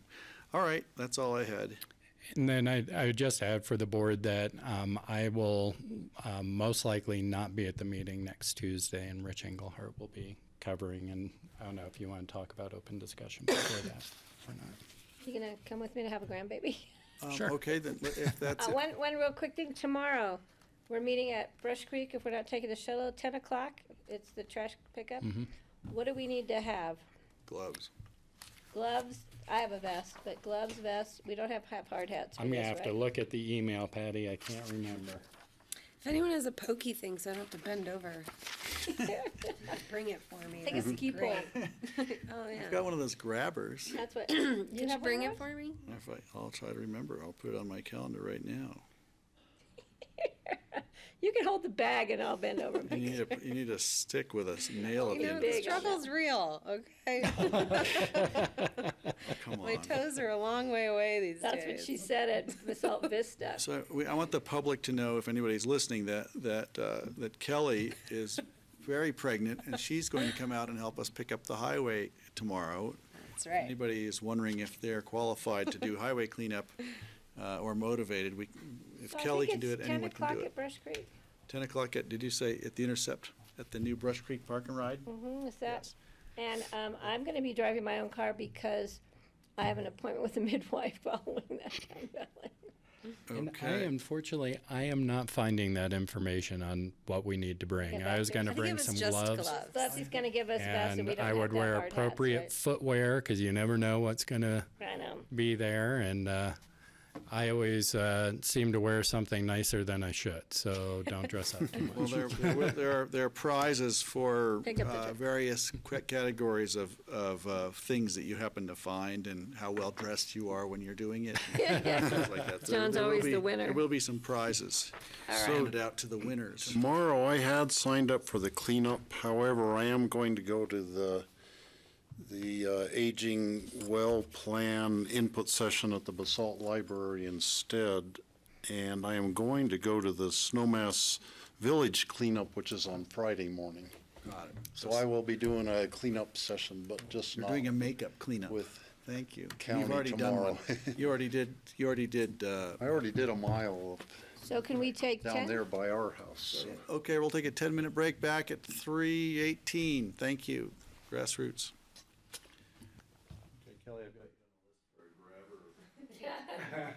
All right, that's all I had. And then I would just add for the board that I will most likely not be at the meeting next Tuesday, and Rich Engelhardt will be covering. And I don't know if you want to talk about open discussion before that or not. You gonna come with me to have a grandbaby? Sure. Okay, then, if that's it. One real quick thing, tomorrow, we're meeting at Brush Creek, if we're not taking the shuttle, 10 o'clock, it's the trash pickup. Mm-hmm. What do we need to have? Gloves. Gloves, I have a vest, but gloves, vest, we don't have hard hats for I'm gonna this, have to right? look at the email, Patty. I can't remember. If anyone has a pokey thing, so I don't have to bend over, bring it for me. Take a That'd be ski pole. great. Oh, yeah. I've got one of those grabbers. That's what, Could you bring it for me? I'll try to remember, I'll put it on my calendar right now. You can hold the bag and I'll bend over. You need a stick with a nail at You the know, end. the big. struggle's real, okay? Come My on. toes are a long way away these That's days. what she said at Basalt Vista. So I want the public to know, if anybody's listening, that Kelly is very pregnant, and she's going to come out and help us pick up the highway tomorrow. That's right. Anybody is wondering if they're qualified to do highway cleanup or motivated, if So I Kelly think can do it's it, anyone can 10 do o'clock it. at Brush Creek. 10 o'clock at, did you say at the Intercept, at the new Brush Creek Park and Ride? Mm-hmm, is that? And I'm gonna be driving my own car because I have an appointment with a midwife following that time, And Okay. unfortunately, I am not finding that information on what we need to bring. Okay, I was that's going to it. bring some gloves. Leslie's gonna give us vests and we And don't I have would to have wear hard hats, appropriate right? footwear, because you never know what's going to I know. be there. And I always seem to wear something nicer than I should, so don't dress up too Well, much. there are prizes for Pick up the tip. various categories of things that you happen to find and how well dressed you are when you're doing it. and things like that. John's There will always be- the winner. There will be some prizes handed out to the winners. Tomorrow, I had signed up for the cleanup. However, I am going to go to the aging well plan input session at the Basalt Library instead. And I am going to go to the Snowmass Village cleanup, which is on Friday morning. Got it. So I will be doing a cleanup session, but just You're not doing a makeup cleanup. with Thank you. county You've already done one. tomorrow. You already did, I already did a mile So can we take down 10? there by our house. So. okay, we'll take a 10-minute break back at 3:18. Thank you. Grassroots. Okay, Kelly, I've got you on the list for a grabber.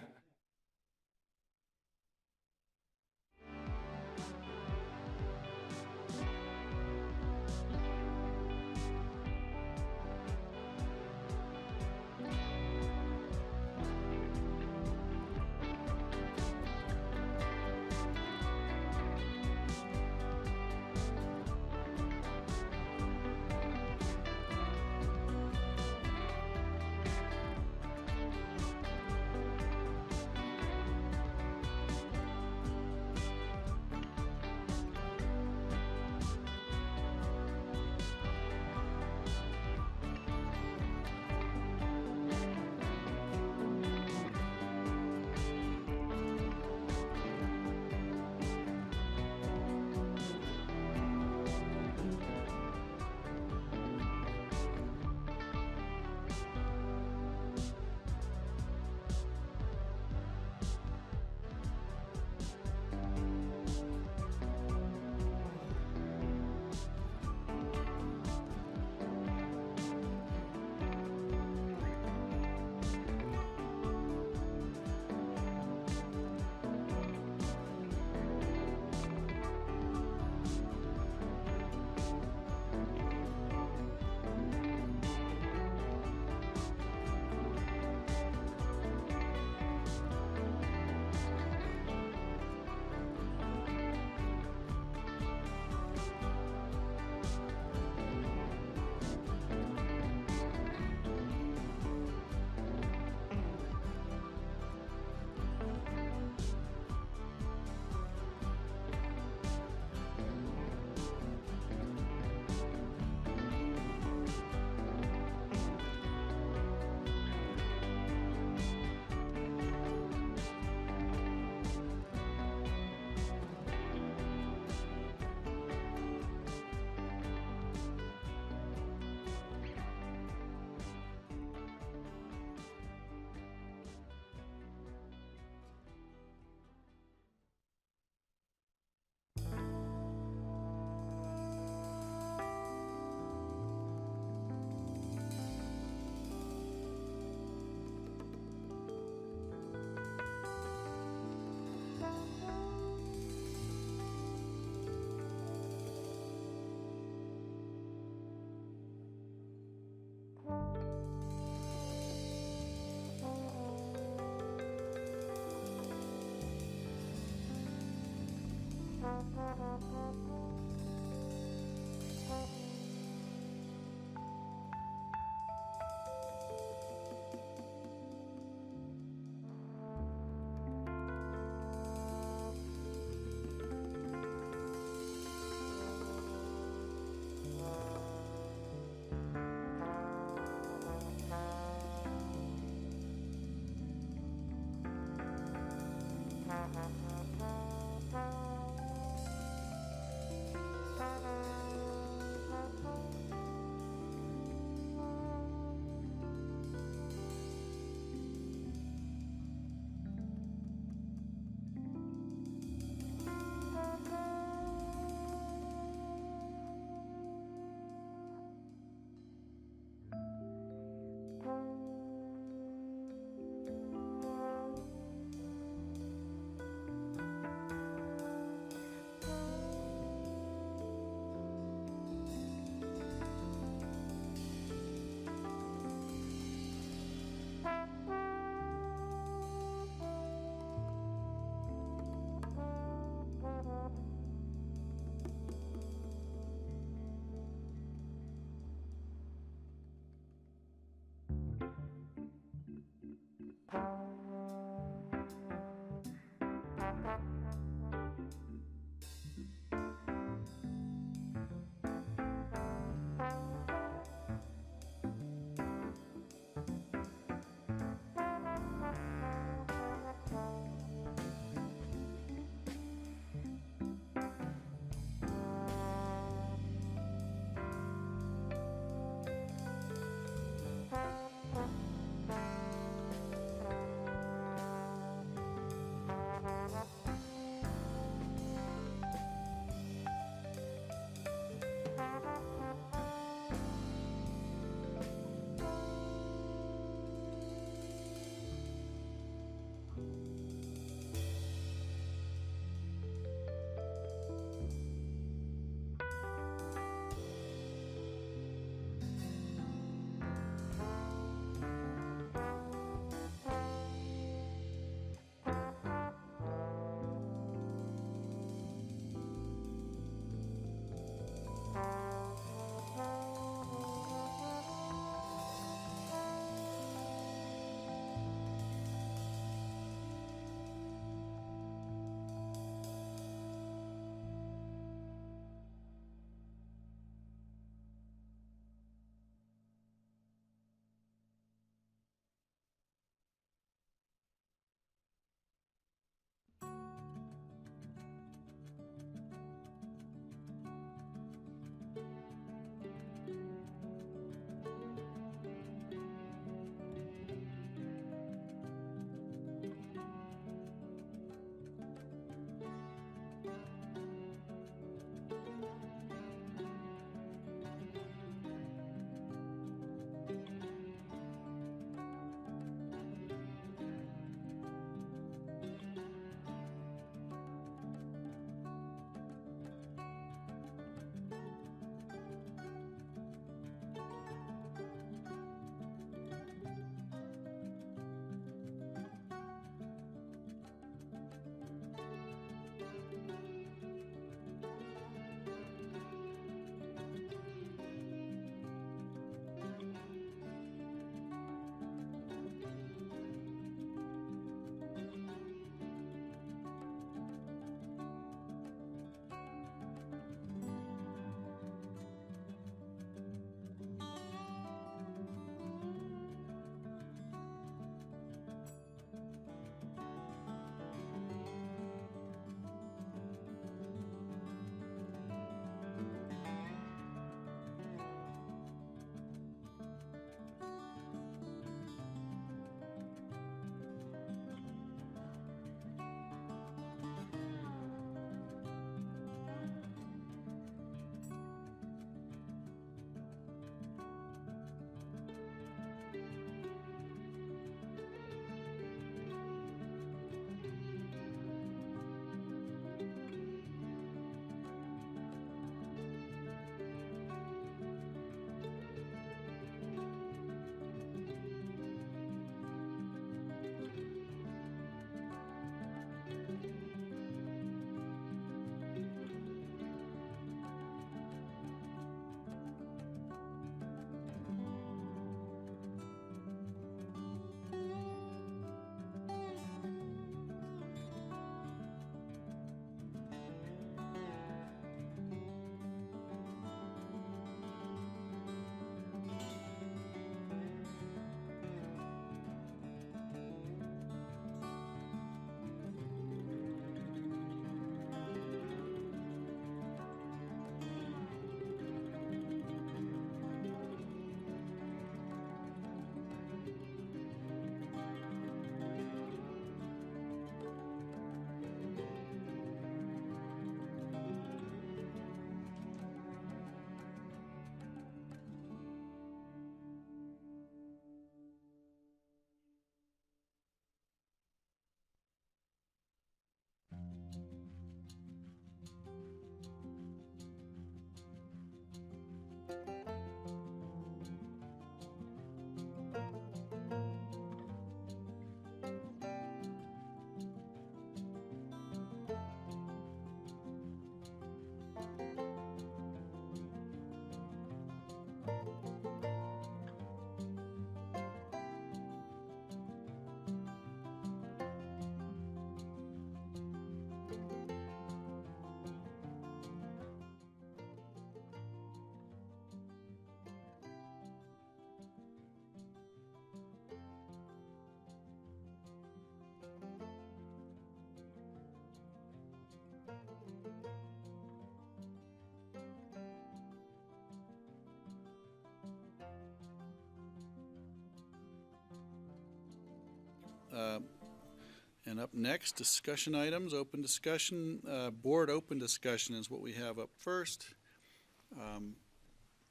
And up next, discussion items, open discussion. Board open discussion is what we have up first.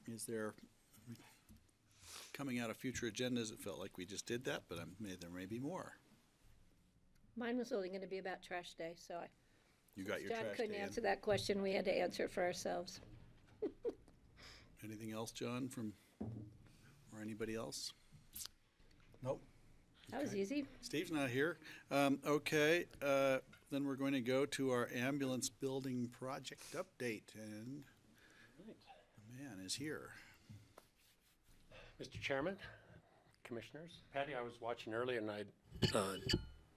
Is there, coming out of future agendas, it felt like we just did that, but there may be more. Mine was only going to be about trash day, so You got your John trash couldn't day in. answer that question. We had to answer it for ourselves. Anything else, John, or anybody else? Nope. That was easy. Steve's not here. Okay, then we're going to go to our ambulance building project update, and the man is here. Mr. Chairman, Commissioners, Patty, I was watching earlier and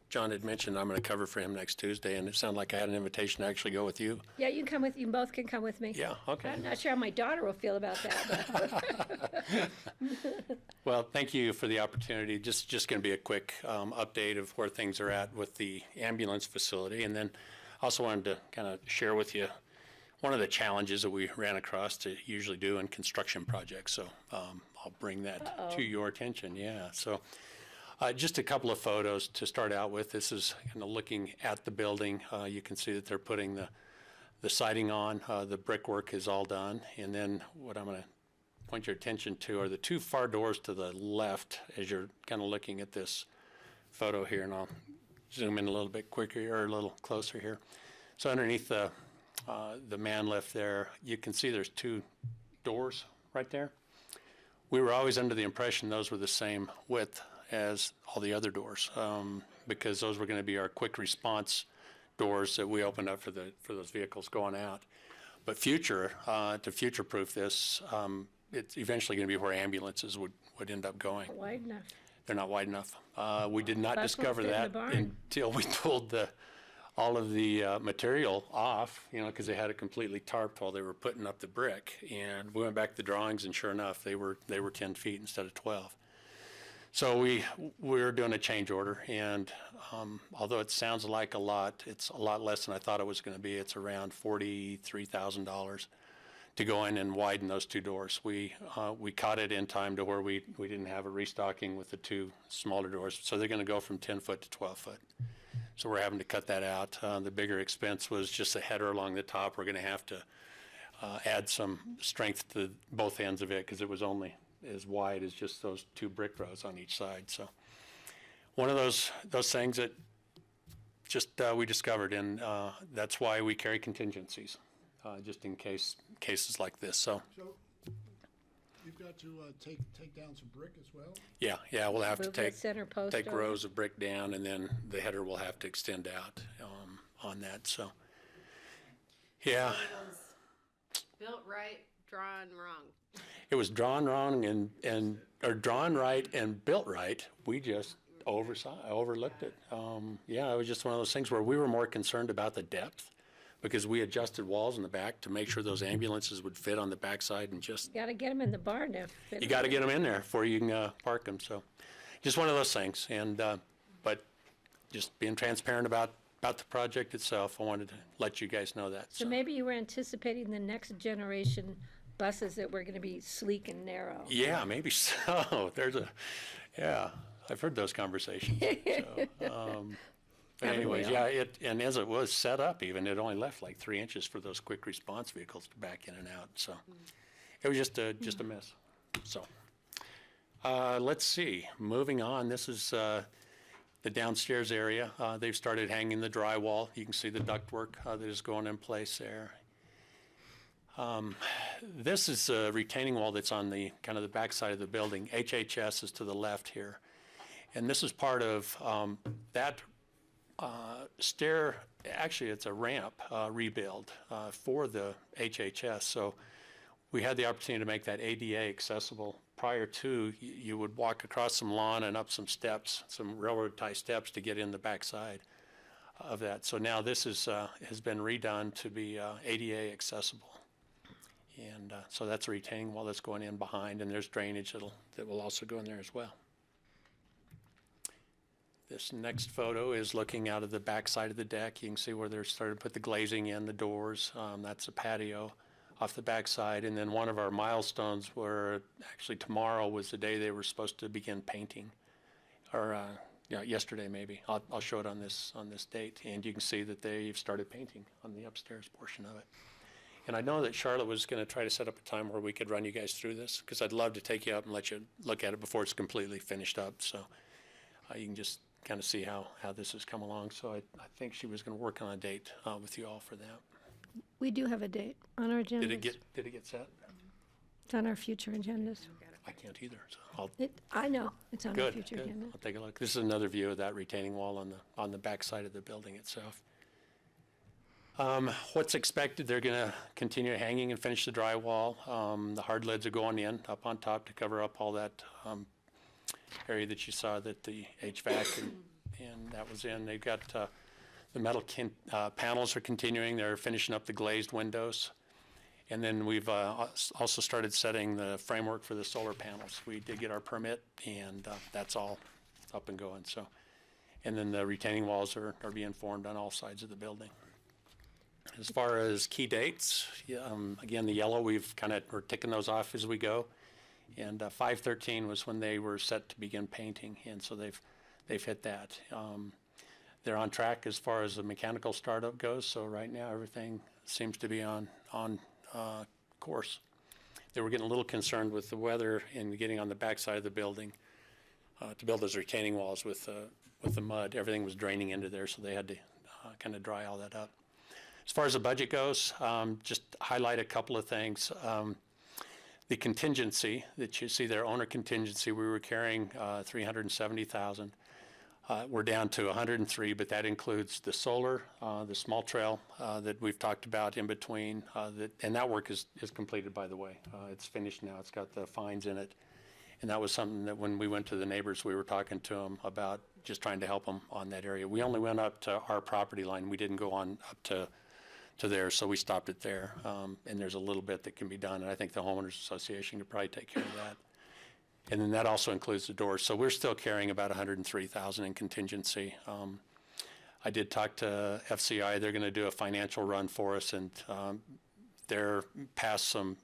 John had mentioned I'm going to cover for him next Tuesday, and it sounded like I had an invitation to actually go with you. Yeah, you can come with. You both can come with me. Yeah, okay. I'm not sure how my daughter will feel about that. But Well, thank you for the opportunity. Just going to be a quick update of where things are at with the ambulance facility, and then also wanted to kind of share with you one of the challenges that we ran across to usually do in construction projects. So I'll bring that to your attention. Yeah. So. Just a couple of photos to start out with. This is kind of looking at the building. You can see that they're putting the siding on. The brickwork is all done. And then what I'm going to point your attention to are the two far doors to the left as you're kind of looking at this photo here. And I'll zoom in a little bit quicker or a little closer here. So underneath the man lift there, you can see there's two doors right there. We were always under the impression those were the same width as all the other doors, because those were going to be our quick response doors that we opened up for those vehicles going out. But to future-proof this, it's eventually going to be where ambulances would end up going. wide enough. They're not wide enough. We did not That's discover what's in that the barn. until we pulled all of the material off, because they had it completely tarped while they were putting up the brick. And we went back to the drawings, and sure enough, they were 10 feet instead of 12. So we're doing a change order, and although it sounds like a lot, it's a lot less than I thought it was going to be. It's around $43,000 to go in and widen those two doors. We caught it in time to where we didn't have a restocking with the two smaller doors, so they're going to go from 10 foot to 12 foot. So we're having to cut that out. The bigger expense was just a header along the top. We're going to have to add some strength to both ends of it because it was only as wide as just those two brick rows on each side. So one of those things that just we discovered, and that's why we carry contingencies, just in cases like this. So you've got to take down some brick as well? Yeah, we'll have Move to that center post take over. rows of brick down, and then the header will have to extend out on that. So yeah. Built right, drawn wrong. It was drawn wrong or drawn right and built right. We just overlooked it. It was just one of those things where we were more concerned about the depth because we adjusted walls in the back to make sure those ambulances would fit on the backside and just. Got to get them in the barn now. You got to get them in there before you can park them. So just one of those things. And but just being transparent about the project itself, I wanted to let you guys know that. So maybe you were anticipating the next generation buses that were going to be sleek and narrow. Yeah, maybe so. I've heard those conversations. So, but anyways, and as it was set up even, it only left like 3 inches for those quick response vehicles to back in and out. So it was just a miss. So let's see, moving on, this is the downstairs area. They've started hanging the drywall. You can see the ductwork that is going in place there. This is a retaining wall that's on the kind of the back side of the building. HHS is to the left here. And this is part of that stair, actually it's a ramp rebuild for the HHS. So we had the opportunity to make that ADA accessible. Prior to, you would walk across some lawn and up some steps, some railroad tie steps to get in the backside of that. So now this is has been redone to be ADA accessible. And so that's a retaining wall that's going in behind, and there's drainage that will also go in there as well. This next photo is looking out of the back side of the deck. You can see where they're starting to put the glazing in, the doors. That's a patio off the back side. And then one of our milestones were actually tomorrow was the day they were supposed to begin painting or yesterday maybe. I'll show it on this date, and you can see that they've started painting on the upstairs portion of it. And I know that Charlotte was going to try to set up a time where we could run you guys through this, because I'd love to take you up and let you look at it before it's completely finished up. So you can just kind of see how this has come along. So I think she was going to work on a date with you all for that. We do have a date on our agenda. Did it get set? It's on our future agendas. I can't either. So I know, it's on our future good. agenda. I'll take a look. This is another view of that retaining wall on the back side of the building itself. What's expected, they're going to continue hanging and finish the drywall. The hard lids are going in up on top to cover up all that area that you saw that the HVAC and that was in. They've got the metal panels are continuing. They're finishing up the glazed windows. And then we've also started setting the framework for the solar panels. We did get our permit, and that's all up and going. So, and then the retaining walls are being formed on all sides of the building. As far as key dates, again, the yellow, we're ticking those off as we go. And 5/13 was when they were set to begin painting, and so they've hit that. They're on track as far as the mechanical startup goes. So right now everything seems to be on course. They were getting a little concerned with the weather and getting on the back side of the building to build those retaining walls with the mud. Everything was draining into there, so they had to kind of dry all that up. As far as the budget goes, just highlight a couple of things. The contingency that you see there, owner contingency, we were carrying $370,000. We're down to 103, but that includes the solar, the small trail that we've talked about in between, and that work is completed, by the way. It's finished now. It's got the fines in it. And that was something that when we went to the neighbors, we were talking to them about just trying to help them on that area. We only went up to our property line. We didn't go on up to there, so we stopped it there. And there's a little bit that can be done, and I think the homeowners association could probably take care of that. And then that also includes the doors. So we're still carrying about $103,000 in contingency. I did talk to FCI. They're going to do a financial run for us, and they're past some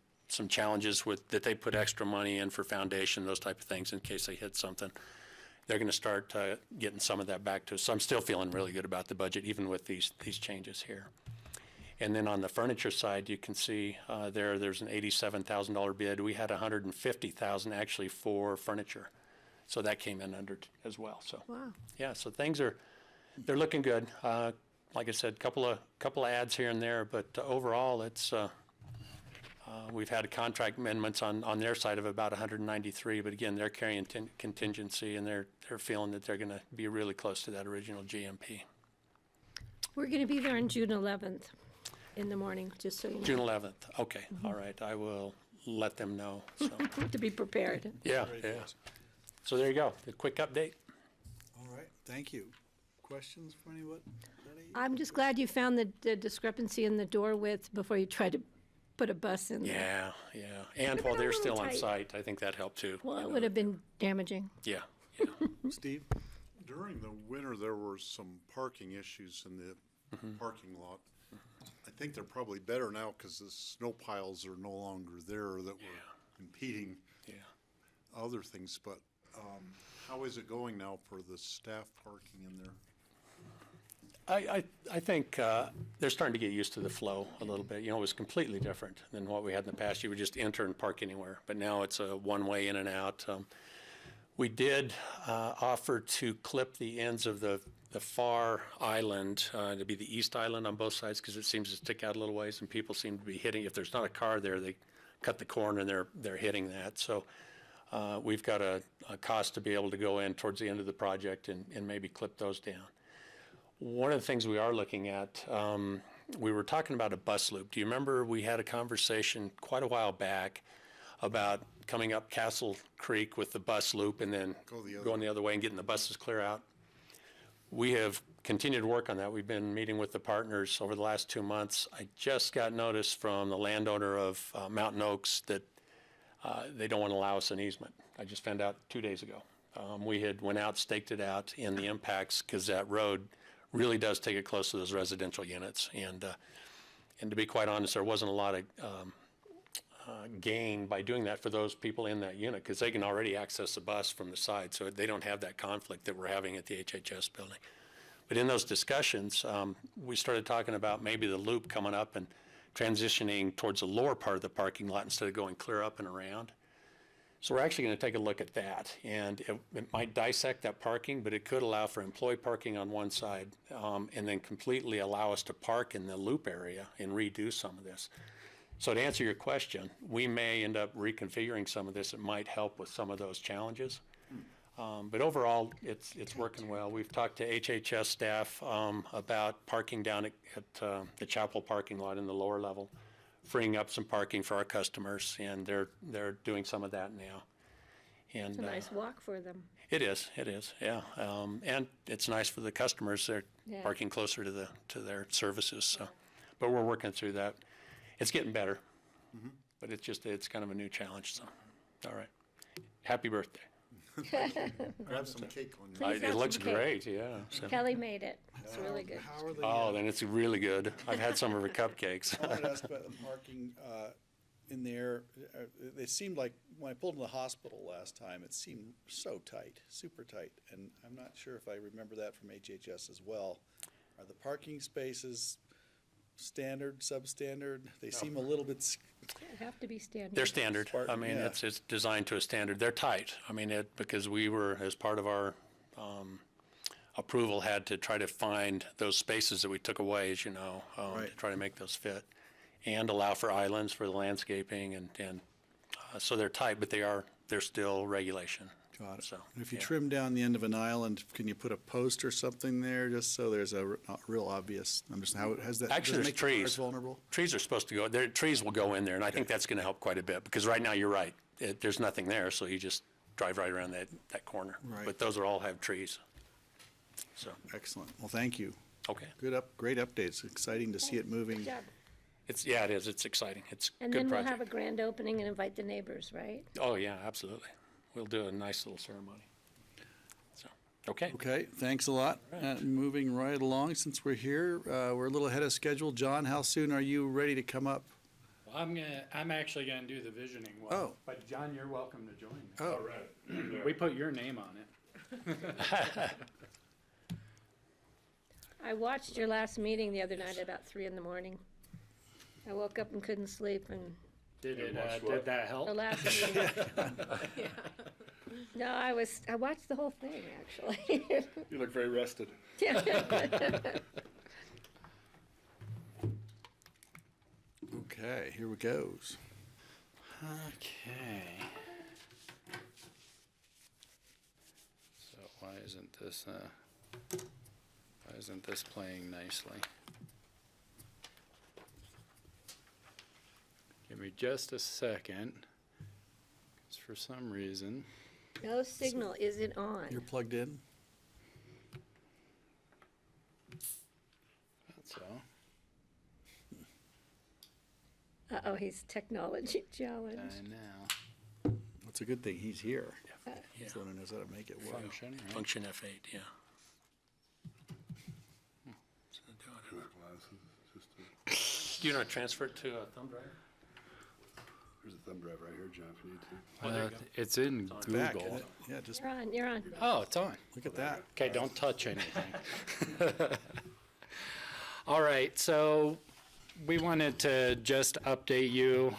challenges with that they put extra money in for foundation, those type of things in case they hit something. They're going to start getting some of that back to us. So I'm still feeling really good about the budget, even with these changes here. And then on the furniture side, you can see there's an $87,000 bid. We had $150,000 actually for furniture, so that came in under as well. So wow. Yeah, so they're looking good. Like I said, couple of ads here and there, but overall, it's we've had contract amendments on their side of about 193. But again, they're carrying contingency, and they're feeling that they're going to be really close to that original GMP. We're going to be there on June 11th. In the morning, just so you know. June 11th. Okay. All right. I will let them know. So. To be prepared. Yeah. So there you go. A quick update. All right. Thank you. Questions for anyone? I'm just glad you found the discrepancy in the door width before you tried to put a bus in there. Yeah. And while they're still on site, I think that helped too. Well, it would have been damaging. Yeah. Steve? During the winter, there were some parking issues in the parking lot. I think they're probably better now because the snow piles are no longer there that were impeding other things. But how is it going now for the staff parking in there? I think they're starting to get used to the flow a little bit. You know, it was completely different than what we had in the past. You would just enter and park anywhere, but now it's a one-way in and out. We did offer to clip the ends of the far island to be the east island on both sides because it seems to stick out a little ways, and people seem to be hitting. If there's not a car there, they cut the corner and they're hitting that. So we've got a cost to be able to go in towards the end of the project and maybe clip those down. One of the things we are looking at, we were talking about a bus loop. Do you remember we had a conversation quite a while back about coming up Castle Creek with the bus loop and then going the other way and getting the buses clear out? We have continued to work on that. We've been meeting with the partners over the last 2 months. I just got notice from the landowner of Mountain Oaks that they don't want to allow us an easement. I just found out 2 days ago. We had went out, staked it out in the impacts because that road really does take it close to those residential units. And to be quite honest, there wasn't a lot of gain by doing that for those people in that unit, because they can already access the bus from the side, so they don't have that conflict that we're having at the HHS building. But in those discussions, we started talking about maybe the loop coming up and transitioning towards the lower part of the parking lot instead of going clear up and around. So we're actually going to take a look at that, and it might dissect that parking, but it could allow for employee parking on one side, and then completely allow us to park in the loop area and redo some of this. So to answer your question, we may end up reconfiguring some of this. It might help with some of those challenges. But overall, it's working well. We've talked to HHS staff about parking down at the chapel parking lot in the lower level, freeing up some parking for our customers, and they're doing some of that now. And It's a nice walk for them. it is, yeah. And it's nice for the customers. They're Yeah. parking closer to their services. So, but we're working through that. It's getting better, but it's kind of a new challenge. So, all right. Happy birthday. Grab some cake on your. Please It have looks some cake. great, yeah. So. Kelly made it. It's really good. How are the, Oh, then it's really good. I've had some of her cupcakes. I wanted to ask about the parking in there. It seemed like, when I pulled in the hospital last time, it seemed so tight, super tight. And I'm not sure if I remember that from HHS as well. Are the parking spaces standard, substandard? They seem a little bit, They have to be standard. They're standard. I mean, Yeah. it's designed to a standard. They're tight. I mean, because we were, as part of our approval, had to try to find those spaces that we took away, as you know, to try to make those fit and allow for islands for the landscaping, and so they're tight, but they're still regulation. got it. So, And if you yeah. trim down the end of an island, can you put a post or something there, just so there's a real obvious, I'm just, how, has that, does Actually, it there's make the cars trees. vulnerable? Trees are supposed to go, trees will go in there, and I think that's going to help quite a bit, because right now, you're right, there's nothing there, so you just drive right around that corner. Right. But those all have trees. So, Excellent. Well, thank you. okay. Great updates. Exciting to see it moving. Good job. It is. It's exciting. It's a And good then we'll project. have a grand opening and invite the neighbors, right? Oh, yeah, absolutely. We'll do a nice little ceremony. So, okay. Okay, thanks a lot. Moving right along, since we're here, we're a little ahead of schedule. John, how soon are you ready to come up? Well, I'm actually gonna do the visioning one. Oh. But John, you're welcome to join me. Oh. All right. We put your name on it. I watched your last meeting the other night at about 3 in the morning. I woke up and couldn't sleep, and Did that help? the last meeting. No, I watched the whole thing, actually. You look very rested. Okay, here we goes. Okay. So why isn't this playing nicely? Give me just a second, 'cause for some reason, No signal isn't on. You're plugged in? that's all. Uh-oh, he's technology I challenged. know. It's a good thing he's here. Yeah. So he knows how to make it work. Function, right? Function F8, yeah. Do you want to transfer it to a thumb drive? There's a thumb drive right here, John, if you need to. It's in Back, Google. isn't it? Yeah, just You're on. Oh, it's on. look at that. Okay, don't touch anything. All right, so we wanted to just update you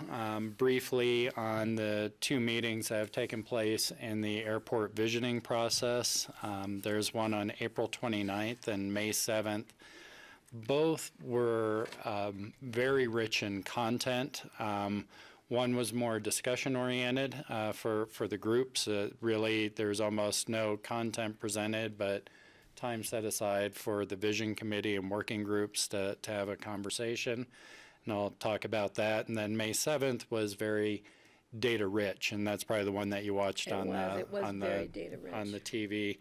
briefly on the two meetings that have taken place in the airport visioning process. There's one on April 29th and May 7th. Both were very rich in content. One was more discussion-oriented for the groups. Really, there's almost no content presented, but time set aside for the vision committee and working groups to have a conversation. And I'll talk about that. And then May 7th was very data-rich, and that's probably the one that you watched on It was on very the data-rich. on the TV.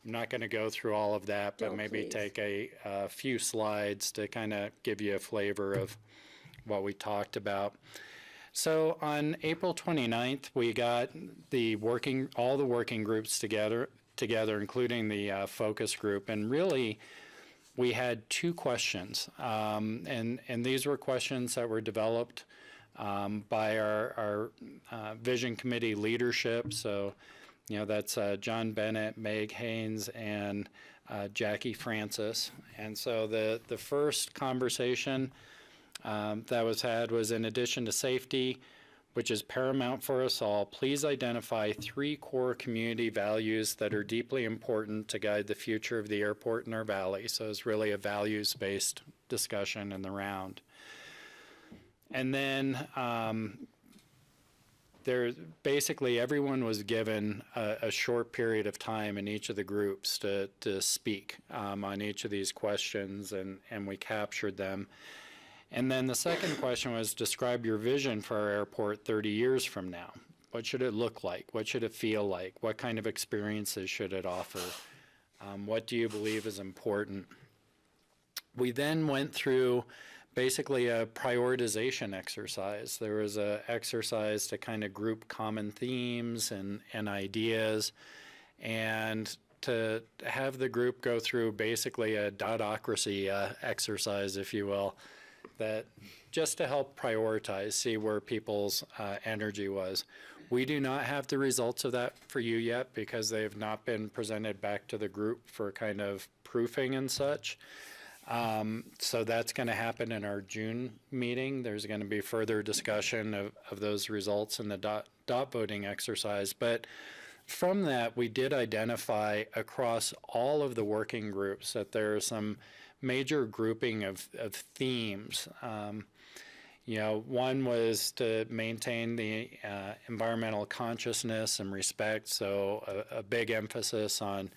I'm not going to go through all of that, but Don't, maybe please. take a few slides to kind of give you a flavor of what we talked about. So on April 29th, we got all the working groups together, including the focus group, and really we had two questions, and these were questions that were developed by our Vision Committee leadership. So, that's John Bennett, Meg Haynes, and Jackie Francis. And so the first conversation that was had was, in addition to safety, which is paramount for us all, please identify 3 core community values that are deeply important to guide the future of the airport in our valley. So it's really a values-based discussion in the round. And then basically everyone was given a short period of time in each of the groups to speak on each of these questions, and we captured them. And then the second question was, describe your vision for our airport 30 years from now. What should it look like? What should it feel like? What kind of experiences should it offer? What do you believe is important? We then went through basically a prioritization exercise. There was an exercise to kind of group common themes and ideas, and to have the group go through basically a dotocracy exercise, if you will, that just to help prioritize, see where people's energy was. We do not have the results of that for you yet because they have not been presented back to the group for kind of proofing and such. So that's going to happen in our June meeting. There's going to be further discussion of those results in the dot voting exercise. But from that, we did identify across all of the working groups that there are some major grouping of themes. One was to maintain the environmental consciousness and respect, so a big emphasis on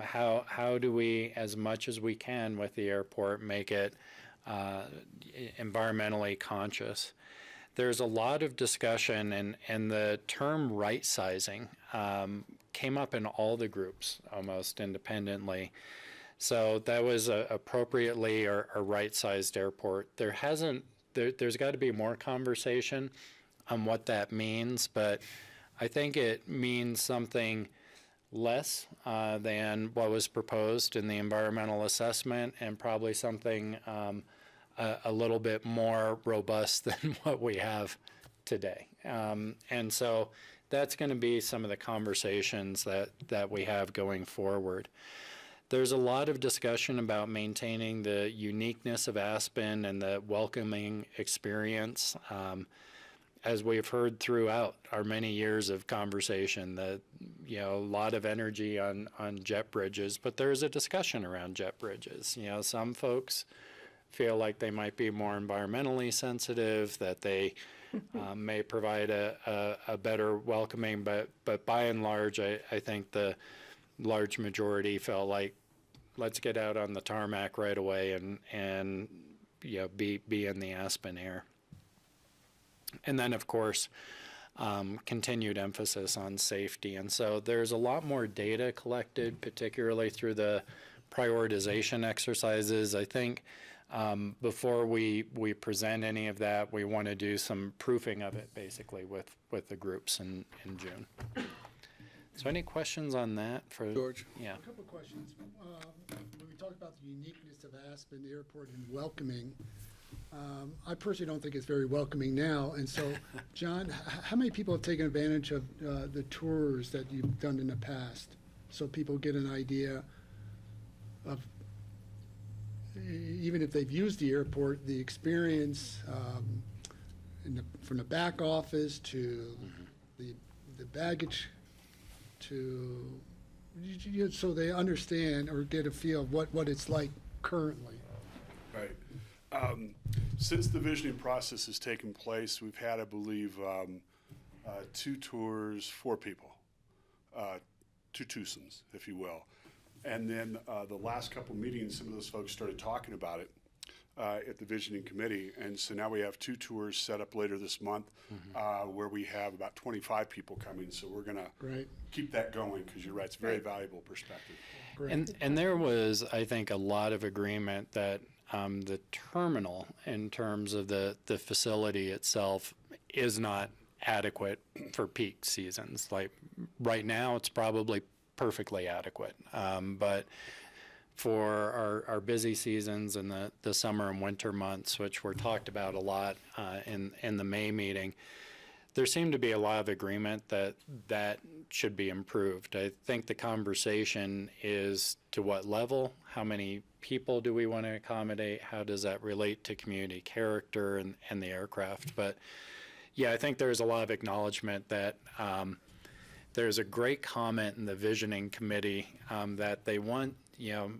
how do we, as much as we can with the airport, make it environmentally conscious. There's a lot of discussion, and the term right-sizing came up in all the groups almost independently. So that was appropriately a right-sized airport. There's got to be more conversation on what that means, but I think it means something less than what was proposed in the environmental assessment, and probably something a little bit more robust than what we have today. And so that's going to be some of the conversations that we have going forward. There's a lot of discussion about maintaining the uniqueness of Aspen and the welcoming experience. As we've heard throughout our many years of conversation, that a lot of energy on jet bridges, but there's a discussion around jet bridges. Some folks feel like they might be more environmentally sensitive, that they may provide a better welcoming, but by and large, I think the large majority felt like, let's get out on the tarmac right away and be in the Aspen air. And then, of course, continued emphasis on safety. And so there's a lot more data collected, particularly through the prioritization exercises. I think before we present any of that, we want to do some proofing of it, basically, with the groups in June. So any questions on that for George? Yeah. A couple of questions. When we talk about the uniqueness of Aspen Airport and welcoming, I personally don't think it's very welcoming now. And so, John, how many people have taken advantage of the tours that you've done in the past, so people get an idea of, even if they've used the airport, the experience from the back office to the baggage to, so they understand or get a feel of what it's like currently. Right. Since the visioning process has taken place, we've had, I believe, 2 tours, 4 people, 2 twosomes, if you will. And then the last couple meetings, some of those folks started talking about it at the visioning committee. And so now we have 2 tours set up later this month where we have about 25 people coming. So we're going to keep that going, because you're right, it's a very valuable perspective. And there was, I think, a lot of agreement that the terminal, in terms of the facility itself, is not adequate for peak seasons. Like right now, it's probably perfectly adequate. But for our busy seasons in the summer and winter months, which were talked about a lot in the May meeting. There seemed to be a lot of agreement that should be improved. I think the conversation is to what level, how many people do we want to accommodate, how does that relate to community character and the aircraft. But yeah, I think there's a lot of acknowledgement that there's a great comment in the visioning committee that they want,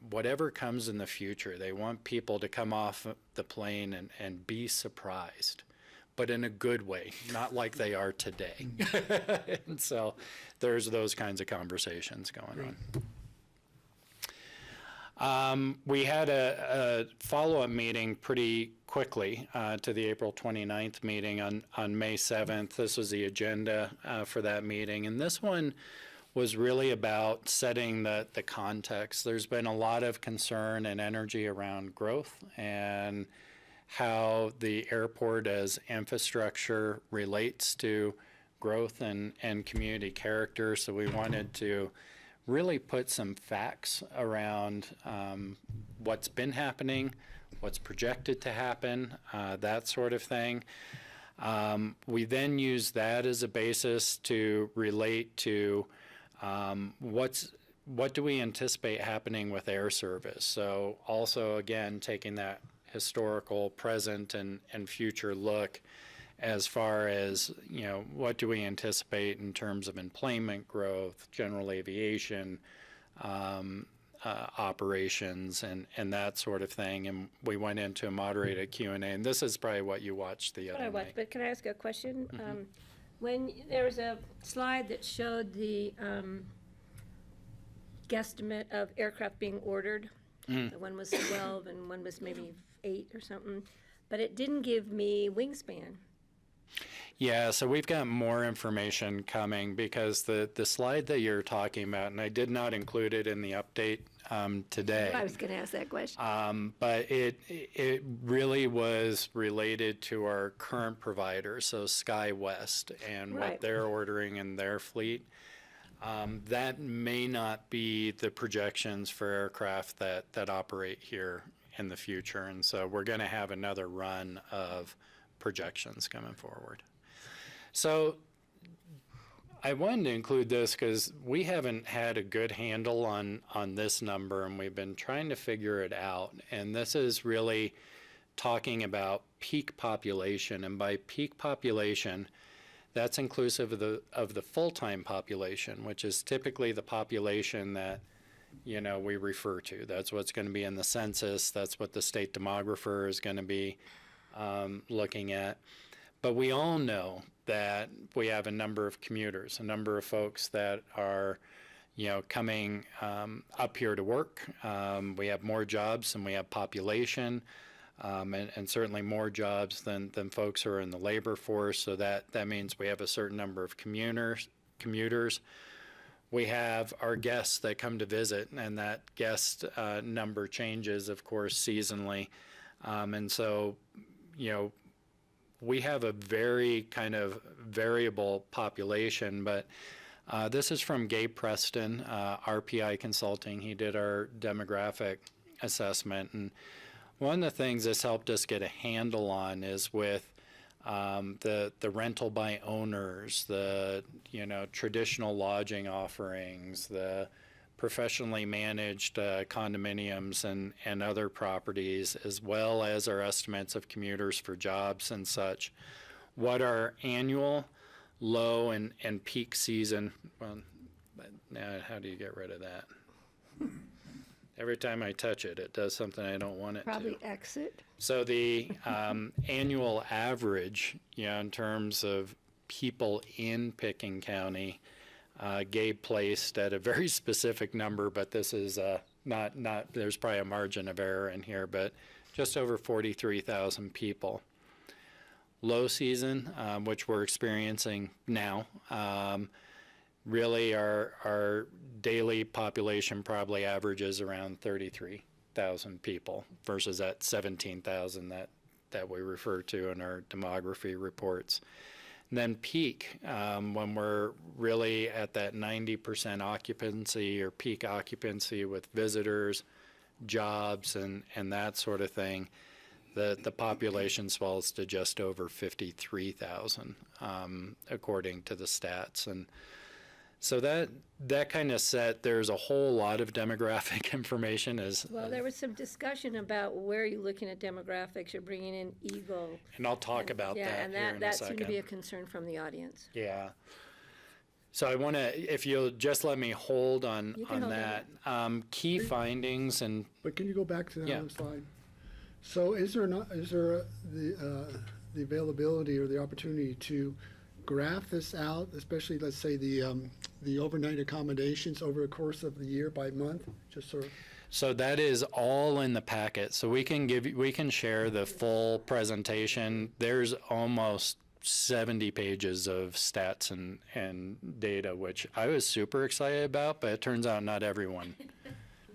whatever comes in the future, they want people to come off the plane and be surprised, but in a good way, not like they are today. And so there's those kinds of conversations going on. We had a follow-up meeting pretty quickly to the April 29th meeting on May 7th. This was the agenda for that meeting. And this one was really about setting the context. There's been a lot of concern and energy around growth and how the airport as infrastructure relates to growth and community character. So we wanted to really put some facts around what's been happening, what's projected to happen, that sort of thing. We then use that as a basis to relate to what do we anticipate happening with air service. So also, again, taking that historical, present, and future look as far as, what do we anticipate in terms of employment growth, general aviation, operations, and that sort of thing. And we went into a moderated Q&A, and this is probably what you watched the other night. But can I ask a question? When there was a slide that showed the guesstimate of aircraft being ordered, one was 12 and one was maybe 8 or something, but it didn't give me wingspan. Yeah, so we've got more information coming because the slide that you're talking about, and I did not include it in the update today. I was going to ask that question. But it really was related to our current provider, so SkyWest, and what they're ordering in their fleet. That may not be the projections for aircraft that operate here in the future, and so we're going to have another run of projections coming forward. So I wanted to include this because we haven't had a good handle on this number, and we've been trying to figure it out. And this is really talking about peak population, and by peak population, that's inclusive of the full-time population, which is typically the population that we refer to. That's what's going to be in the census. That's what the state demographer is going to be looking at. But we all know that we have a number of commuters, a number of folks that are, coming up here to work. We have more jobs than we have population, and certainly more jobs than folks who are in the labor force. So that means we have a certain number of commuters. We have our guests that come to visit, and that guest number changes, of course, seasonally. And so, we have a very kind of variable population, but this is from Gabe Preston, RPI Consulting. He did our demographic assessment, and one of the things this helped us get a handle on is with the rental by owners, the traditional lodging offerings, the professionally managed condominiums and other properties, as well as our estimates of commuters for jobs and such. What our annual, low, and peak season, well, now how do you get rid of that? Every time I touch it, it does something I don't want it to. Probably exit. So the annual average, in terms of people in Pickens County, Gabe placed at a very specific number, but this is not, there's probably a margin of error in here, but just over 43,000 people. Low season, which we're experiencing now, really our daily population probably averages around 33,000 people versus that 17,000 that we refer to in our demography reports. And then peak, when we're really at that 90% occupancy or peak occupancy with visitors, jobs and that sort of thing, the population swells to just over 53,000, according to the stats. And so that kind of there's a whole lot of demographic information. Well, there was some discussion about where you're looking at demographics. You're bringing in Eagle. And I'll talk about yeah, that and here in a that second. seemed to be a concern from the audience. Yeah. So I want to, if you'll just let me hold on hold that. Key findings and. But can you go back to that Yeah. other slide? So is there the availability or the opportunity to graph this out, especially, let's say, the overnight accommodations over the course of the year by month, just sort of? So that is all in the packet. So we can share the full presentation. There's almost 70 pages of stats and data, which I was super excited about, but it turns out not everyone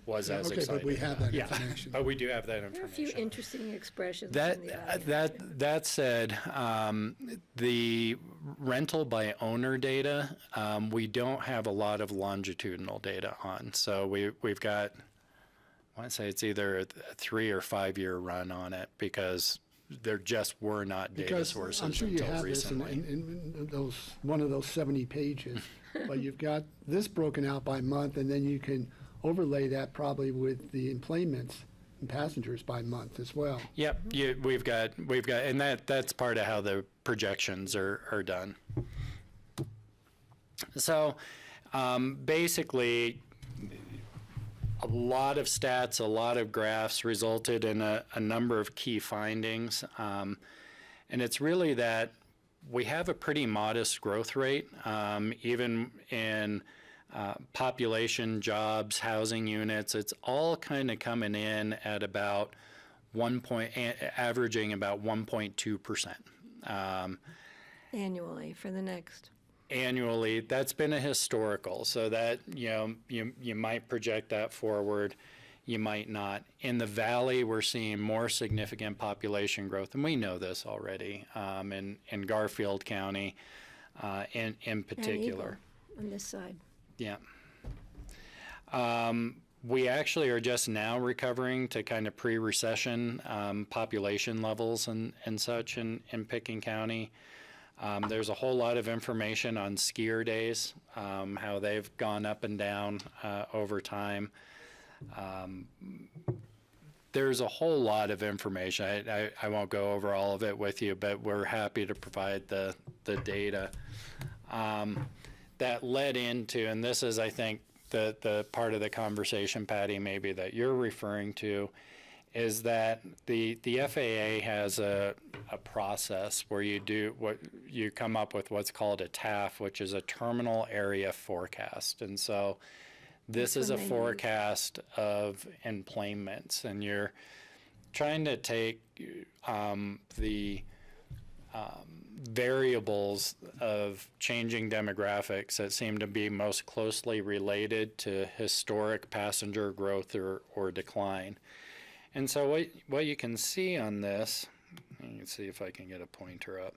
was as excited. Okay, but we have that Yeah, information. but we do have that There are a few information. interesting expressions in the audience. That said, the rental by owner data, we don't have a lot of longitudinal data on. So we've got, I want to say it's either a 3 or 5 year run on it, because there just were not data Because sources I'm sure you until have this recently. in one of those 70 pages, but you've got this broken out by month, and then you can overlay that probably with the employments and passengers by month as well. Yep, we've got, and that's part of how the projections are done. So, basically, a lot of stats, a lot of graphs resulted in a number of key findings, and it's really that we have a pretty modest growth rate, even in population, jobs, housing units. It's all kind of coming in at about averaging about 1.2%. Annually for the next. Annually, that's been a historical, so that you might project that forward, you might not. In the valley, we're seeing more significant population growth, and we know this already in Garfield County, in particular. And Eagle on this side. Yeah. We actually are just now recovering to kind of pre-recession population levels and such in Pickens County. There's a whole lot of information on skier days, how they've gone up and down over time. There's a whole lot of information. I won't go over all of it with you, but we're happy to provide the data. That led into, and this is, I think, the part of the conversation, Patty, maybe that you're referring to, is that the FAA has a process where you come up with what's called a TAF, which is a terminal area forecast. And so this is a forecast of employments, and you're trying to take the variables of changing demographics that seem to be most closely related to historic passenger growth or decline. And so what you can see on this, let me see if I can get a pointer up.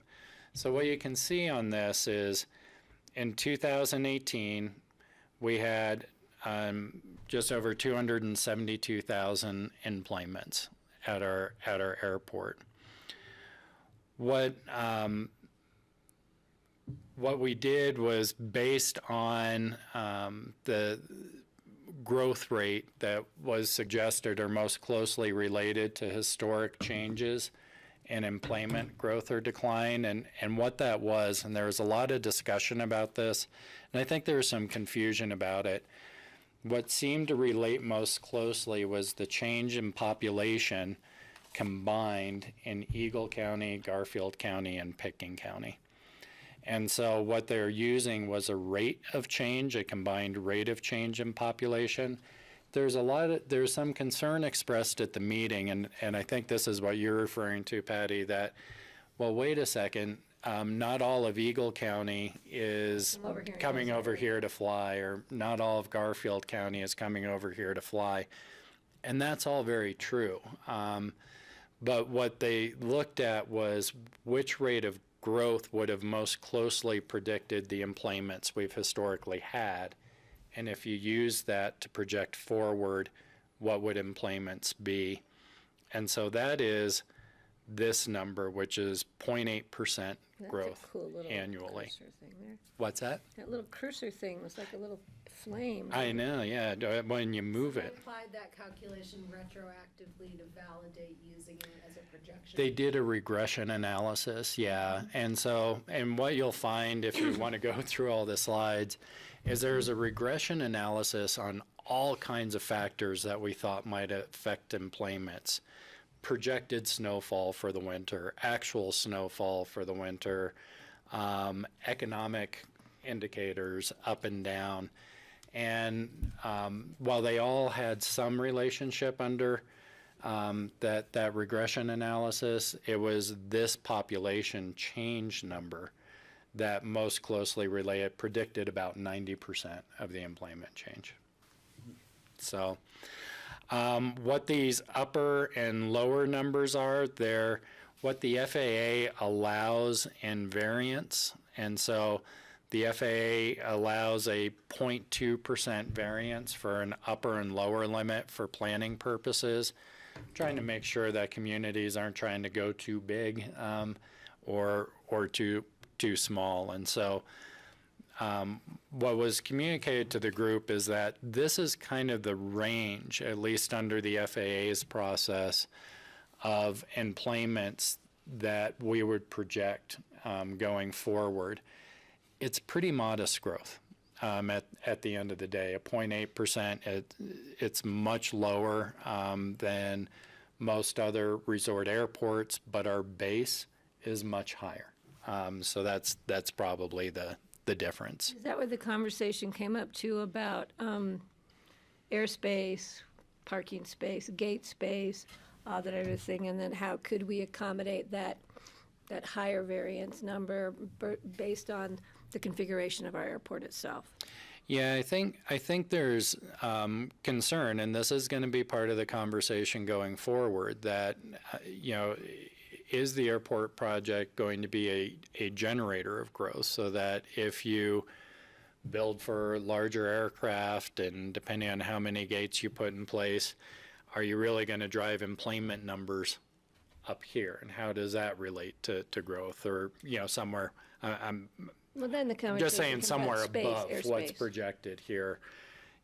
So what you can see on this is in 2018, we had just over 272,000 employments at our airport. What we did was based on the growth rate that was suggested or most closely related to historic changes in employment growth or decline, and what that was, and there was a lot of discussion about this, and I think there was some confusion about it. What seemed to relate most closely was the change in population combined in Eagle County, Garfield County, and Pickens County. And so what they're using was a rate of change, a combined rate of change in population. There's some concern expressed at the meeting, and I think this is what you're referring to, Patty, that, well, wait a second, not all of Eagle County is coming over here to fly, or not all of Garfield County is coming over here to fly. And that's all very true. But what they looked at was which rate of growth would have most closely predicted the employments we've historically had. And if you use that to project forward, what would employments be? And so that is this number, which is 0.8% growth That's a cool little annually. cursor thing there. What's that? That little cursor thing was like a little flame. I know, yeah, when you move They it. applied that calculation retroactively to validate using it as a projection. They did a regression analysis, yeah. And so, and what you'll find if you want to go through all the slides is there's a regression analysis on all kinds of factors that we thought might affect employments. Projected snowfall for the winter, actual snowfall for the winter, economic indicators up and down. And while they all had some relationship under that regression analysis, it was this population change number that most closely related, predicted about 90% of the employment change. So what these upper and lower numbers are, they're what the FAA allows in variance. And so the FAA allows a 0.2% variance for an upper and lower limit for planning purposes, trying to make sure that communities aren't trying to go too big or too small. And so what was communicated to the group is that this is kind of the range, at least under the FAA's process, of employments that we would project going forward. It's pretty modest growth at the end of the day. A 0.8%, it's much lower than most other resort airports, but our base is much higher. So that's probably the difference. Is that where the conversation came up too about airspace, parking space, gate space, that everything, and then how could we accommodate that higher variance number based on the configuration of our airport itself? Yeah, I think there's concern, and this is going to be part of the conversation going forward, that is the airport project going to be a generator of growth, so that if you build for larger aircraft and depending on how many gates you put in place, are you really going to drive employment numbers up here? And how does that relate to growth? Or, somewhere, I'm Well, then the conversation just saying comes somewhere about space, above what's airspace. projected here,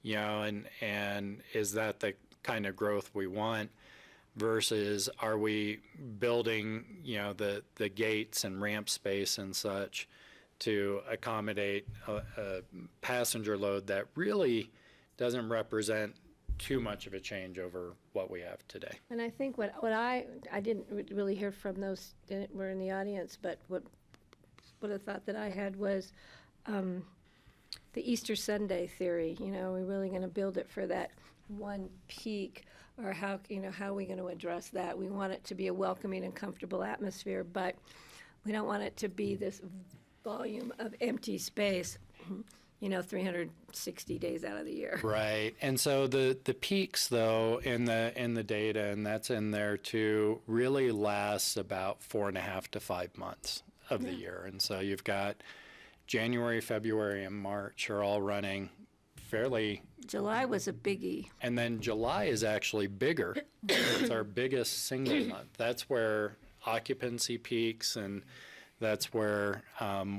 and is that the kind of growth we want? Versus are we building, the gates and ramp space and such to accommodate a passenger load that really doesn't represent too much of a change over what we have today. And I think what I didn't really hear from those that were in the audience, but what a thought that I had was the Easter Sunday theory. We're really going to build it for that one peak, or how are we going to address that? We want it to be a welcoming and comfortable atmosphere, but we don't want it to be this volume of empty space, 360 days out of the year. Right. And so the peaks, though, in the data, and that's in there too, really lasts about 4.5 to 5 months of the year. And so you've got January, February, and March are all running fairly. July was a biggie. And then July is actually bigger. It's our biggest single month. That's where occupancy peaks, and that's where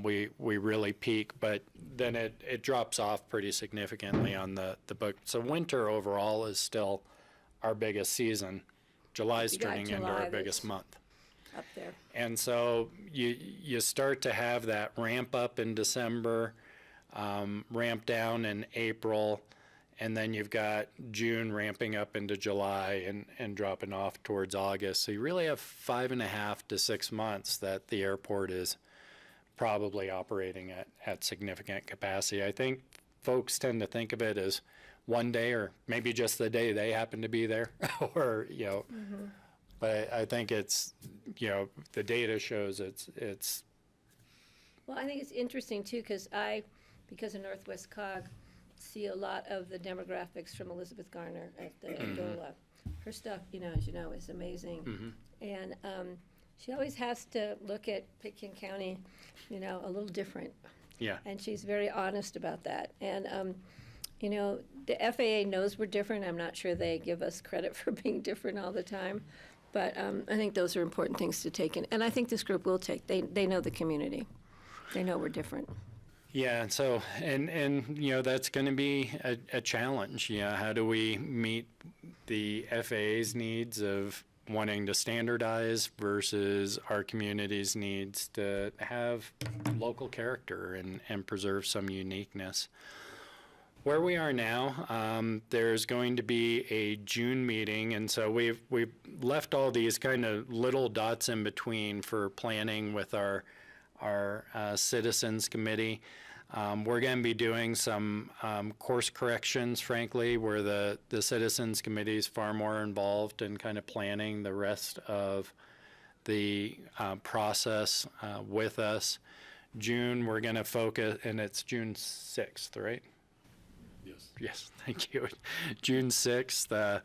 we really peak. But then it drops off pretty significantly on the book. So winter overall is still our biggest season. July's turning into our biggest month. Up there. And so you start to have that ramp up in December, ramp down in April, and then you've got June ramping up into July and dropping off towards August. So you really have 5.5 to 6 months that the airport is probably operating at significant capacity. I think folks tend to think of it as one day, or maybe just the day they happen to be there, or but I think it's, the data shows it's. Well, I think it's interesting too, because of Northwest COG, see a lot of the demographics from Elizabeth Garner at the DOLA. Her stuff, as you know, is amazing. And she always has to look at Pitkin County, a little different. Yeah. And she's very honest about that. And You know, the FAA knows we're different. I'm not sure they give us credit for being different all the time. But I think those are important things to take in. And I think this group will take. They know the community. They know we're different. Yeah, so, and you know, that's going to be a challenge. Yeah, how do we meet the FAA's needs of wanting to standardize versus our community's needs to have local character and preserve some uniqueness? Where we are now, there's going to be a June meeting, and so we've left all these kind of little dots in between for planning with our citizens committee. We're going to be doing some course corrections, frankly, where the citizens committee is far more involved in kind of planning the rest of the process with us. June, we're going to focus, and it's June 6th, right? Yes. Yes, thank you. June 6th,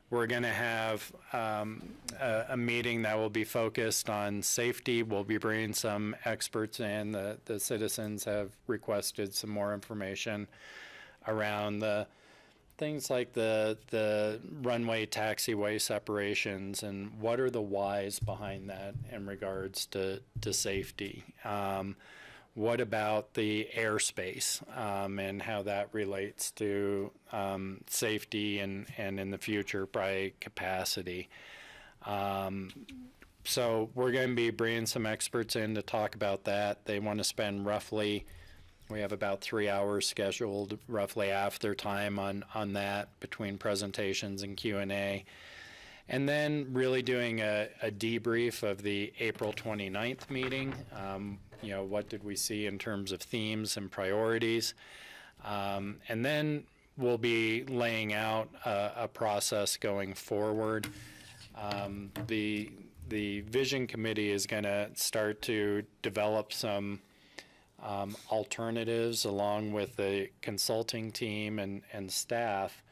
we're going to have a meeting that will be focused on safety. We'll be bringing some experts in. The citizens have requested some more information around the things like the runway taxiway separations and what are the whys behind that in regards to safety. What about the airspace and how that relates to safety and in the future by capacity? So we're going to be bringing some experts in to talk about that. They want to spend roughly, we have about 3 hours scheduled, roughly half their time on that between presentations and Q&A. And then really doing a debrief of the April 29th meeting. You know, what did we see in terms of themes and priorities? And then we'll be laying out a process going forward. The Vision Committee is going to start to develop some alternatives along with the consulting team and staff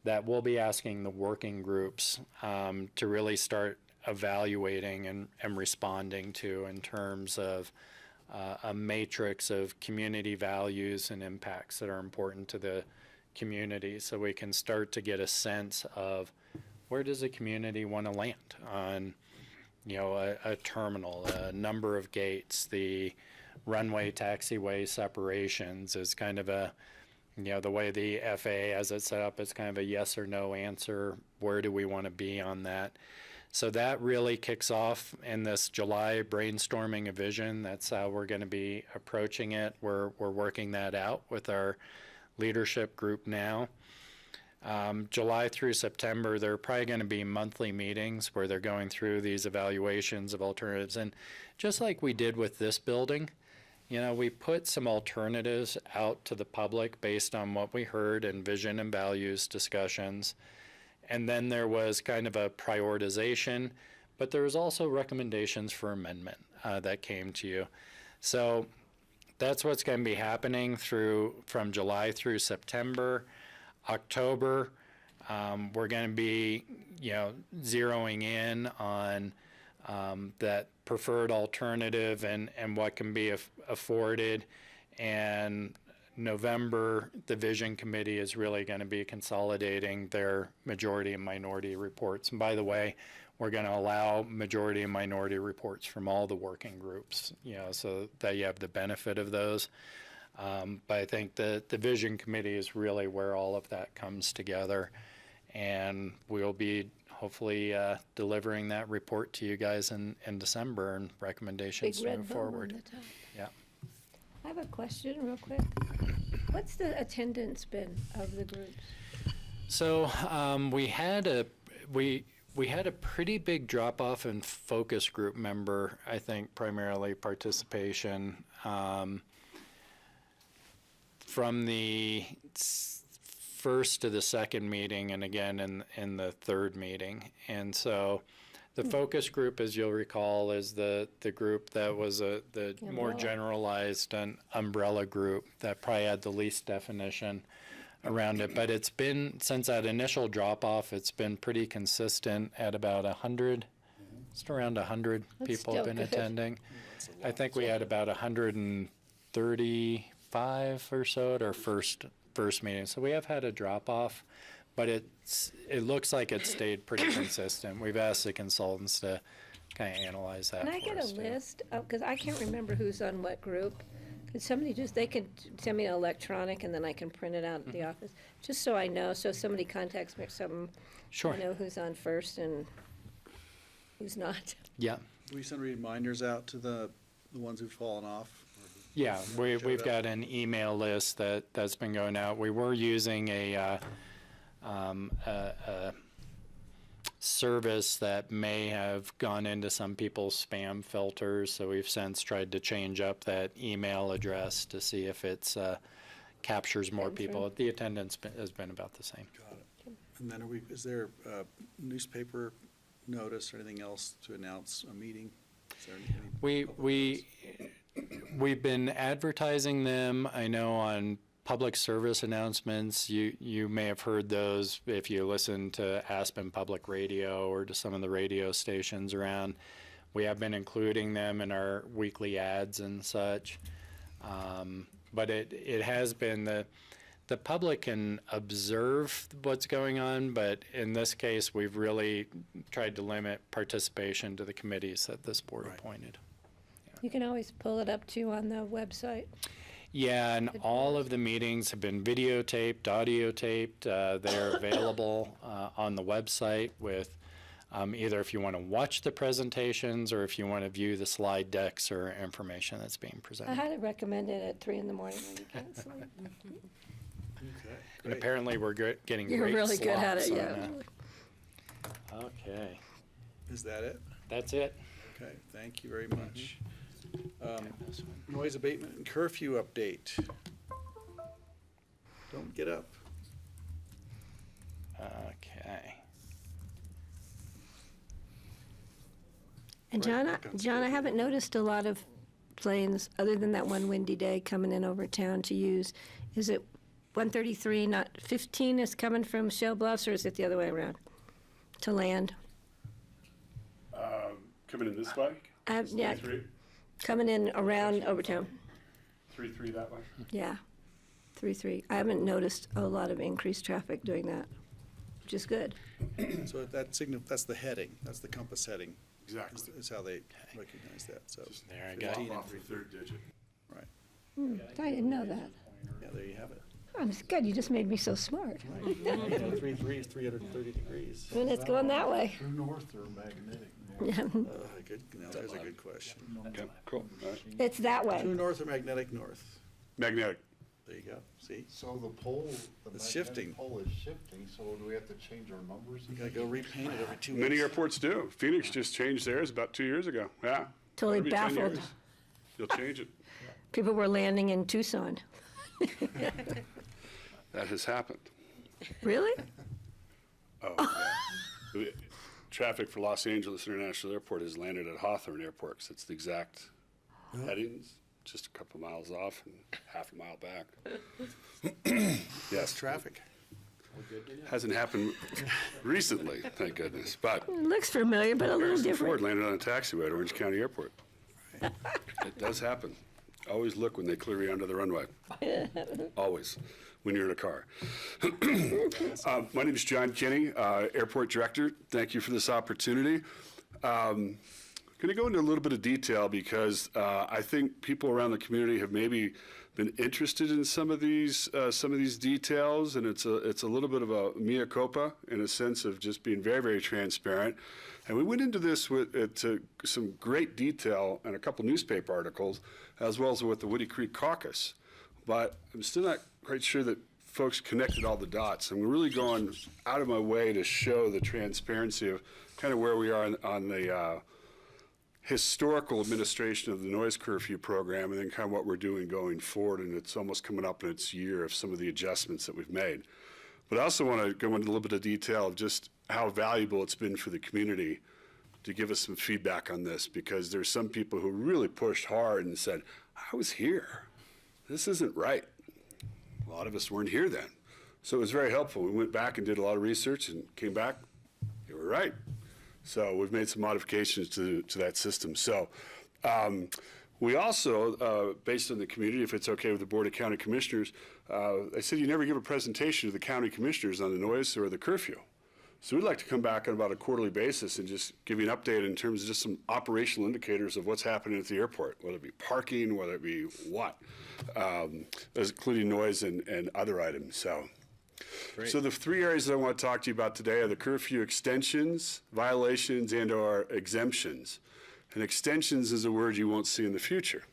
that we'll be asking the working groups to really start evaluating and responding to in terms of a matrix of community values and impacts that are important to the community, so we can start to get a sense of where does the community want to land on, you know, a terminal, a number of gates, the runway taxiway separations is kind of a, you know, the way the FAA has it set up, it's kind of a yes or no answer. Where do we want to be on that? So that really kicks off in this July brainstorming of vision. That's how we're going to be approaching it. We're working that out with our leadership group now. July through September, there are probably going to be monthly meetings where they're going through these evaluations of alternatives. And just like we did with this building, you know, we put some alternatives out to the public based on what we heard in vision and values discussions. And then there was kind of a prioritization, but there was also recommendations for amendment that came to you. So that's what's going to be happening from July through September. October, we're going to be, you know, zeroing in on that preferred alternative and what can be afforded. And November, the Vision Committee is really going to be consolidating their majority and minority reports. And by the way, we're going to allow majority and minority reports from all the working groups, you know, so that you have the benefit of those. But I think the Vision Committee is really where all of that comes together. And we'll be hopefully delivering that report to you guys in December and recommendations to move forward. Yeah. I have a question real quick. What's the attendance been of the groups? So we had a pretty big drop off in focus group member, I think primarily participation from the first to the second meeting and again in the third meeting. And so the focus group, as you'll recall, is the group that was the more generalized and umbrella group that probably had the least definition around it. But it's been, since that initial drop-off, it's been pretty consistent at about 100, just around 100 people have been attending. I think we had about 135 or so at our first first meeting. So we have had a drop off, but it looks like it stayed pretty consistent. We've asked the consultants to kind of analyze that. Can I for get us, a too. list? Because I can't remember who's on what group. Could somebody they could send me an electronic and then I can print it out at the office, just so I know. So if somebody contacts me or something, Sure. I know who's on first and who's not. Yeah. Do we send reminders out to the ones who've fallen off? Yeah, we've Showed up? got an email list that's been going out. We were using a service that may have gone into some people's spam filters, so we've since tried to change up that email address to see if it's captures more people. The attendance has been about the same. Got it. And then is there a newspaper notice or anything else to announce a meeting? Is there any We've been advertising them, I know, on public service announcements. You may have heard those if you listen to Aspen Public Radio or to some of the radio stations around. We have been including them in our weekly ads and such. But it has been the public can observe what's going on, but in this case, we've really tried to limit participation to the committees that this board appointed. You can always pull it up too on the website. Yeah, and all of the meetings have been videotaped, audio taped. They're available on the website with either if you want to watch the presentations or if you want to view the slide decks or information that's being I presented. highly recommend it at 3 in the morning when you can't sleep. Okay. And apparently we're getting You're great really good at slots it, on yeah. that. Okay, Is that it? that's it. Okay, thank you very much. Noise abatement and curfew update. Don't get up. Okay. And John, I haven't noticed a lot of planes, other than that one windy day coming in over town to use. Is it 133, not 15 is coming from Shell Bluffs, or is it the other way around to land? Coming in this way? Yeah, 3-3? coming in around Overtown. 3-3 that way? Yeah, 3-3. I haven't noticed a lot of increased traffic doing that, which is good. So that's the heading, that's the compass heading. Exactly. Is how they recognize that, so. There I got 15 it. and Off the third digit. Right, I didn't know that. yeah, there you have it. Oh, it's good, you just made me so smart. 3-3 is 330 degrees. And it's going that way. True north or magnetic? Yeah, Good, now there's a good question. Okay, cool. All right. it's that way. True north or magnetic north? Magnetic. There you go, see? So the pole, the It's magnetic shifting. pole is shifting, so do we have to change our numbers? You gotta go repaint it every 2 weeks. Many airports do. Phoenix just changed theirs about 2 years ago. Yeah. Totally Every 10 baffled. years, you'll change it. People were landing in Tucson. That has happened. Really? Oh, yeah. Traffic for Los Angeles International Airport has landed at Hawthorne Airport, 'cause it's the exact headings, just a couple miles off and half a mile back. Yes, Traffic. hasn't happened recently, thank goodness, but It looks familiar, but a little Harrison Ford different. landed on a taxiway at Orange County Airport. It does happen. Always look when they clear you onto the runway. Always, when you're in a car. My name is John Kinney, Airport Director. Thank you for this opportunity. Going to go into a little bit of detail because I think people around the community have maybe been interested in some of these details, and it's a little bit of a mea culpa in a sense of just being very, very transparent. And we went into this with to some great detail in a couple newspaper articles, as well as with the Woody Creek Caucus. But I'm still not quite sure that folks connected all the dots. And we're really going out of my way to show the transparency of kind of where we are on the historical administration of the noise curfew program, and then kind of what we're doing going forward. And it's almost coming up in its year of some of the adjustments that we've made. But I also want to go into a little bit of detail of just how valuable it's been for the community to give us some feedback on this, because there's some people who really pushed hard and said, I was here. This isn't right. A lot of us weren't here then. So it was very helpful. We went back and did a lot of research and came back, you were right. So we've made some modifications to that system. So We also, based on the community, if it's okay with the Board of County Commissioners, I said you never give a presentation to the county commissioners on the noise or the curfew. So we'd like to come back on about a quarterly basis and just give you an update in terms of just some operational indicators of what's happening at the airport, whether it be parking, whether it be what, including noise and other items. So the three areas that I want to talk to you about today are the curfew extensions, violations, and/or exemptions. And extensions is a word you won't see in the future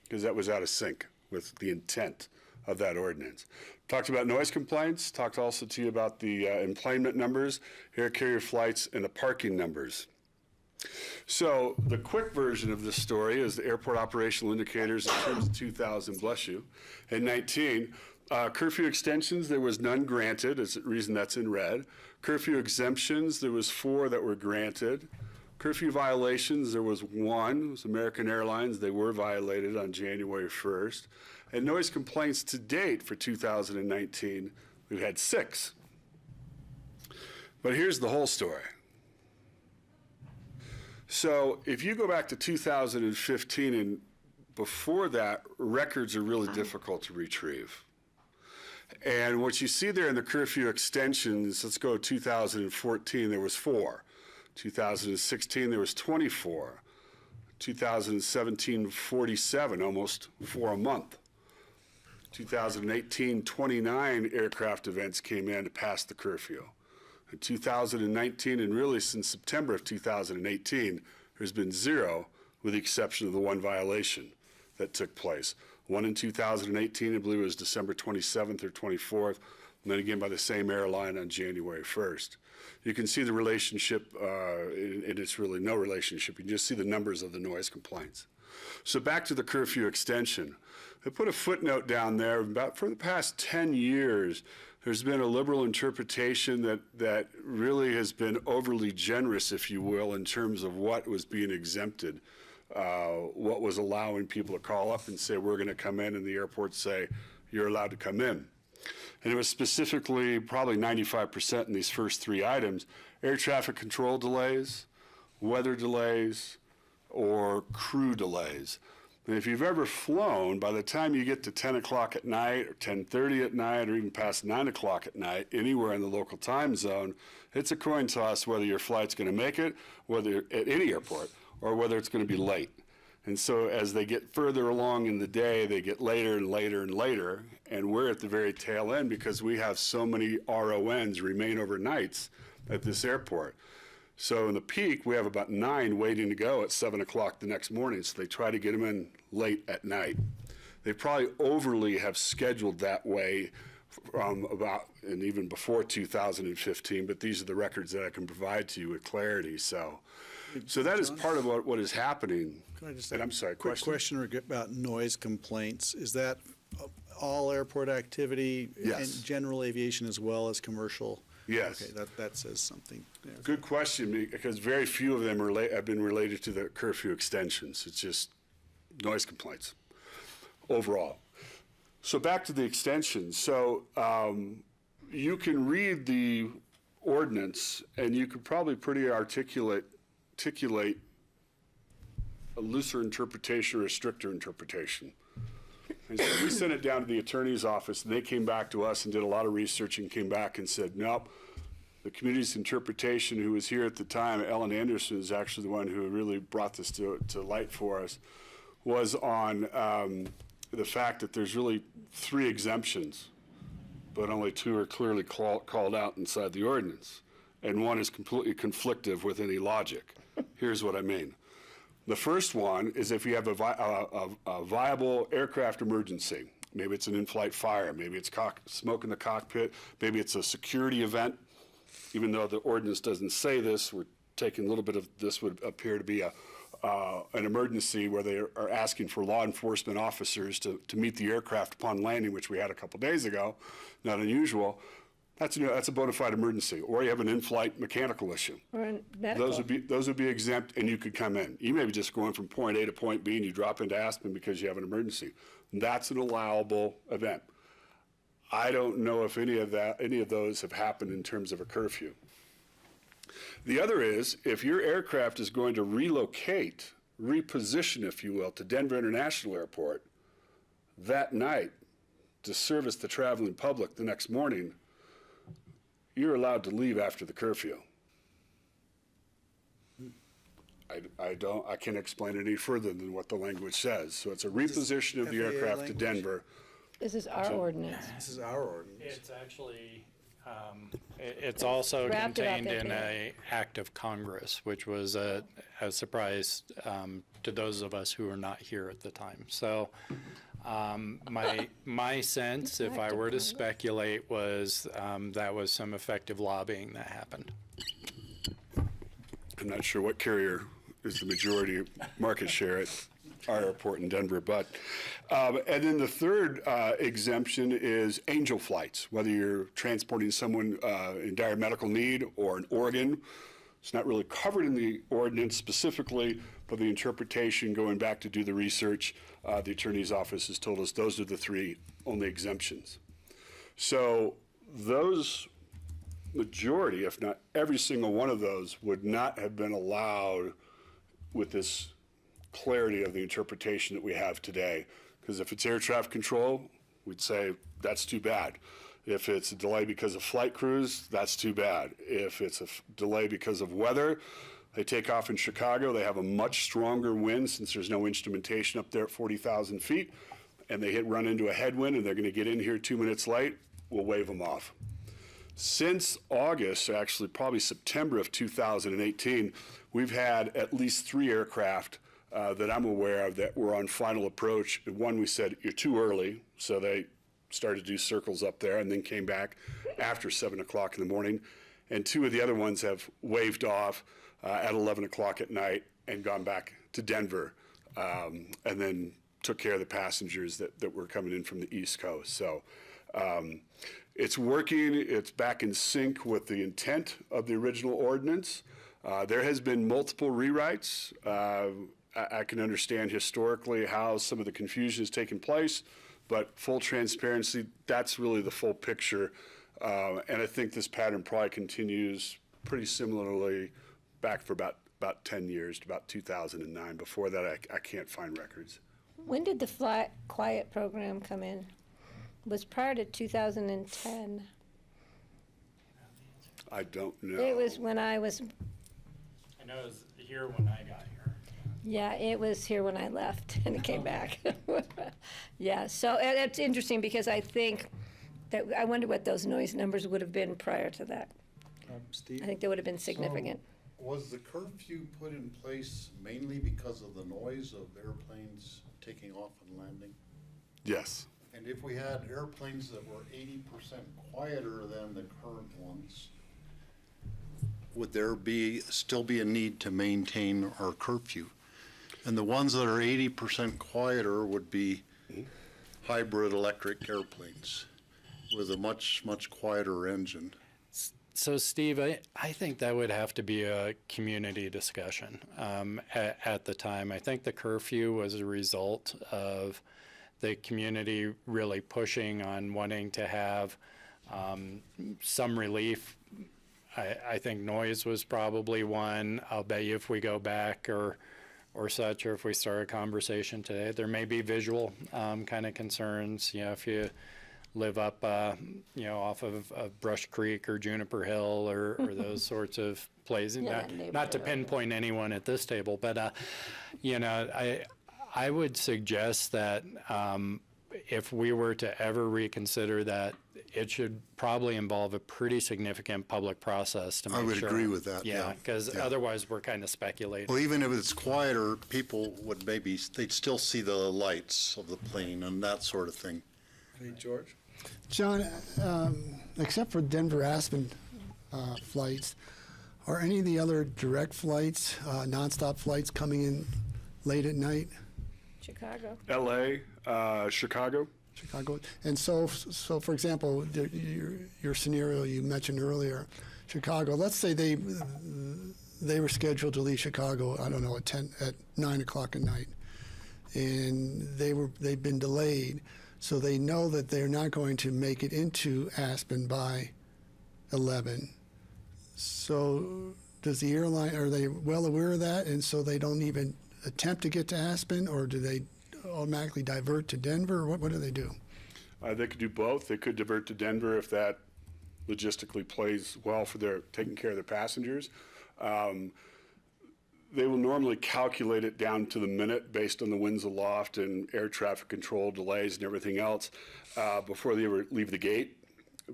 because that was out of sync with the intent of that ordinance. Talked about noise complaints, talked also to you about the employment numbers, air carrier flights, and the parking numbers. So the quick version of this story is the airport operational indicators in terms of 2000, bless you, and 19. Curfew extensions, there was none granted, is the reason that's in red. Curfew exemptions, there was 4 that were granted. Curfew violations, there was 1, it was American Airlines, they were violated on January 1st. And noise complaints to date for 2019, we've had 6. But here's the whole story. So if you go back to 2015 and before that, records are really difficult to retrieve. And what you see there in the curfew extensions, let's go to 2014, there was 4. 2016, there was 24. 2017, 47, almost 4 a month. 2018, 29 aircraft events came in to pass the curfew. In 2019, and really since September of 2018, there's been 0, with the exception of the 1 violation that took place. 1 in 2018, I believe it was December 27th or 24th, and then again by the same airline on January 1st. You can see the relationship, and it's really no relationship. You can just see the numbers of the noise complaints. So back to the curfew extension. I put a footnote down there. About for the past 10 years, there's been a liberal interpretation that really has been overly generous, if you will, in terms of what was being exempted, what was allowing people to call up and say, we're going to come in, and the airport say, you're allowed to come in. And it was specifically probably 95% in these first 3 items: air traffic control delays, weather delays, or crew delays. And if you've ever flown, by the time you get to 10 o'clock at night or 10:30 at night or even past 9 o'clock at night, anywhere in the local time zone, it's a coin toss whether your flight's going to make it, whether at any airport, or whether it's going to be late. And so as they get further along in the day, they get later and later and later, and we're at the very tail end because we have so many RONs, remain overnights, at this airport. So in the peak, we have about 9 waiting to go at 7 o'clock the next morning, so they try to get them in late at night. They probably overly have scheduled that way from about, and even before 2015, but these are the records that I can provide to you with clarity. So that is part of what is happening. Can I just And I'm sorry, quick question about noise complaints? Is that all airport activity? Yes. And general aviation as well as commercial? Yes. Okay, that says something there. Good question, because very few of them have been related to the curfew extensions. It's just noise complaints overall. So back to the extensions. So you can read the ordinance and you could probably pretty articulate a looser interpretation or a stricter interpretation. And so we sent it down to the attorney's office, and they came back to us and did a lot of research and came back and said, nope, the community's interpretation, who was here at the time, Ellen Anderson is actually the one who really brought this to light for us, was on the fact that there's really 3 exemptions, but only 2 are clearly called out inside the ordinance, and 1 is completely conflictive with any logic. Here's what I mean. The first one is if you have a viable aircraft emergency. Maybe it's an in-flight fire, maybe it's smoke in the cockpit, maybe it's a security event. Even though the ordinance doesn't say this, we're taking a little bit of this would appear to be an emergency where they are asking for law enforcement officers to meet the aircraft upon landing, which we had a couple days ago, not unusual. That's a bona fide emergency. Or you have an in-flight mechanical issue. Or in medical. Those would be exempt, and you could come in. You may be just going from point A to point B, and you drop into Aspen because you have an emergency. That's an allowable event. I don't know if any of those have happened in terms of a curfew. The other is, if your aircraft is going to relocate reposition, if you will, to Denver International Airport that night to service the traveling public the next morning, you're allowed to leave after the curfew. I can't explain it any further than what the language says. So it's a reposition of the FAA aircraft to language? Denver. This is our ordinance. This is our ordinance. It's actually, it's also Wrapped it up contained in in a act of Congress, which was a surprise to those of us who were not here at the time. So my sense, if I were to speculate, was that was some effective lobbying that happened. I'm not sure what carrier is the majority market share at our airport in Denver, but, and then the third exemption is angel flights, whether you're transporting someone in dire medical need or an organ. It's not really covered in the ordinance specifically, but the interpretation, going back to do the research, the attorney's office has told us those are the three only exemptions. So those majority, if not every single one of those, would not have been allowed with this clarity of the interpretation that we have today. Because if it's air traffic control, we'd say that's too bad. If it's a delay because of flight crews, that's too bad. If it's a delay because of weather, they take off in Chicago, they have a much stronger wind since there's no instrumentation up there at 40,000 feet, and they run into a headwind and they're gonna get in here 2 minutes late, we'll wave them off. Since August, actually probably September of 2018, we've had at least 3 aircraft that I'm aware of that were on final approach. One, we said, you're too early, so they started to do circles up there and then came back after 7 o'clock in the morning. And 2 of the other ones have waved off at 11 o'clock at night and gone back to Denver, and then took care of the passengers that were coming in from the East Coast. So it's working, it's back in sync with the intent of the original ordinance. There has been multiple rewrites. I can understand historically how some of the confusion has taken place, but full transparency, that's really the full picture. And I think this pattern probably continues pretty similarly back for about 10 years, to about 2009. Before that, I can't find records. When did the Fly Quiet program come in? It was prior to 2010. I don't know. It was when I was, I know it was here when I got here. yeah, it was here when I left and it came back. Yeah, so it's interesting because I think that, I wonder what those noise numbers would have been prior to that. Steve? I think they would have been significant. Was the curfew put in place mainly because of the noise of airplanes taking off and landing? Yes. And if we had airplanes that were 80% quieter than the current ones, would there still be a need to maintain our curfew? And the ones that are 80% quieter would be hybrid electric airplanes with a much, much quieter engine. So Steve, I think that would have to be a community discussion at the time. I think the curfew was a result of the community really pushing on wanting to have some relief. I think noise was probably one. I'll bet you if we go back or such, or if we start a conversation today, there may be visual kind of concerns. You know, if you live up, off of Brush Creek or Juniper Hill or those sorts of places. Yeah, Not to pinpoint anyone at this table, but I would suggest that if we were to ever reconsider that, it should probably involve a pretty significant public process to make sure. I would agree with that, Yeah, because otherwise we're kind of speculating. Well, even if it's quieter, people would they'd still see the lights of the plane and that sort of thing. Hey, George? John, except for Denver-Aspen flights, are any of the other direct flights, nonstop flights coming in late at night? Chicago. LA, Chicago. Chicago. And so for example, your scenario you mentioned earlier, Chicago, let's say they were scheduled to leave Chicago, I don't know, at 9 o'clock at night. And they've been delayed. So they know that they're not going to make it into Aspen by 11. So does the airline, are they well aware of that? And so they don't even attempt to get to Aspen, or do they automatically divert to Denver, or what do they do? They could do both. They could divert to Denver if that logistically plays well for their taking care of their passengers. They will normally calculate it down to the minute based on the winds aloft and air traffic control delays and everything else before they ever leave the gate.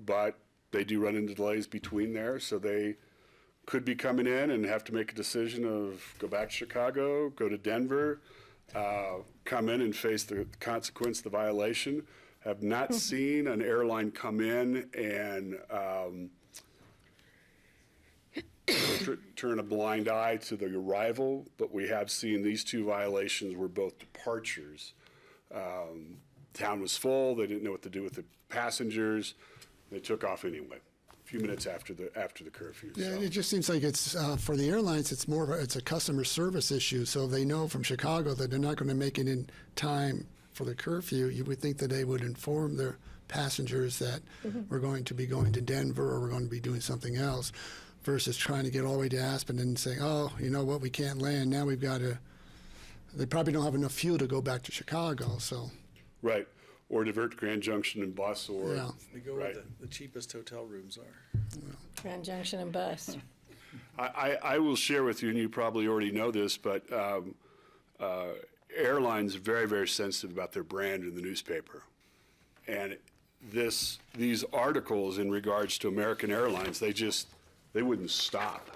But they do run into delays between there, so they could be coming in and have to make a decision of go back to Chicago, go to Denver, come in and face the consequence of the violation. Have not seen an airline come in and turn a blind eye to the arrival, but we have seen these two violations were both departures. Town was full, they didn't know what to do with the passengers, they took off anyway, a few minutes after the curfew. Yeah, so. it just seems like it's, for the airlines, it's a customer service issue, so they know from Chicago that they're not going to make it in time for the curfew. You would think that they would inform their passengers that we're going to be going to Denver or we're going to be doing something else, versus trying to get all the way to Aspen and saying, oh, you know what, we can't land. Now we've got to, they probably don't have enough fuel to go back to Chicago, so. Right, or divert to Grand Junction and bus, or. Yeah. They go right. where the cheapest hotel rooms are. Grand Junction and bus. I will share with you, and you probably already know this, but airlines are very, very sensitive about their brand in the newspaper. And these articles in regards to American Airlines, they wouldn't stop.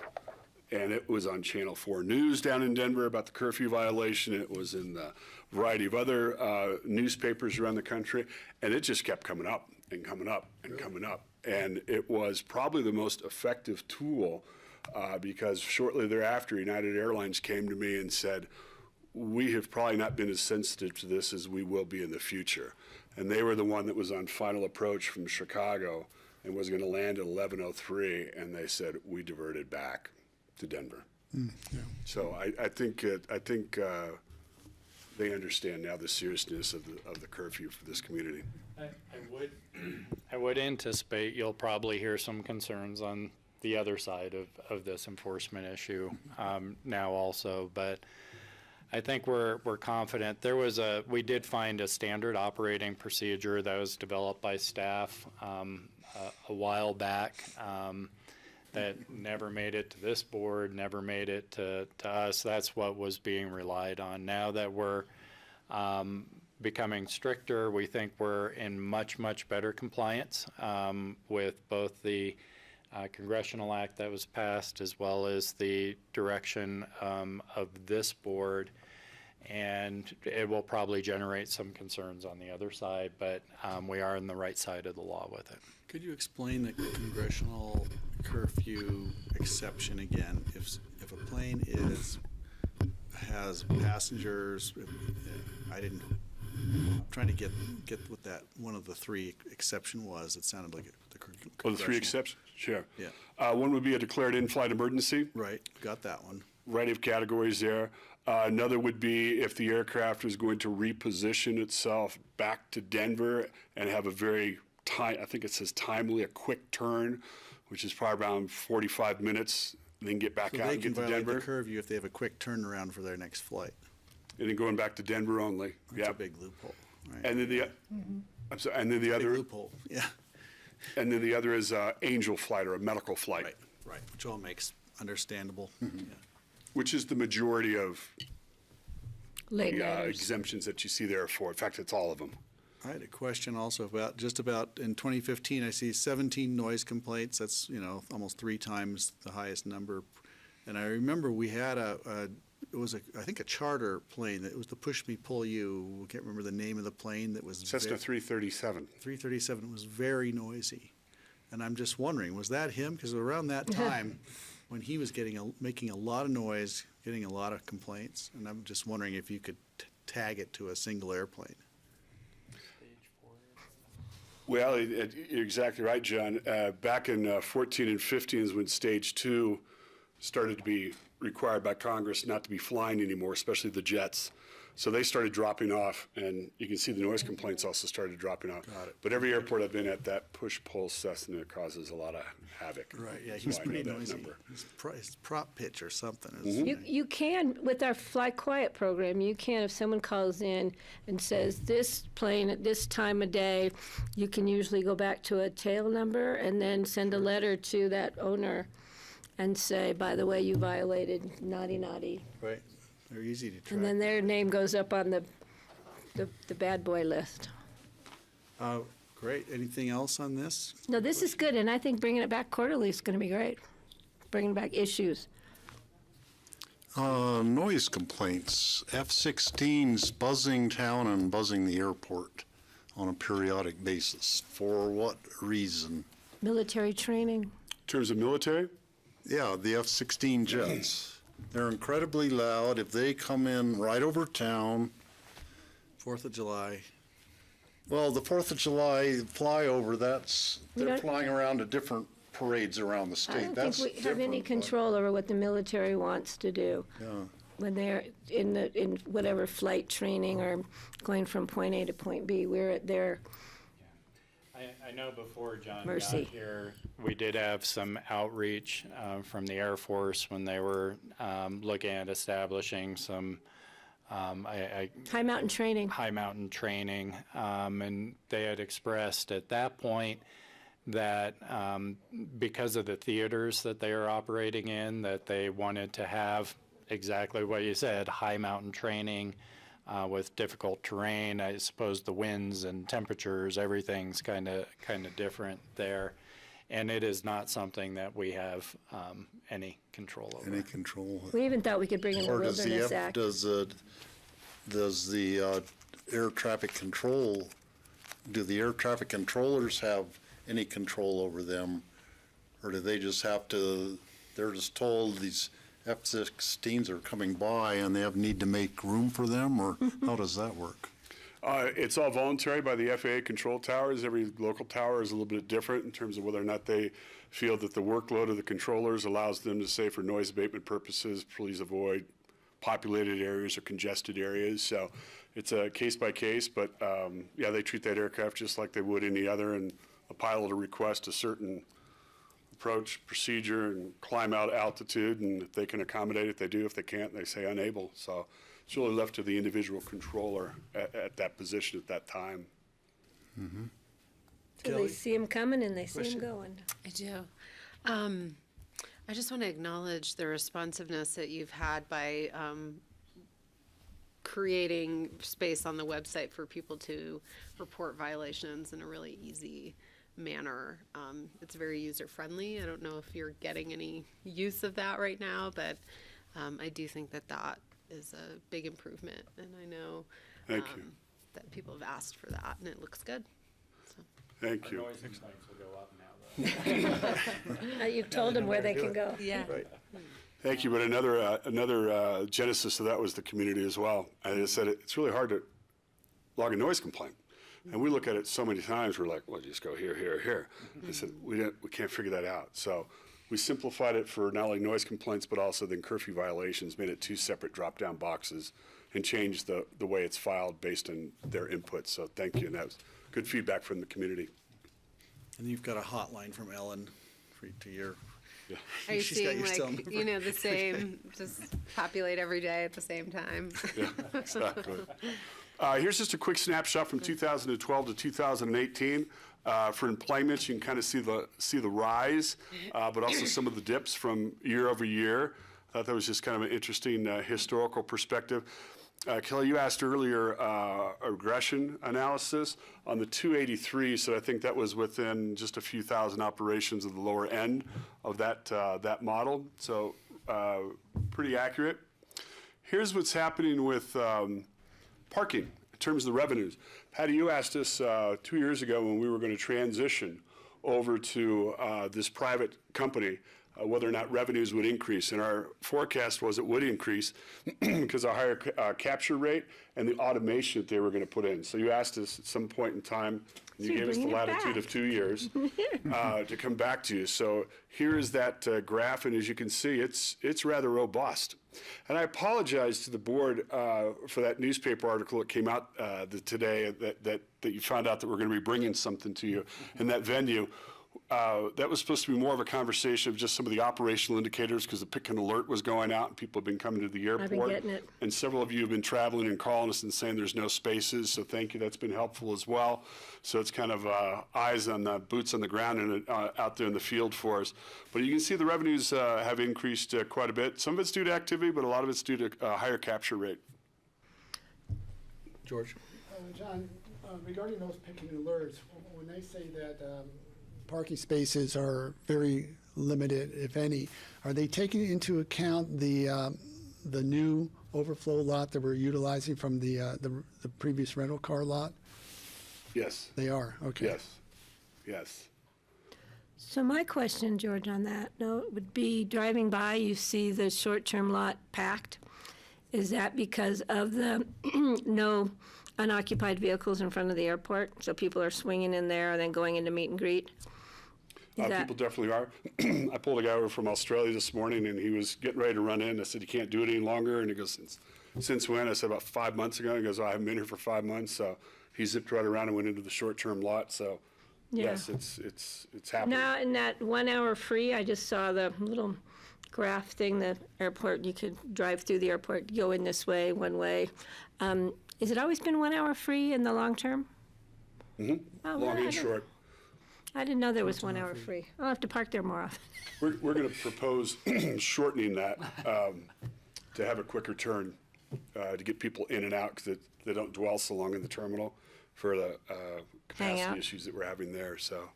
And it was on Channel 4 News down in Denver about the curfew violation. It was in a variety of other newspapers around the country. And it just kept coming up and coming up and coming up. And it was probably the most effective tool because shortly thereafter, United Airlines came to me and said, we have probably not been as sensitive to this as we will be in the future. And they were the one that was on final approach from Chicago and was going to land at 11:03, and they said, we diverted back to Denver. Yeah. So I think they understand now the seriousness of the curfew for this community. I would anticipate you'll probably hear some concerns on the other side of this enforcement issue now also, but I think we're confident. We did find a standard operating procedure that was developed by staff a while back that never made it to this board, never made it to us. That's what was being relied on. Now that we're becoming stricter, we think we're in much, much better compliance with both the congressional act that was passed as well as the direction of this board. And it will probably generate some concerns on the other side, but we are on the right side of the law with it. Could you explain the congressional curfew exception again? If a plane has passengers, I'm trying to get what that one of the three exception was. It sounded like The three exceptions, sure. Yeah. One would be a declared in-flight emergency. Right, got that one. Variety of categories there. Another would be if the aircraft is going to reposition itself back to Denver and have a very I think it says timely, a quick turn, which is probably around 45 minutes, and then get back out and get to So they can Denver. violate the curfew if they have a quick turnaround for their next flight. And then going back to Denver only. That's a big loophole. Right? And then I'm sorry, and then the other big loophole, yeah. And then the other is angel flight or a medical flight. Right, which all makes understandable. Yeah. Which is the majority of Late the nighters. exemptions that you see there for. In fact, it's all of them. I had a question also about in 2015, I see 17 noise complaints. That's, almost 3 times the highest number. And I remember we had I think a charter plane. It was the Push Me, Pull You. I can't remember the name of the plane that was. Cessna 337. 337 was very noisy. And I'm just wondering, was that him? Because around that time, when he was making a lot of noise, getting a lot of complaints, and I'm just wondering if you could tag it to a single airplane. Well, you're exactly right, John. Back in 14 and 15 is when Stage 2 started to be required by Congress not to be flying anymore, especially the jets. So they started dropping off, and you can see the noise complaints also started dropping off. Got it. But every airport I've been at, that push-pull Cessna causes a lot of havoc. Right, yeah, So he's I know pretty that noisy. number. His prop pitch or something is. You can, with our Fly Quiet program, you can, if someone calls in and says, this plane at this time of day, you can usually go back to a tail number and then send a letter to that owner and say, by the way, you violated naughty. Right, they're easy to track. And then their name goes up on the bad boy list. Great, anything else on this? No, this is good, and I think bringing it back quarterly is going to be great. Bringing back issues. Noise complaints, F-16s buzzing town and buzzing the airport on a periodic basis. For what reason? Military training. In terms of military? Yeah, the F-16 jets. They're incredibly loud. If they come in right over town. 4th of July. Well, the 4th of July flyover, they're don't- flying around to different parades around the I state. don't That's think we have any different, but- control over what the military wants to do Yeah. when they're in whatever flight training or going from point A to point B. We're at their I know before John Mercy. got here, we did have some outreach from the Air Force when they were looking at establishing some high mountain training. high mountain training, and they had expressed at that point that because of the theaters that they are operating in, that they wanted to have exactly what you said, high mountain training with difficult terrain. I suppose the winds and temperatures, everything's kind of different there. And it is not something that we have any control over. Any control. We even thought we could bring in the Or does Wilderness Act. does the air traffic control, do the air traffic controllers have any control over them? Or do they just have to, they're just told these F-16s are coming by and they need to make room for them, or how does that work? It's all voluntary by the FAA control towers. Every local tower is a little bit different in terms of whether or not they feel that the workload of the controllers allows them to say for noise abatement purposes, please avoid populated areas or congested areas. So it's a case by case, but yeah, they treat that aircraft just like they would any other, and a pilot will request a certain approach, procedure, and climb out altitude, and if they can accommodate it, they do. If they can't, they say unable. So it's really left to the individual controller at that position at that time. Mm-hmm. So they see him coming and they see him going. I do. I just want to acknowledge the responsiveness that you've had by creating space on the website for people to report violations in a really easy manner. It's very user-friendly. I don't know if you're getting any use of that right now, but I do think that that is a big improvement, and I know Thank you. that people have asked for that, and it looks good. So. Thank you. Our noise complaints will go up now, though. You've told them where they can go. Yeah. Right. Thank you, but another genesis of that was the community as well. And I said it's really hard to log a noise complaint. And we look at it so many times, we're like, well, just go here, here, here. I said, we can't figure that out. So we simplified it for not only noise complaints, but also then curfew violations, made it 2 separate drop-down boxes, and changed the way it's filed based on their input. So thank you, and that was good feedback from the community. And you've got a hotline from Ellen to your. Yeah. Are you She's got seeing your cell like, number. the same, just populate every day at the same time? Yeah, exactly. Here's just a quick snapshot from 2012 to 2018. For employment, you can kind of see the rise, but also some of the dips from year over year. I thought that was just kind of an interesting historical perspective. Kelly, you asked earlier a regression analysis on the 283, so I think that was within just a few thousand operations of the lower end of that model. So pretty accurate. Here's what's happening with parking in terms of the revenues. Patty, you asked us 2 years ago when we were going to transition over to this private company whether or not revenues would increase. And our forecast was it would increase because of higher capture rate and the automation that they were going to put in. So you asked us at some point in time, and you gave us the latitude of 2 years to come back to you. So here is that graph, and as you can see, it's rather robust. And I apologize to the board for that newspaper article that came out today that you found out that we're going to be bringing something to you in that venue. That was supposed to be more of a conversation of just some of the operational indicators because the pick and alert was going out and people have been coming to the airport. I've been getting it. And several of you have been traveling and calling us and saying there's no spaces, so thank you. That's been helpful as well. So it's kind of eyes on the boots on the ground and out there in the field for us. But you can see the revenues have increased quite a bit. Some of it's due to activity, but a lot of it's due to higher capture rate. George? John, regarding those picking alerts, when they say that parking spaces are very limited, if any, are they taking into account the new overflow lot that we're utilizing from the previous rental car lot? Yes. They are, okay. Yes. Yes. So my question, George, on that note would be driving by, you see the short-term lot packed. Is that because of the no unoccupied vehicles in front of the airport? So people are swinging in there and then going into meet and greet? People definitely are. I pulled a guy over from Australia this morning, and he was getting ready to run in. I said, "You can't do it any longer." And he goes, "Since when?" I said, "About 5 months ago." He goes, "I haven't been here for 5 months." So he zipped right around and went into the short-term lot. So Yeah. yes, it's happening. Now, in that 1 hour free, I just saw the little graph thing, the airport, you could drive through the airport, go in this way, one way. Has it always been 1 hour free in the long term? Mm-hmm. Oh, Long and short. I didn't know there was 1 hour free. I'll have to park there more often. We're going to propose shortening that to have a quicker turn to get people in and out because they don't dwell so long in the terminal for the Hang out. capacity issues that we're having there. So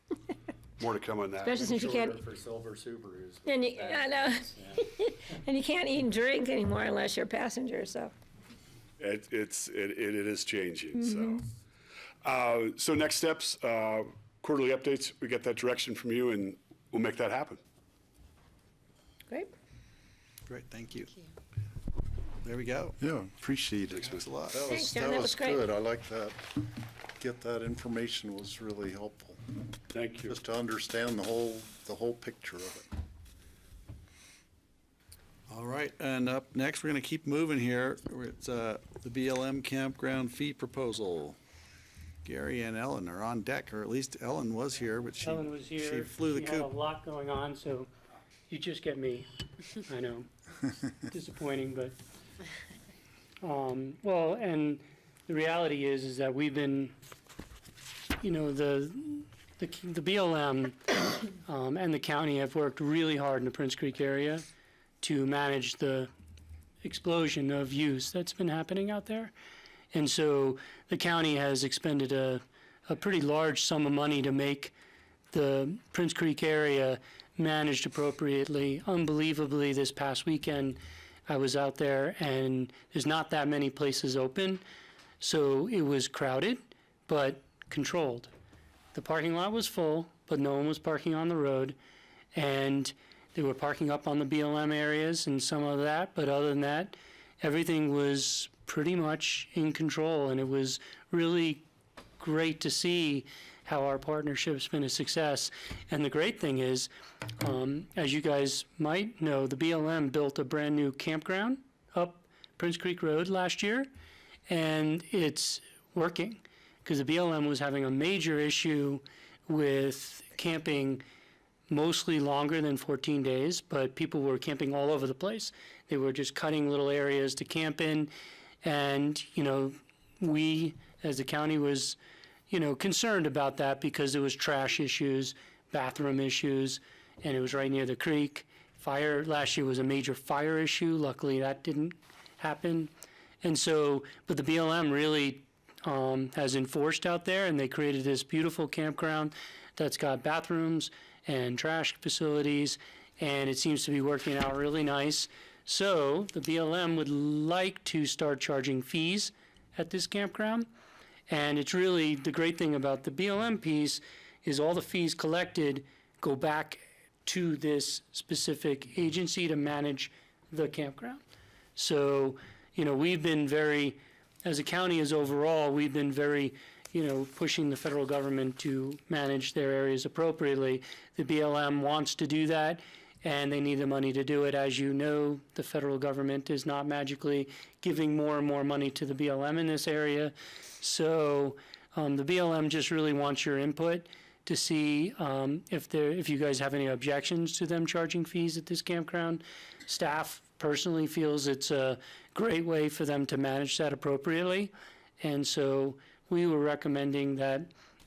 more to come on that. Especially since you can't. For silver Subarus. And I know. And you can't eat and drink anymore unless you're a passenger, so. It is changing. So next steps, quarterly updates. We get that direction from you, and we'll make that happen. Great. Great, thank you. There we go. Yeah, appreciate it. Thanks a lot. Thanks, John, that was great. Good. I like that. Get that information was really helpful. Thank you. Just to understand the whole picture of it. All right, and up next, we're going to keep moving here. It's the BLM campground fee proposal. Gary and Ellen are on deck, or at least Ellen was here, but Ellen was here. she flew the She had a coop. lot going on, so you just get me. I know. Disappointing, but, well, and the reality is that we've been, the BLM and the county have worked really hard in the Prince Creek area to manage the explosion of use that's been happening out there. And so the county has expended a pretty large sum of money to make the Prince Creek area managed appropriately. Unbelievably, this past weekend, I was out there and there's not that many places open. So it was crowded, but controlled. The parking lot was full, but no one was parking on the road. And they were parking up on the BLM areas and some of that, but other than that, everything was pretty much in control, and it was really great to see how our partnership's been a success. And the great thing is, as you guys might know, the BLM built a brand new campground up Prince Creek Road last year, and it's working because the BLM was having a major issue with camping mostly longer than 14 days, but people were camping all over the place. They were just cutting little areas to camp in. And, we, as the county, was, concerned about that because there was trash issues, bathroom issues, and it was right near the creek. Fire, last year was a major fire issue. Luckily, that didn't happen. And so, but the BLM really has enforced out there, and they created this beautiful campground that's got bathrooms and trash facilities, and it seems to be working out really nice. So the BLM would like to start charging fees at this campground. And it's really the great thing about the BLM piece is all the fees collected go back to this specific agency to manage the campground. So, we've been very, as a county as overall, we've been very, pushing the federal government to manage their areas appropriately. The BLM wants to do that, and they need the money to do it. As you know, the federal government is not magically giving more and more money to the BLM in this area. So the BLM just really wants your input to see if you guys have any objections to them charging fees at this campground. Staff personally feels it's a great way for them to manage that appropriately. And so we were recommending that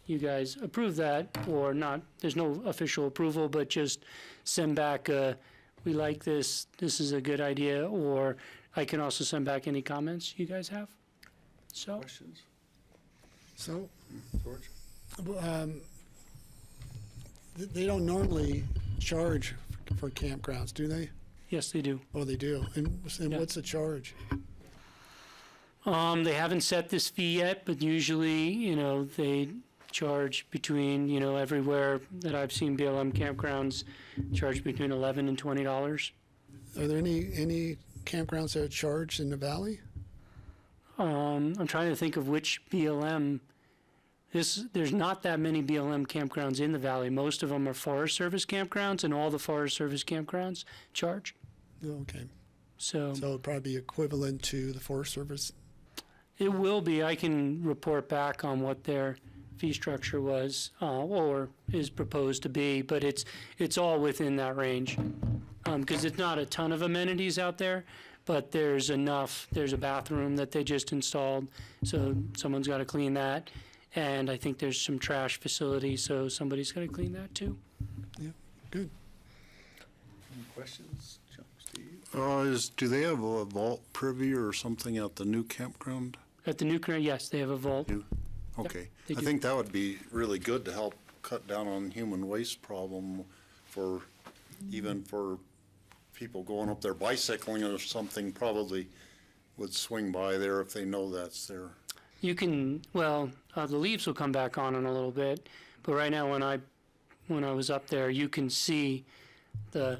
you guys approve that, or not. There's no official approval, but just send back, we like this, this is a good idea, or I can also send back any comments you guys have. So. Questions? So, George? They don't normally charge for campgrounds, do they? Yes, they do. Oh, they do. And Yeah. what's the charge? They haven't set this fee yet, but usually, they charge between, everywhere that I've seen BLM campgrounds charge between $11 and $20. Are there any campgrounds that are charged in the valley? I'm trying to think of which BLM. There's not that many BLM campgrounds in the valley. Most of them are Forest Service campgrounds, and all the Forest Service campgrounds charge. Oh, okay. So it'd probably be equivalent to the Forest Service? it will be. I can report back on what their fee structure was or is proposed to be, but it's all within that range. Because it's not a ton of amenities out there, but there's enough. There's a bathroom that they just installed, so someone's got to clean that. And I think there's some trash facility, so somebody's got to clean that too. Yeah, good. Any questions? Steve? Do they have a vault privy or something at the new campground? At the new campground, yes, they have a vault. Okay. they I do. think that would be really good to help cut down on human waste problem even for people going up there bicycling or something, probably would swing by there if they know that's there. You can, the leaves will come back on in a little bit, but right now when I was up there, you can see the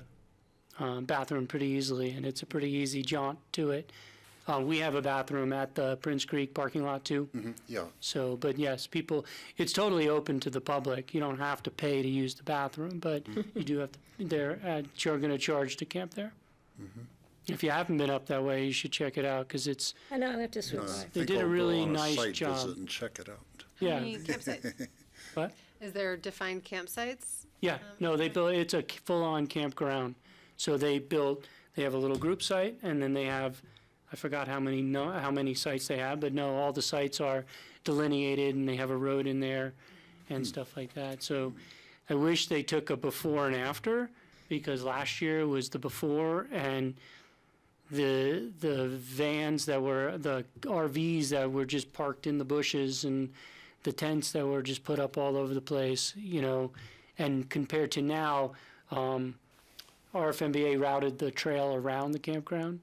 bathroom pretty easily, and it's a pretty easy jaunt to it. We have a bathroom at the Prince Creek parking lot too. Mm-hmm. Yeah. So, but yes, it's totally open to the public. You don't have to pay to use the bathroom, but you do have to, you're going to charge to camp there. Mm-hmm. If you haven't been up that way, you should check it out, because it's, I know, I have to swing by. they did a really nice site job. visit and check it out. Yeah. How many campsites? What? Is there defined campsites? Yeah, no, they built, it's a full-on campground. So they have a little group site, and then they have, I forgot how many sites they have, but no, all the sites are delineated, and they have a road in there and stuff like that. So I wish they took a before and after, because last year was the before, and the vans that were, the RVs that were just parked in the bushes, and the tents that were just put up all over the place, and compared to now, RFMBA routed the trail around the campground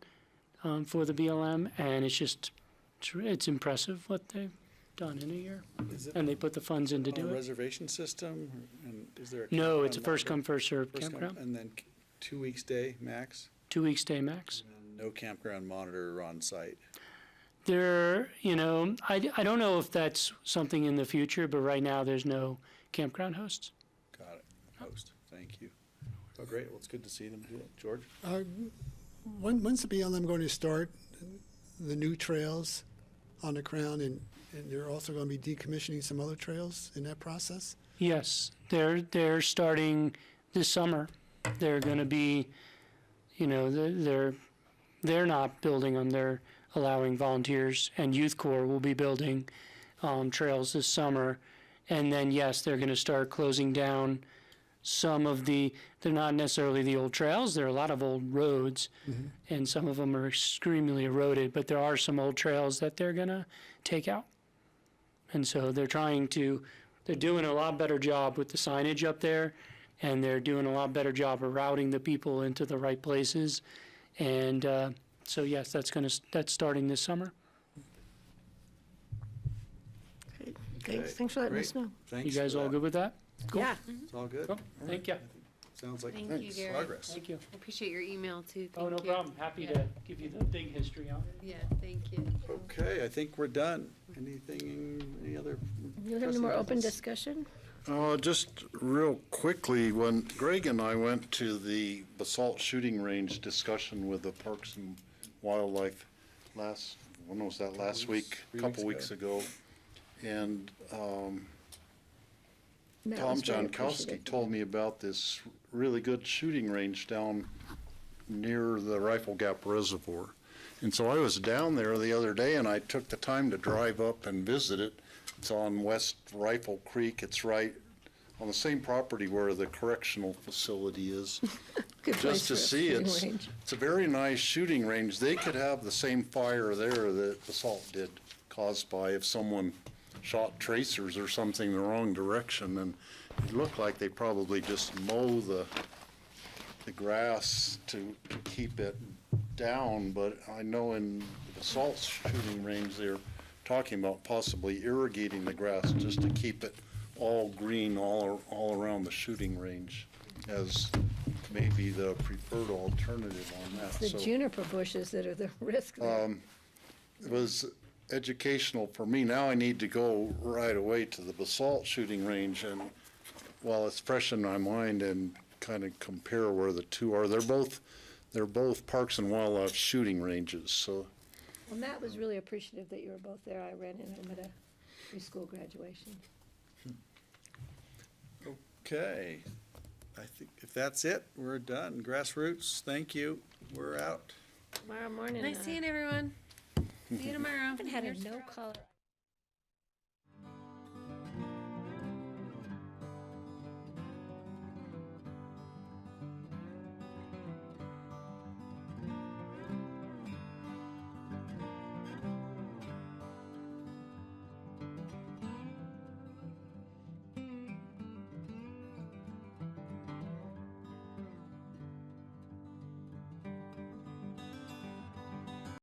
for the BLM, and it's impressive what they've done in a year. And they put the funds in to do a it. reservation system, and is there? No, it's a campground first come, monitor? first served First come, campground. and then 2 weeks stay max? 2 weeks stay max. And no campground monitor on site? I don't know if that's something in the future, but right now there's no campground hosts. Got it. Host, thank you. Oh, great, well, it's good to see them do it. George? When's the BLM going to start the new trails on the ground, and they're also going to be decommissioning some other trails in that process? Yes, they're starting this summer. They're going to be, they're not building them. They're allowing volunteers, and Youth Corps will be building trails this summer. And then, yes, they're going to start closing down some of they're not necessarily the old trails. There are a lot of old roads, and some of them are extremely eroded, but there are some old trails that they're going to take out. And so they're doing a lot better job with the signage up there, and they're doing a lot better job of routing the people into the right places. And so yes, that's starting this summer. Thanks for letting us know. Thanks You guys for all that. good with that? Cool. Yeah. It's all good? Cool. Thank you. Sounds like Thank you, Gary. progress. Thank you. Appreciate your email too. Oh, no Thank you. problem. Happy to give you the big history on it. Yeah, thank you. Okay, I think we're done. Any other? Do you have any pressing more open business? discussion? Just real quickly, when Greg and I went to the basalt shooting range discussion with the Parks and Wildlife when was that, last week? A couple weeks ago. And Matt Tom was very Jankowski appreciative. told me about this really good shooting range down near the Rifle Gap Reservoir. And so I was down there the other day and I took the time to drive up and visit it. It's on West Rifle Creek. It's right on the same property where the correctional facility is. Good place Just to for a see, shooting range. it's a very nice shooting range. They could have the same fire there that basalt did, caused by if someone shot tracers or something the wrong direction. And it looked like they probably just mow the grass to keep it down. But I know in the basalt shooting range, they're talking about possibly irrigating the grass just to keep it all green all around the shooting range as maybe the preferred alternative on that. It's the juniper bushes that are the risk there. It was educational for me. Now I need to go right away to the basalt shooting range, and while it's fresh in my mind, and kind of compare where the two are. They're both Parks and Wildlife shooting ranges. So Well, Matt was really appreciative that you were both there. I ran into him at a preschool graduation. Okay, I think if that's it, we're done. Grassroots, thank you. We're out. Tomorrow morning. Nice seeing everyone. See you tomorrow. I haven't had a no-caller.